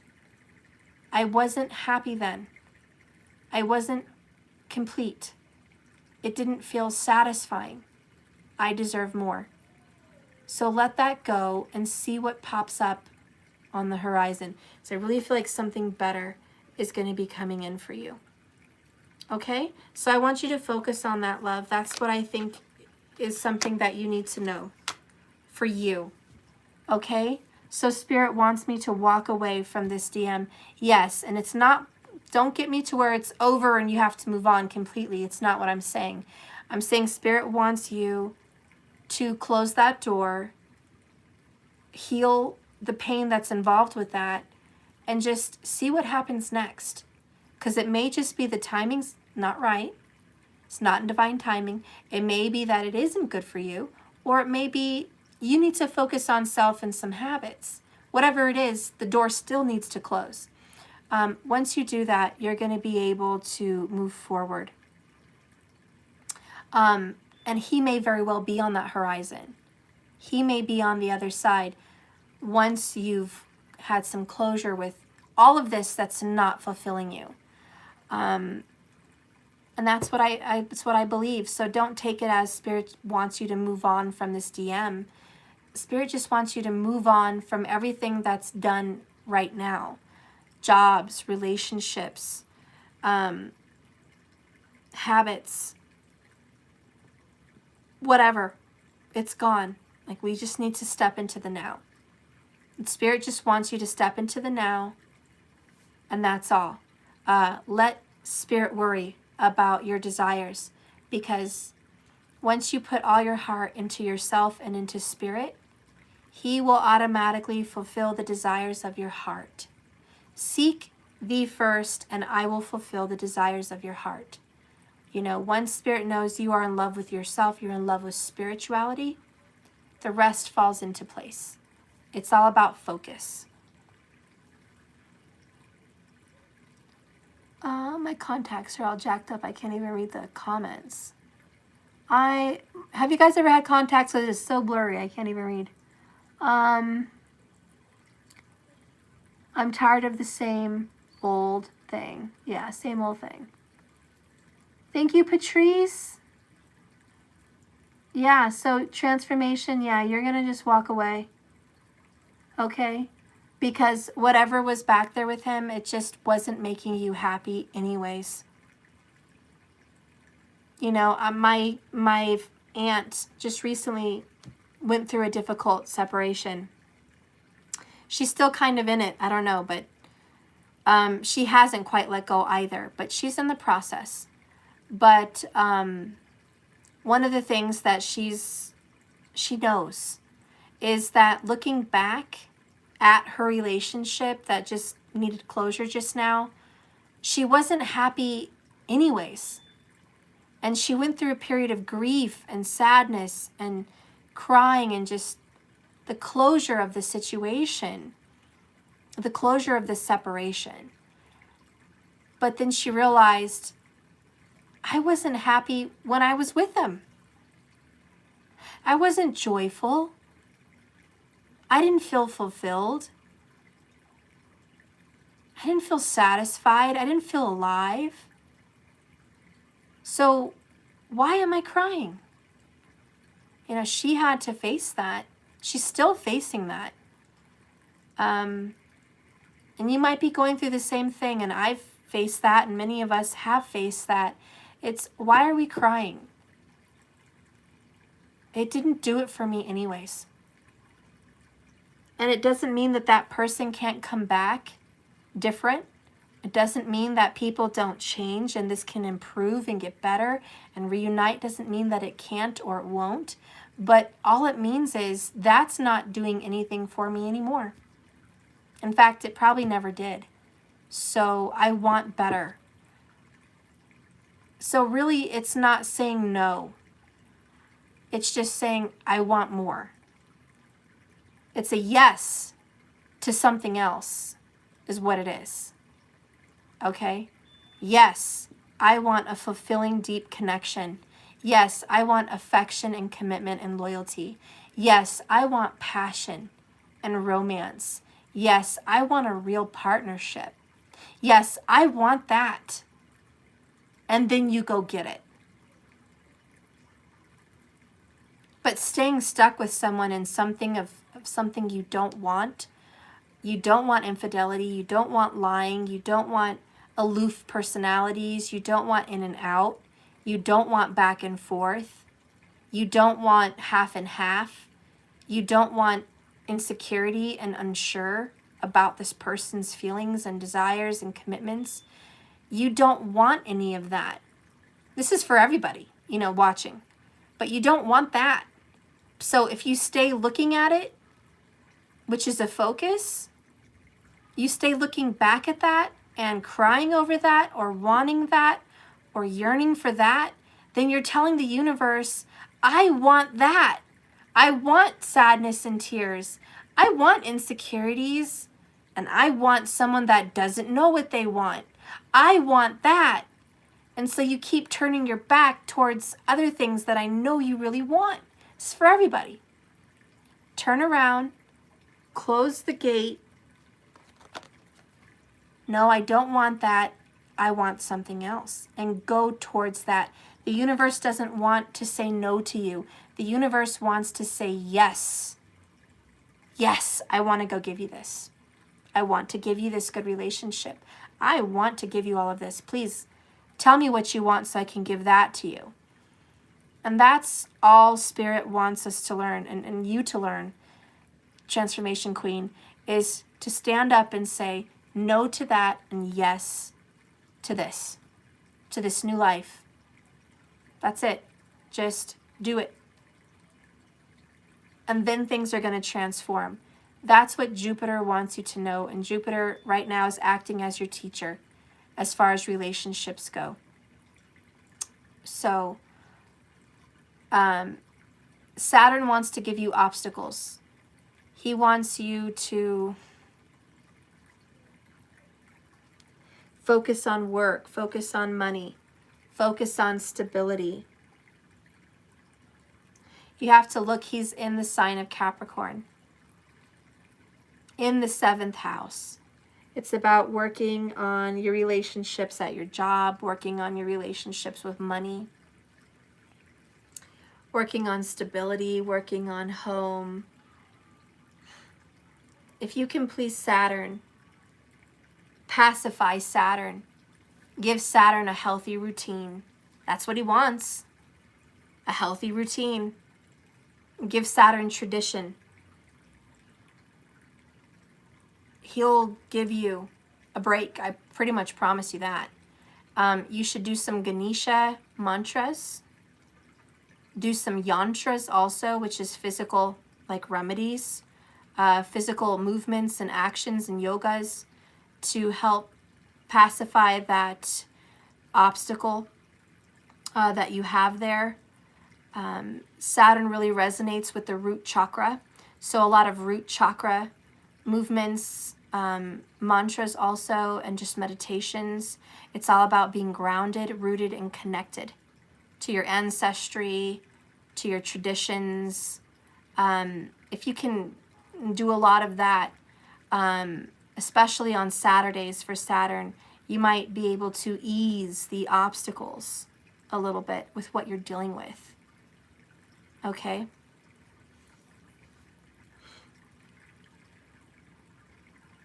I wasn't happy then. I wasn't complete. It didn't feel satisfying. I deserve more. So let that go and see what pops up on the horizon. So I really feel like something better is going to be coming in for you. Okay? So I want you to focus on that, love. That's what I think is something that you need to know for you. Okay? So Spirit wants me to walk away from this DM. Yes, and it's not, don't get me to where it's over and you have to move on completely. It's not what I'm saying. I'm saying Spirit wants you to close that door, heal the pain that's involved with that, and just see what happens next. Because it may just be the timing's not right. It's not in divine timing. It may be that it isn't good for you, or it may be you need to focus on self and some habits. Whatever it is, the door still needs to close. Once you do that, you're going to be able to move forward. And he may very well be on that horizon. He may be on the other side once you've had some closure with all of this that's not fulfilling you. And that's what that's what I believe. So don't take it as Spirit wants you to move on from this DM. Spirit just wants you to move on from everything that's done right now. Jobs, relationships, habits, whatever. It's gone. Like, we just need to step into the now. And Spirit just wants you to step into the now, and that's all. Let Spirit worry about your desires, because once you put all your heart into yourself and into Spirit, he will automatically fulfill the desires of your heart. Seek thee first, and I will fulfill the desires of your heart. You know, once Spirit knows you are in love with yourself, you're in love with spirituality, the rest falls into place. It's all about focus. My contacts are all jacked up. I can't even read the comments. Have you guys ever had contacts that is so blurry I can't even read? I'm tired of the same old thing. Yeah, same old thing. Thank you, Patrice. Yeah, so transformation, yeah, you're going to just walk away. Okay? Because whatever was back there with him, it just wasn't making you happy anyways. You know, my aunt just recently went through a difficult separation. She's still kind of in it. I don't know, but she hasn't quite let go either, but she's in the process. But one of the things that she knows is that looking back at her relationship that just needed closure just now, she wasn't happy anyways. And she went through a period of grief and sadness and crying and just the closure of the situation, the closure of the separation. But then she realized, I wasn't happy when I was with him. I wasn't joyful. I didn't feel fulfilled. I didn't feel satisfied. I didn't feel alive. So why am I crying? You know, she had to face that. She's still facing that. And you might be going through the same thing, and I've faced that, and many of us have faced that. It's, why are we crying? It didn't do it for me anyways. And it doesn't mean that that person can't come back different. It doesn't mean that people don't change and this can improve and get better and reunite. Doesn't mean that it can't or it won't. But all it means is that's not doing anything for me anymore. In fact, it probably never did. So I want better. So really, it's not saying no. It's just saying, I want more. It's a yes to something else is what it is. Okay? Yes, I want a fulfilling, deep connection. Yes, I want affection and commitment and loyalty. Yes, I want passion and romance. Yes, I want a real partnership. Yes, I want that. And then you go get it. But staying stuck with someone in something of something you don't want infidelity, you don't want lying, you don't want aloof personalities, you don't want in and out, you don't want back and forth, you don't want half and half, you don't want insecurity and unsure about this person's feelings and desires and commitments. You don't want any of that. This is for everybody, you know, watching. But you don't want that. So if you stay looking at it, which is a focus, you stay looking back at that and crying over that or wanting that or yearning for that, then you're telling the universe, I want that. I want sadness and tears. I want insecurities. And I want someone that doesn't know what they want. I want that. And so you keep turning your back towards other things that I know you really want. It's for everybody. Turn around, close the gate. No, I don't want that. I want something else. And go towards that. The universe doesn't want to say no to you. The universe wants to say yes. Yes, I want to go give you this. I want to give you this good relationship. I want to give you all of this. Please tell me what you want so I can give that to you. And that's all Spirit wants us to learn and you to learn, Transformation Queen, is to stand up and say no to that and yes to this new life. That's it. Just do it. And then things are going to transform. That's what Jupiter wants you to know. And Jupiter right now is acting as your teacher as far as relationships go. So Saturn wants to give you obstacles. He wants you to focus on work, focus on money, focus on stability. You have to look, he's in the sign of Capricorn, in the 7th house. It's about working on your relationships at your job, working on your relationships with money, working on stability, working on home. If you can please Saturn, pacify Saturn, give Saturn a healthy routine. That's what he wants, a healthy routine. Give Saturn tradition. He'll give you a break. I pretty much promise you that. You should do some Ganesha mantras. Do some yantras also, which is physical, like remedies, physical movements and actions and yogas to help pacify that obstacle that you have there. Saturn really resonates with the root chakra. So a lot of root chakra movements, mantras also, and just meditations. It's all about being grounded, rooted, and connected to your ancestry, to your traditions. If you can do a lot of that, especially on Saturdays for Saturn, you might be able to ease the obstacles a little bit with what you're dealing with. Okay?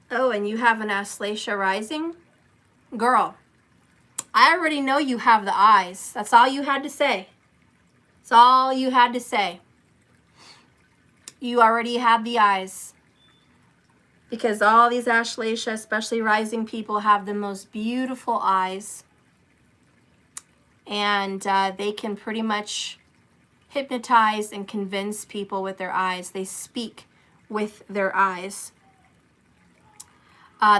Oh, and you have an Aslesha rising? Girl, I already know you have the eyes. That's all you had to say. That's all you had to say. You already had the eyes. Because all these Aslesha, especially rising people, have the most beautiful eyes. And they can pretty much hypnotize and convince people with their eyes. They speak with their eyes.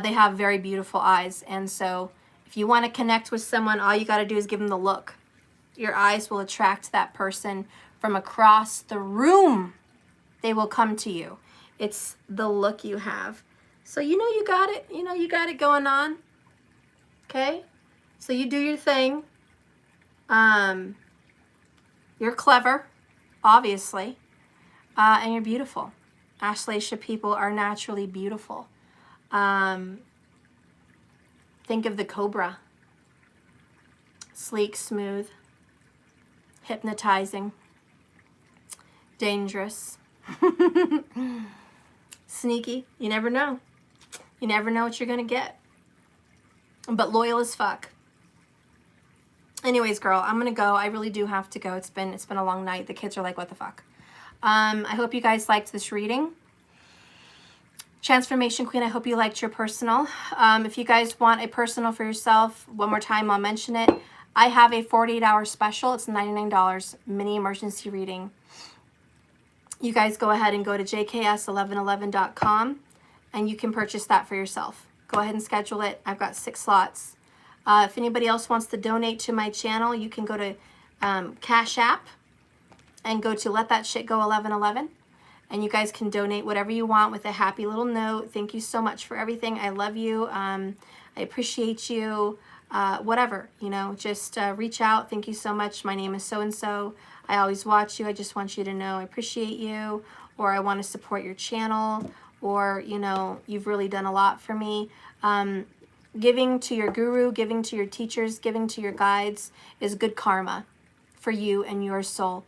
They have very beautiful eyes. And so if you want to connect with someone, all you got to do is give them the look. Your eyes will attract that person from across the room. They will come to you. It's the look you have. So you know you got it. You know you got it going on. Okay? So you do your thing. You're clever, obviously. And you're beautiful. Aslesha people are naturally beautiful. Think of the cobra. Sleek, smooth, hypnotizing, dangerous, sneaky. You never know. You never know what you're going to get. But loyal as fuck. Anyways, girl, I'm going to go. I really do have to go. It's been a long night. The kids are like, what the fuck? I hope you guys liked this reading. Transformation Queen, I hope you liked your personal. If you guys want a personal for yourself, one more time, I'll mention it. I have a 48-hour special. It's $99, mini emergency reading. You guys go ahead and go to jks1111.com and you can purchase that for yourself. Go ahead and schedule it. I've got 6 slots. If anybody else wants to donate to my channel, you can go to Cash App and go to Let That Shit Go 1111. And you guys can donate whatever you want with a happy little note. Thank you so much for everything. I love you. I appreciate you. Whatever, you know, just reach out. Thank you so much. My name is so-and-so. I always watch you. I just want you to know I appreciate you, or I want to support your channel, or, you know, you've really done a lot for me. Giving to your guru, giving to your teachers, giving to your guides is good karma for you and your soul.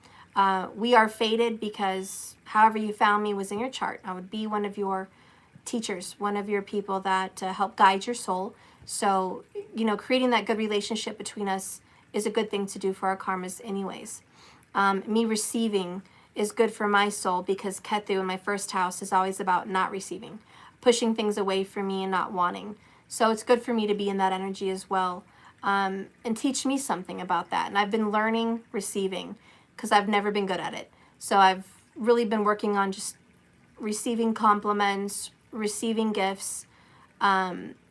We are fated because however you found me was in your chart. I would be one of your teachers, one of your people that help guide your soul. So, you know, creating that good relationship between us is a good thing to do for our karmas anyways. Me receiving is good for my soul because Ketu in my first house is always about not receiving, pushing things away from me and not wanting. So it's good for me to be in that energy as well, and teach me something about that. And I've been learning receiving because I've never been good at it. So I've really been working on just receiving compliments, receiving gifts.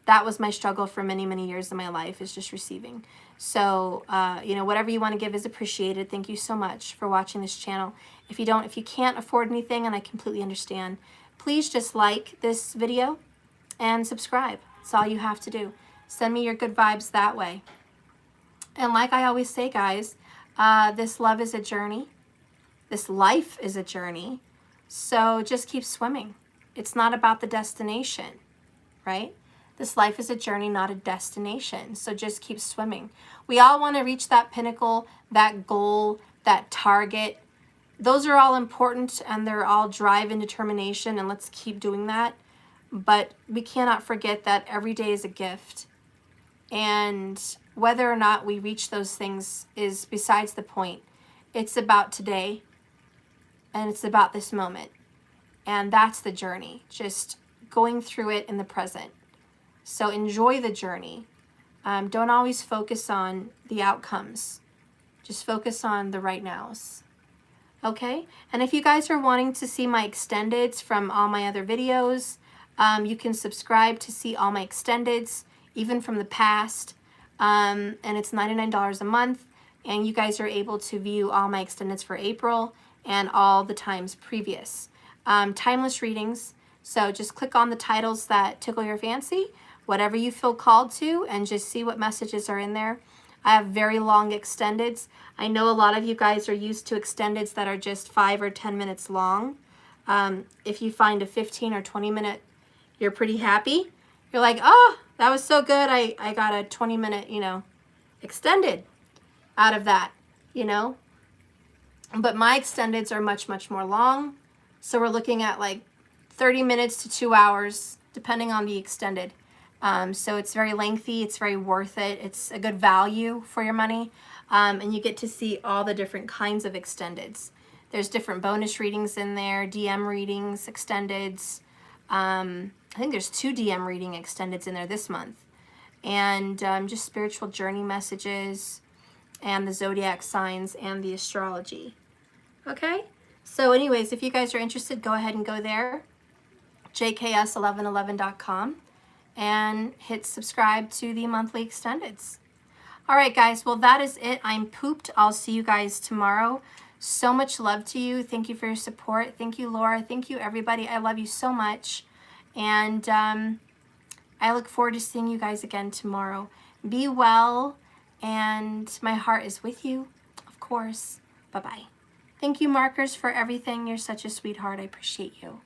That was my struggle for many, many years of my life, is just receiving. So, you know, whatever you want to give is appreciated. Thank you so much for watching this channel. If you can't afford anything, and I completely understand, please just like this video and subscribe. That's all you have to do. Send me your good vibes that way. And like I always say, guys, this love is a journey. This life is a journey. So just keep swimming. It's not about the destination, right? This life is a journey, not a destination. So just keep swimming. We all want to reach that pinnacle, that goal, that target, those are all important, and they're all drive and determination, and let's keep doing that. But we cannot forget that every day is a gift. And whether or not we reach those things is besides the point. It's about today, and it's about this moment. And that's the journey, just going through it in the present. So enjoy the journey. Don't always focus on the outcomes. Just focus on the right nows. Okay? And if you guys are wanting to see my extendeds from all my other videos, you can subscribe to see all my extendeds, even from the past. And it's $99 a month. And you guys are able to view all my extendeds for April and all the times previous. Timeless readings. So just click on the titles that tickle your fancy, whatever you feel called to, and just see what messages are in there. I have very long extendeds. I know a lot of you guys are used to extendeds that are just 5 or 10 minutes long. If you find a 15 or 20 minute, you're pretty happy. You're like, oh, that was so good. I got a 20-minute, extended out of that, But my extendeds are much, much more long. So we're looking at like 30 minutes to 2 hours, depending on the extended. So it's very lengthy. It's very worth it. It's a good value for your money. And you get to see all the different kinds of extendeds. There's different bonus readings in there, DM readings, extendeds. I think there's 2 DM reading extendeds in there this month. And just spiritual journey messages and the zodiac signs and the astrology. Okay? So anyways, if you guys are interested, go ahead and go there, jks1111.com, and hit subscribe to the monthly extendeds. All right, guys. Well, that is it. I'm pooped. I'll see you guys tomorrow. So much love to you. Thank you for your support. Thank you, Laura. Thank you, everybody. I love you so much. And I look forward to seeing you guys again tomorrow. Be well, and my heart is with you, of course. Bye-bye. Thank you, Markers, for everything. You're such a sweetheart. I appreciate you.